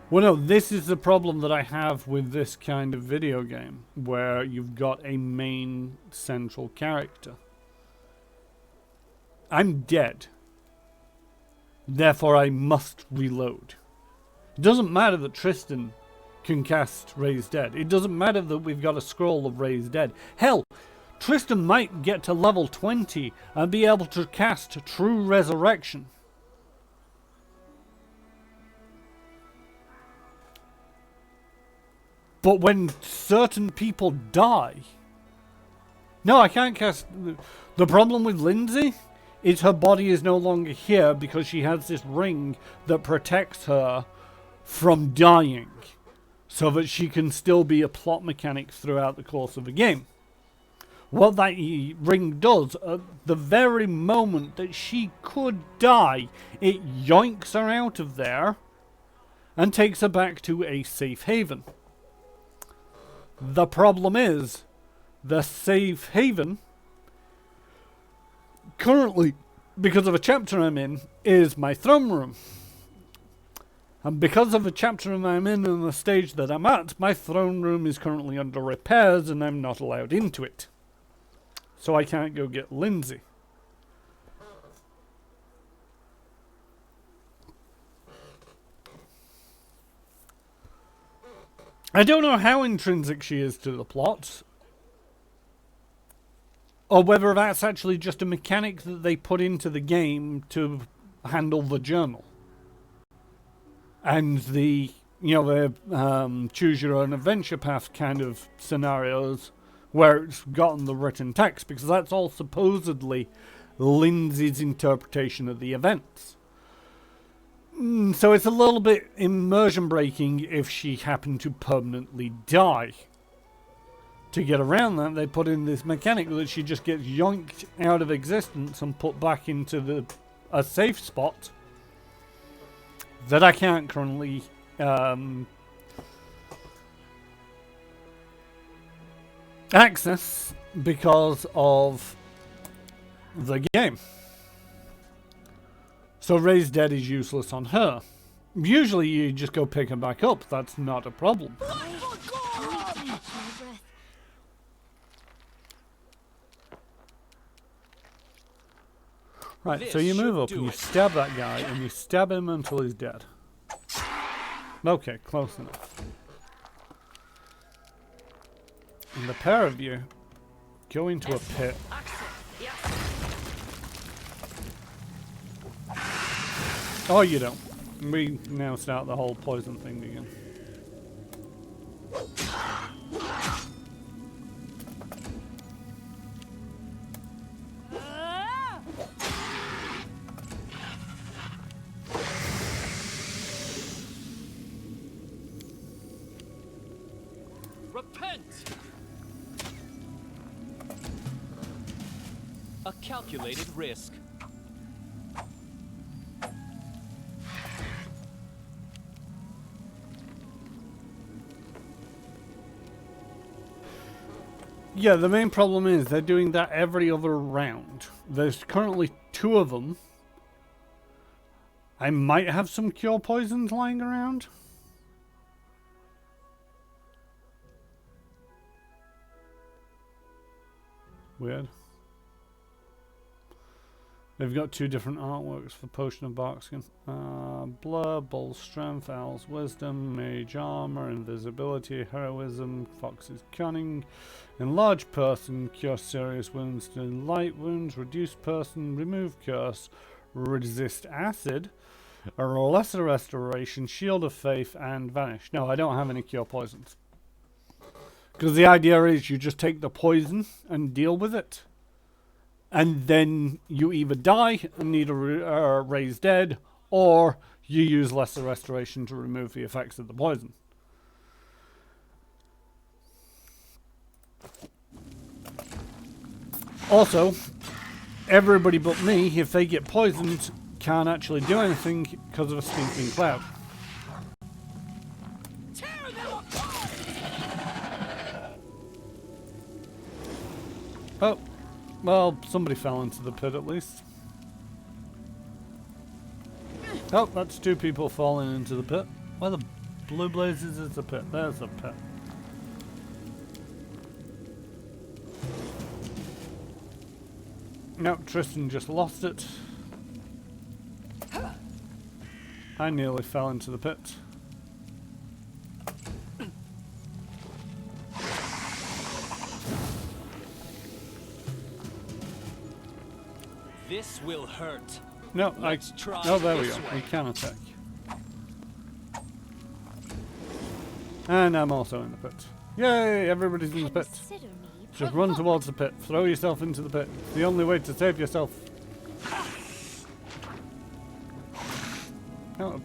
Well, no, this is the problem that I have with this kind of video game, where you've got a main central character. I'm dead. Therefore, I must reload. It doesn't matter that Tristan can cast Raise Dead. It doesn't matter that we've got a scroll of Raise Dead. Hell, Tristan might get to level 20 and be able to cast True Resurrection. But when certain people die... No, I can't cast... The problem with Lindsay is her body is no longer here because she has this ring that protects her from dying, so that she can still be a plot mechanic throughout the course of the game. What that ring does, at the very moment that she could die, it yoinks her out of there and takes her back to a safe haven. The problem is, the safe haven, currently, because of a chapter I'm in, is my throne room. And because of the chapter I'm in and the stage that I'm at, my throne room is currently under repairs and I'm not allowed into it. So I can't go get Lindsay. I don't know how intrinsic she is to the plot, or whether that's actually just a mechanic that they put into the game to handle the journal. And the, choose your own adventure path kind of scenarios where it's gotten the written text, because that's all supposedly Lindsay's interpretation of the events. So it's a little bit immersion breaking if she happened to permanently die. To get around that, they put in this mechanic that she just gets yoinked out of existence and put back into a safe spot that I can't currently access because of the game. So Raise Dead is useless on her. Usually you just go pick her back up, that's not a problem. Right, so you move up and you stab that guy and you stab him until he's dead. Okay, close enough. And the pair of you go into a pit. Oh, you don't. We now start the whole poison thing again. Repent! A calculated risk. Yeah, the main problem is they're doing that every other round. There's currently 2 of them. I might have some cure poisons lying around. Weird. They've got 2 different artworks for Potion of Barkskin. Blur, Bull Strength, Owl's Wisdom, Mage Armor, Invisibility, Heroism, Fox's Cunning, Enlarge Person, Cure Serious Wounds to Light Wounds, Reduce Person, Remove Curse, Resist Acid, a Lesser Restoration, Shield of Faith, and Vanish. No, I don't have any Cure Poisons. Because the idea is you just take the poison and deal with it. And then you either die and need a Raise Dead, or you use Lesser Restoration to remove the effects of the poison. Also, everybody but me, if they get poisoned, can't actually do anything because of a stinking cloud. Oh, well, somebody fell into the pit at least. Oh, that's 2 people falling into the pit. Where the blue blazes is the pit? There's the pit. Nope, Tristan just lost it. I nearly fell into the pit. This will hurt. No, Let's try oh, there we this go. way. We can attack. And I'm also in the pit. Yay! Everybody's in the pit. Consider me Just run provoked. towards the pit. Throw yourself into the pit. It's the only way to save yourself. Oh.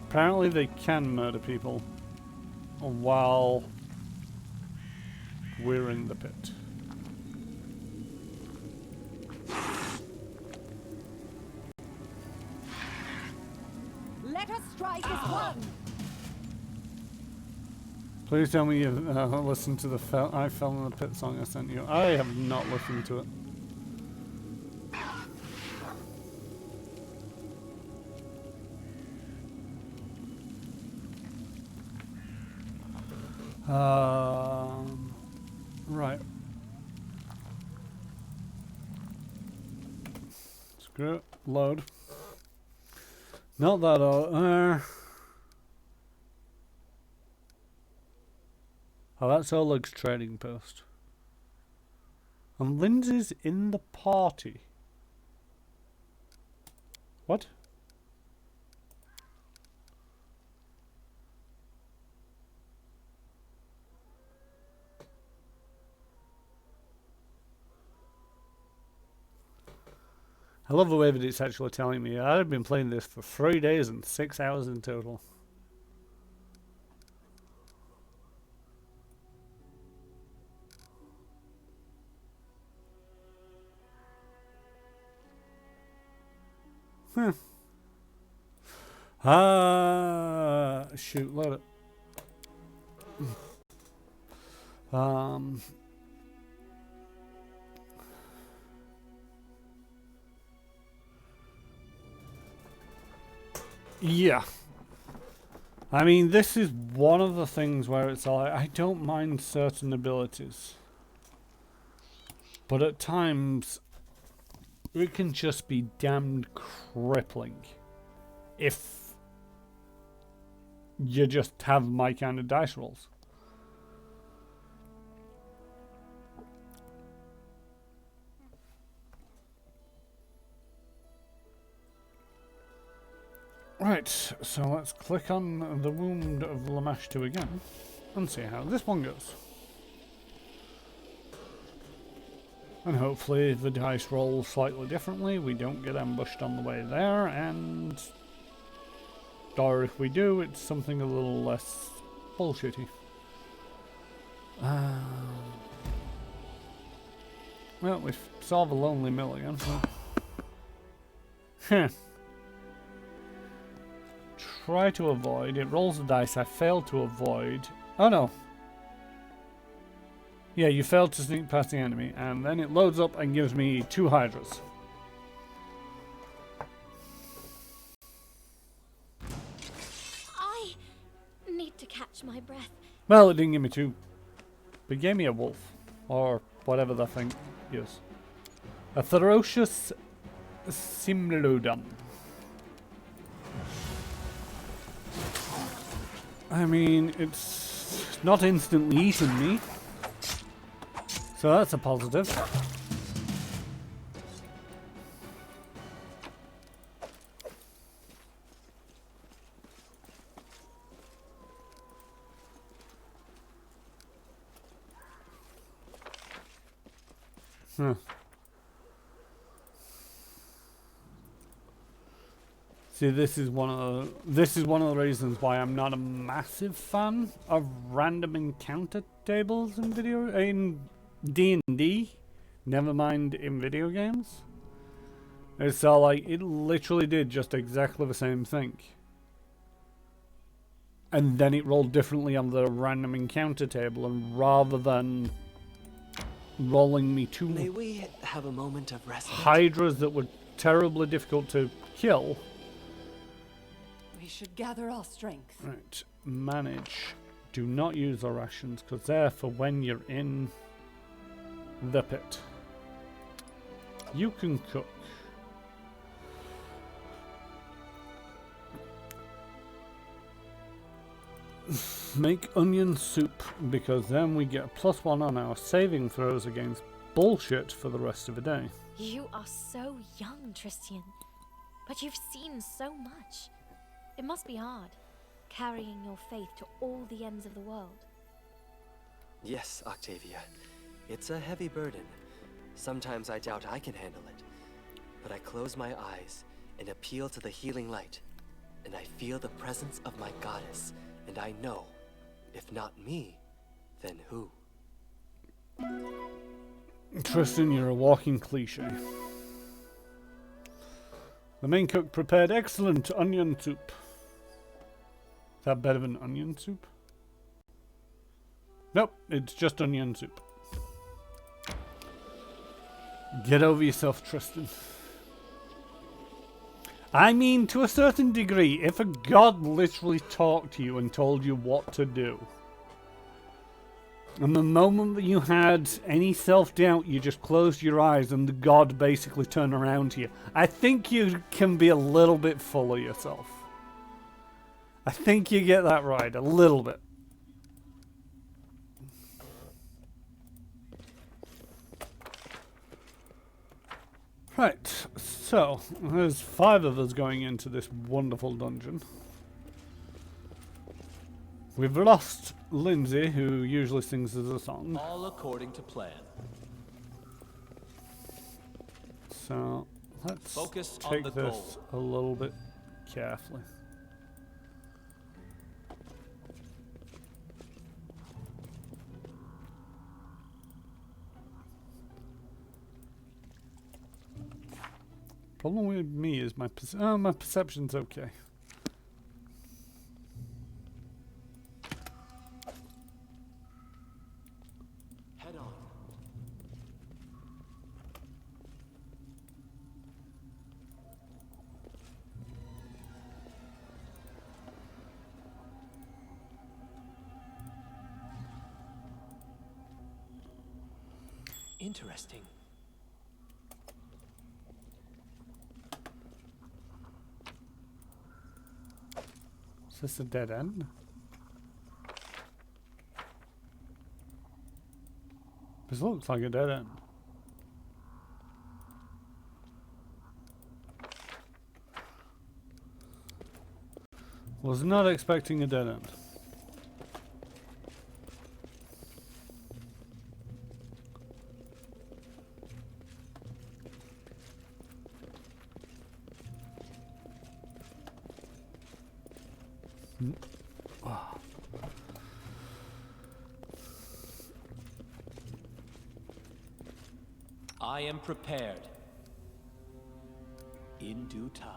Apparently they can murder people while we're in the pit. Let us strike as one. Please tell me you've listened to the I Fell in the Pit song I sent you. I have not listened to it. Right. Screw it. Load. Not that oh, that's Oleg's trading post. And Lindsay's in the party. What? I love the way that it's actually telling me. I've been playing this for 3 days and 6 hours in total. Shoot, load it. Yeah. I mean, this is one of the things where it's like, I don't mind certain abilities. But at times, it can just be damned crippling. If you just have my kind of dice rolls. Right, so let's click on the Wound of Lamash 2 again and see how this one goes. And hopefully the dice roll slightly differently, we don't get ambushed on the way there, and or if we do, it's something a little less bullshitty. Well, we saw the Lonely Mill again, so. Try to avoid. It rolls the dice. I failed to avoid. Oh no. Yeah, you failed to sneak past the enemy, and then it loads up and gives me 2 hydras. I need to catch my breath. Well, it didn't give me 2. But it gave me a wolf. Or whatever that thing is. A ferocious Simlodon. I mean, it's not instantly eating me. So that's a positive. See, this is one of the reasons why I'm not a massive fan of random encounter tables in D&D. Never mind in video games. It's all like it literally did just exactly the same thing. and then it rolled differently on the random encounter table, and rather than rolling me two May we have a moment of respite? hydras that were terribly difficult to kill. We should gather our strength. Right, manage. Do not use the rations, because they're for when you're in the pit. You can cook. Make onion soup, because then we get a +1 on our saving throws against bullshit for the rest of the day. You are so young, Tristian. But you've seen so much. It must be hard, carrying your faith to all the ends of the world. Yes, Octavia. It's a heavy burden. Sometimes I doubt I can handle it. But I close my eyes and appeal to the healing light. And I feel the presence of my goddess. And I know, if not me, then who? Tristan, you're a walking cliche. The main cook prepared excellent onion soup. Is that better than onion soup? Nope, it's just onion soup. Get over yourself, Tristan. I mean, to a certain degree, if a god literally talked to you and told you what to do, and the moment that you had any self-doubt, you just closed your eyes and the god basically turned around to you, I think you can be a little bit full of yourself. I think you get that right, a little bit. Right, so there's 5 of us going into this wonderful dungeon. We've lost Lindsay, who usually sings us a song. All according to plan. So let's Focus on take the this a little bit carefully. Problem with me is my my perception's okay. Head on. Interesting. Is this a dead end? This looks like a dead end. Was not expecting a dead end. I am prepared. In due time.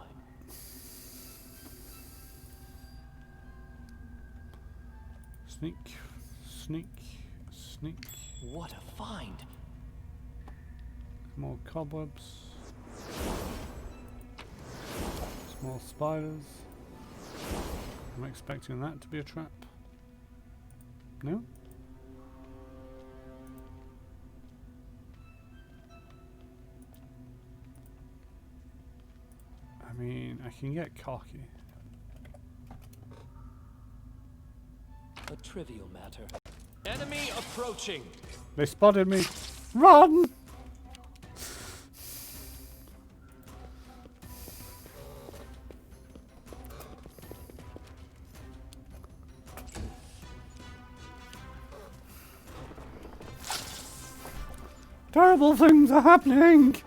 Sneak, sneak, sneak. What a find! More cobwebs. Small spiders. I'm expecting that to be a trap. No? I mean, I can get cocky. A trivial matter. Enemy approaching! They spotted me. Run! Terrible things are happening!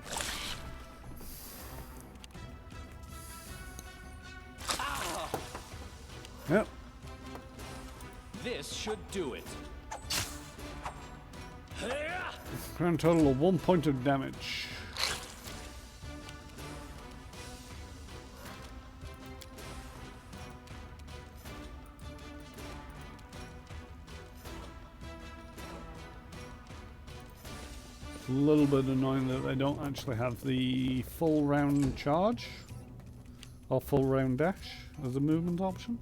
Yep. This should do it. Grand total of 1 point of damage. A little bit annoying that they don't actually have the full round charge or full round dash as a movement option.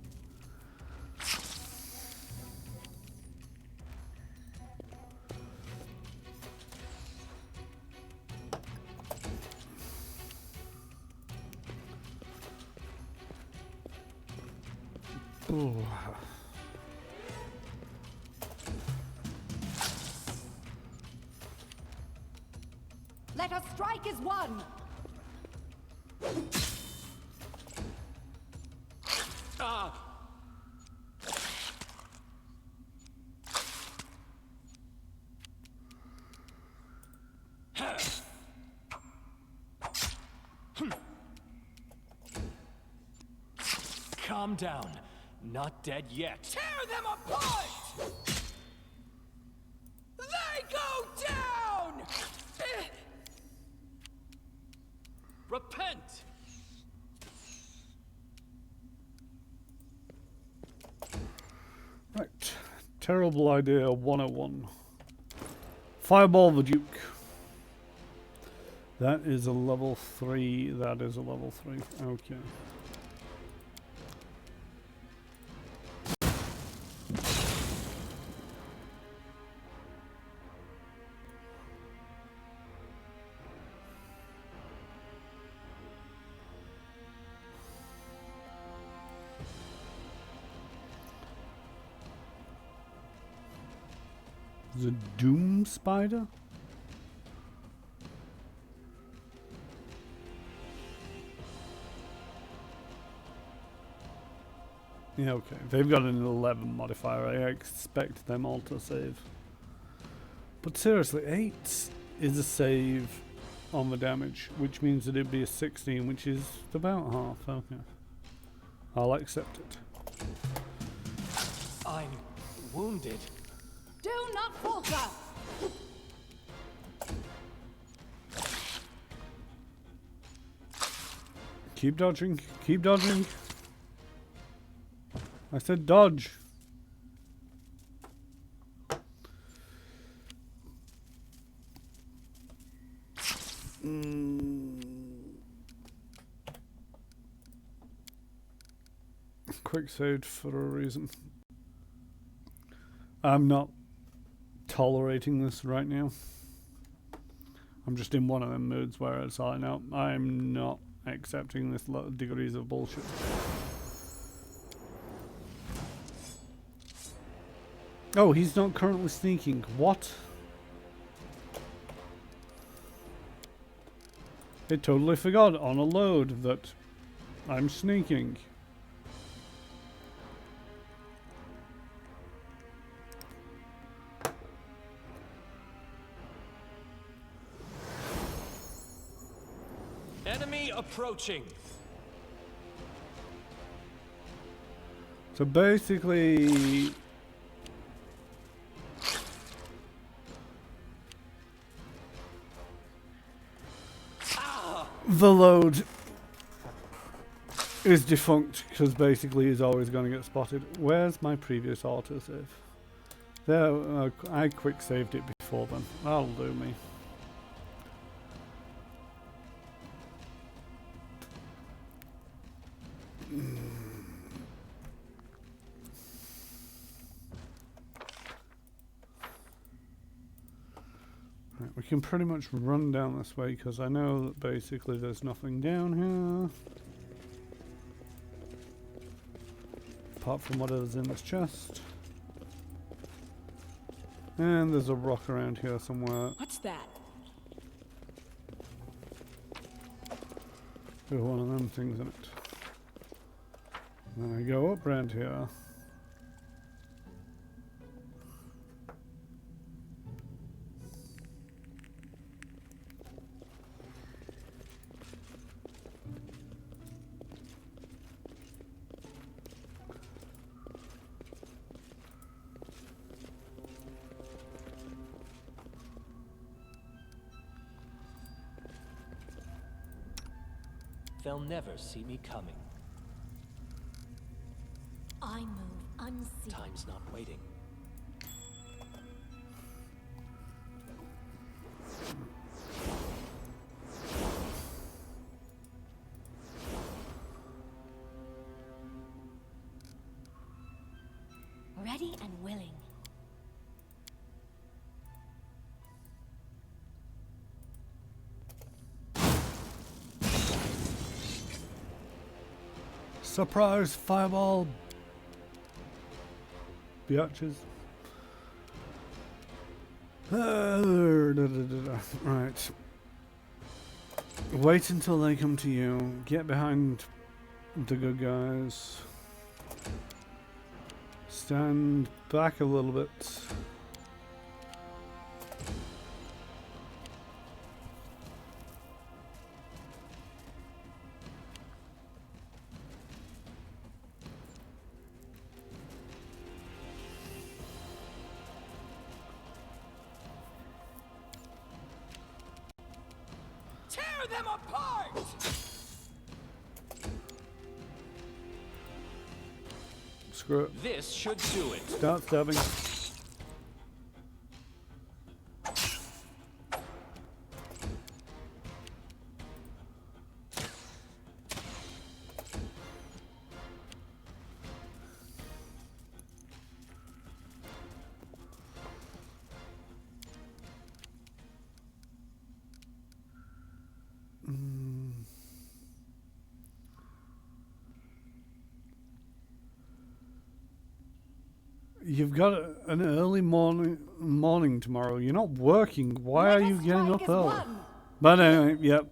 Ooh. Let us strike as one! Ah! Calm down. Not dead yet. Tear them apart! They go down! Repent! Right. Terrible idea 101. Fireball the Duke. That is a level 3. That is a level 3. Okay. The Doom Spider? Yeah, okay. They've got an 11 modifier. I expect them all to save. But seriously, 8 is a save on the damage, which means that it'd be a 16, which is about half. Okay. I'll accept it. I'm wounded. Do not falter! Keep dodging. Keep dodging. I said dodge. Quick save for a reason. I'm not tolerating this right now. I'm just in one of them moods where it's like, no, I'm not accepting this degrees of bullshit. Oh, he's not currently sneaking. What? I totally forgot on a load that I'm sneaking. Enemy approaching. So basically, the load is defunct because basically he's always going to get spotted. Where's my previous autosave? There, I quick saved it before then. That'll do me. Right, we can pretty much run down this way because I know that basically there's nothing down here. Apart from whatever's in this chest. And there's a rock around here somewhere. What's that? There's one of them things in it. Then I go up around here. They'll never see me coming. I move unseen. Time's not waiting. ready and willing. Surprise fireball. Biatches. Right. Wait until they come to you. Get behind the good guys. Stand back a little bit. Tear them apart! Screw it. This should do it. Start stabbing. You've got an early morning tomorrow. You're not working. Why are you getting up early? But anyway, yep.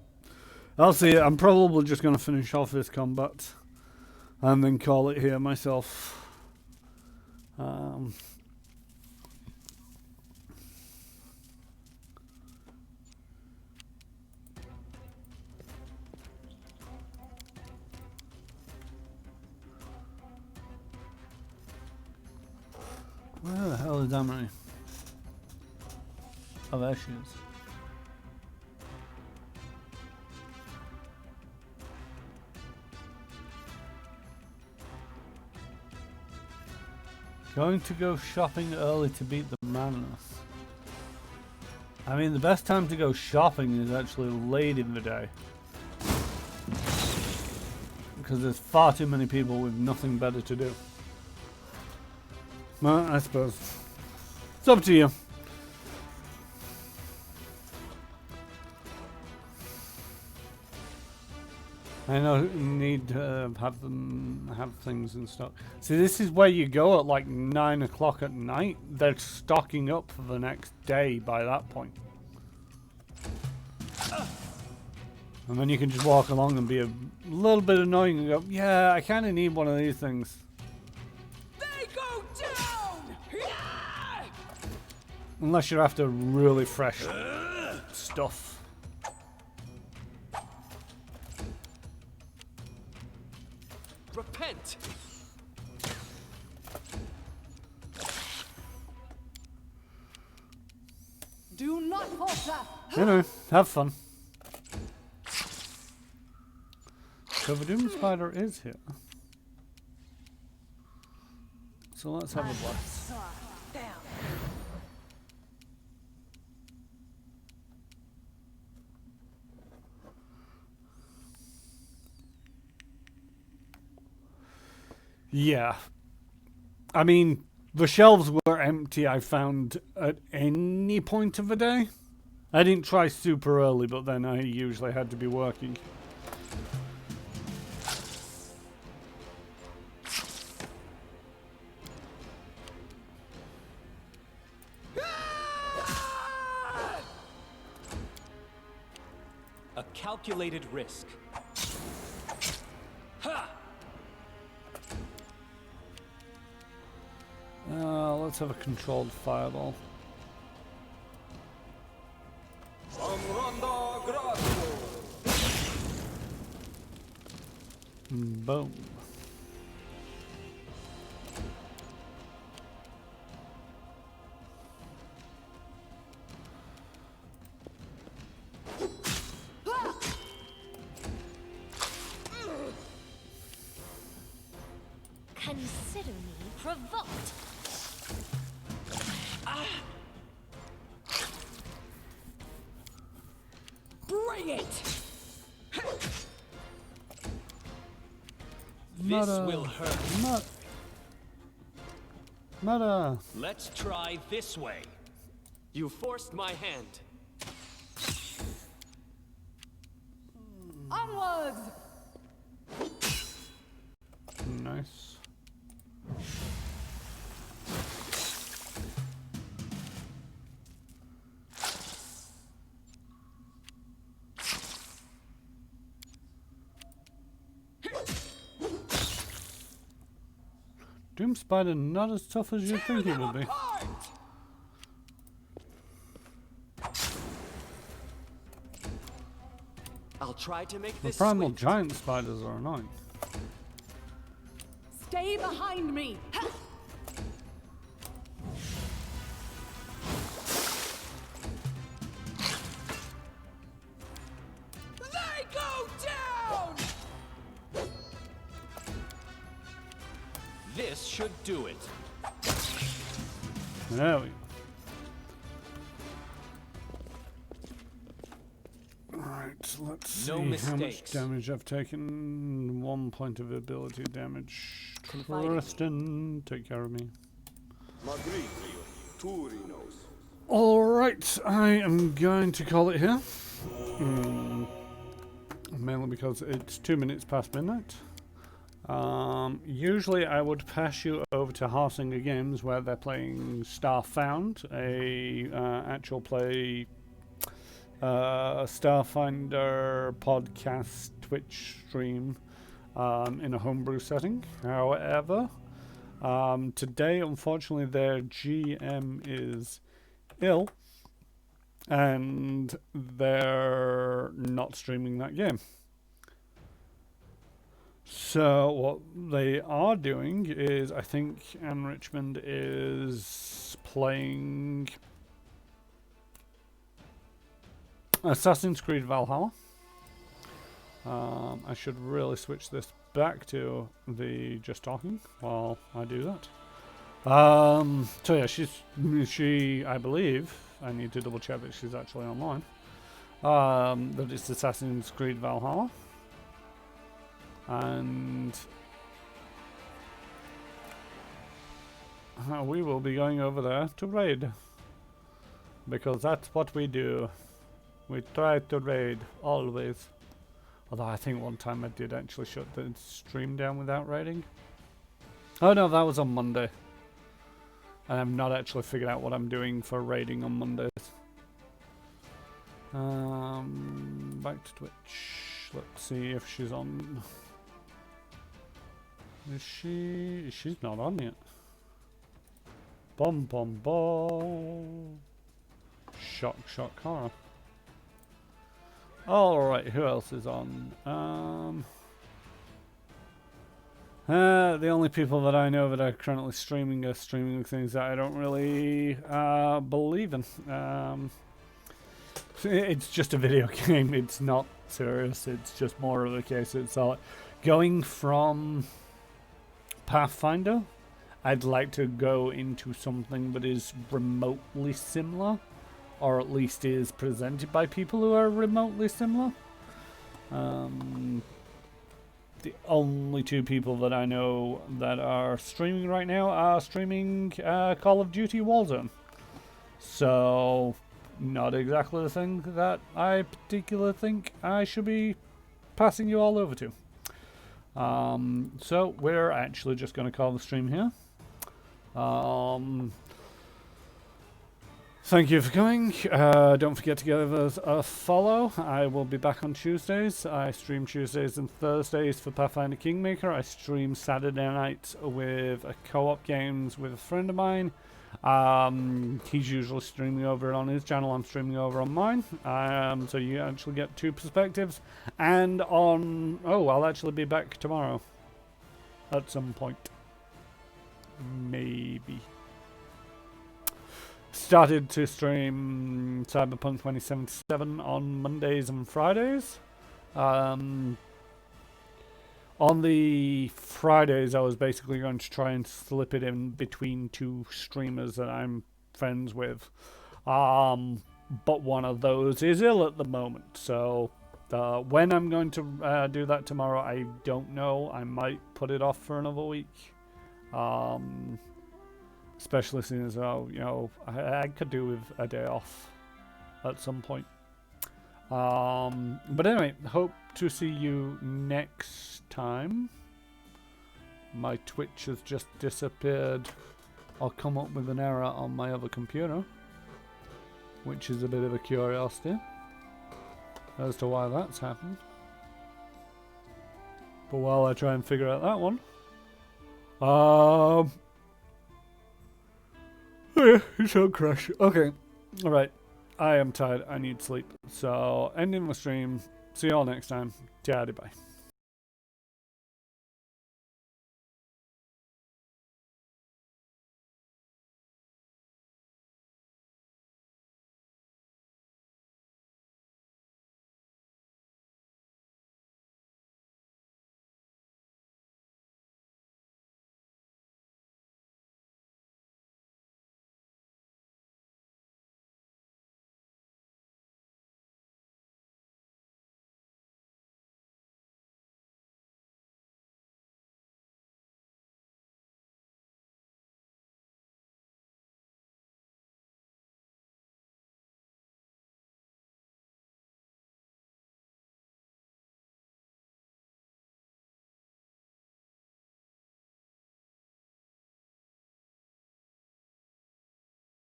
I'll see it. I'm probably just going to finish off this combat and then call it here myself. Where the hell is Amory? Oh, there she is. Going to go shopping early to beat the madness. I mean, the best time to go shopping is actually late in the day. Because there's far too many people with nothing better to do. Well, I suppose. It's up to you. I know you need to have things in stock. See, this is where you go at like 9 o'clock at night. They're stocking up for the next day by that point. And then you can just walk along and be a little bit annoying and go, yeah, I kind of need one of these things. Unless you're after really fresh stuff. Repent. Do not falter. Anyway, have fun. So the Doom Spider is here. So let's have a blast. Yeah. I mean, the shelves were empty, I found, at any point of the day. I didn't try super early, but then I usually had to be working. A calculated risk. Ha! Let's have a controlled fireball. Boom. Consider me provoked. Bring it! Not This will hurt. Not. Mother! Let's try this way. You forced my hand. Onwards! Nice. Doom Spider not as tough as you think it would be. I'll try to make The this primal sweet. giant spiders are annoying. Stay behind me! Ha! They go down! This should do it. There we go. Right, let's see No how much mistakes. damage I've taken. 1 point of ability damage. Confide in me. Preston, take care of me. Madrid, Turinos. Alright, I am going to call it here. Mainly because it's 2 minutes past midnight. Usually I would pass you over to Harsinger Games where they're playing Starfound, a actual play Starfinder podcast Twitch stream in a homebrew setting. However, today unfortunately their GM is ill and they're not streaming that game. So what they are doing is, I think Anne Richmond is playing Assassin's Creed Valhalla. I should really switch this back to the just talking while I do that. So yeah, she I believe, I need to double check that she's actually online. That it's Assassin's Creed Valhalla. And we will be going over there to raid. Because that's what we do. We try to raid, always. Although I think one time I did actually shut the stream down without raiding. Oh no, that was on Monday. And I've not actually figured out what I'm doing for raiding on Mondays. Back to Twitch. Let's see if she's on. Is she? She's not on yet. Bum bum bum. Shock, shock, horror. Alright, who else is on? The only people that I know that are currently streaming are streaming things that I don't really believe in. It's just a video game, it's not serious, it's just more of a case. It's going from Pathfinder, I'd like to go into something that is remotely similar, or at least is presented by people who are remotely similar. The only two people that I know that are streaming right now are streaming Call of Duty Warzone. So, not exactly the thing that I particularly think I should be passing you all over to. So we're actually just going to call the stream here. Thank you for coming. Don't forget to give us a follow. I will be back on Tuesdays. I stream Tuesdays and Thursdays for Pathfinder Kingmaker. I stream Saturday nights with a co-op games with a friend of mine. He's usually streaming over on his channel. I'm streaming over on mine. So you actually get two perspectives. And on... Oh, I'll actually be back tomorrow. At some point. Maybe. Started to stream Cyberpunk 2077 on Mondays and Fridays. On the Fridays, I was basically going to try and slip it in between two streamers that I'm friends with. But one of those is ill at the moment. So when I'm going to do that tomorrow, I don't know. I might put it off for another week. especially seeing as how, you know, I could do with a day off at some point. But anyway, hope to see you next time. My Twitch has just disappeared. I'll come up with an error on my other computer, which is a bit of a curiosity as to why that's happened. But while I try and figure out that one, oh yeah, it's all crash. Okay, alright. I am tired. I need sleep. So, ending the stream. See you all next time. Ciao, bye.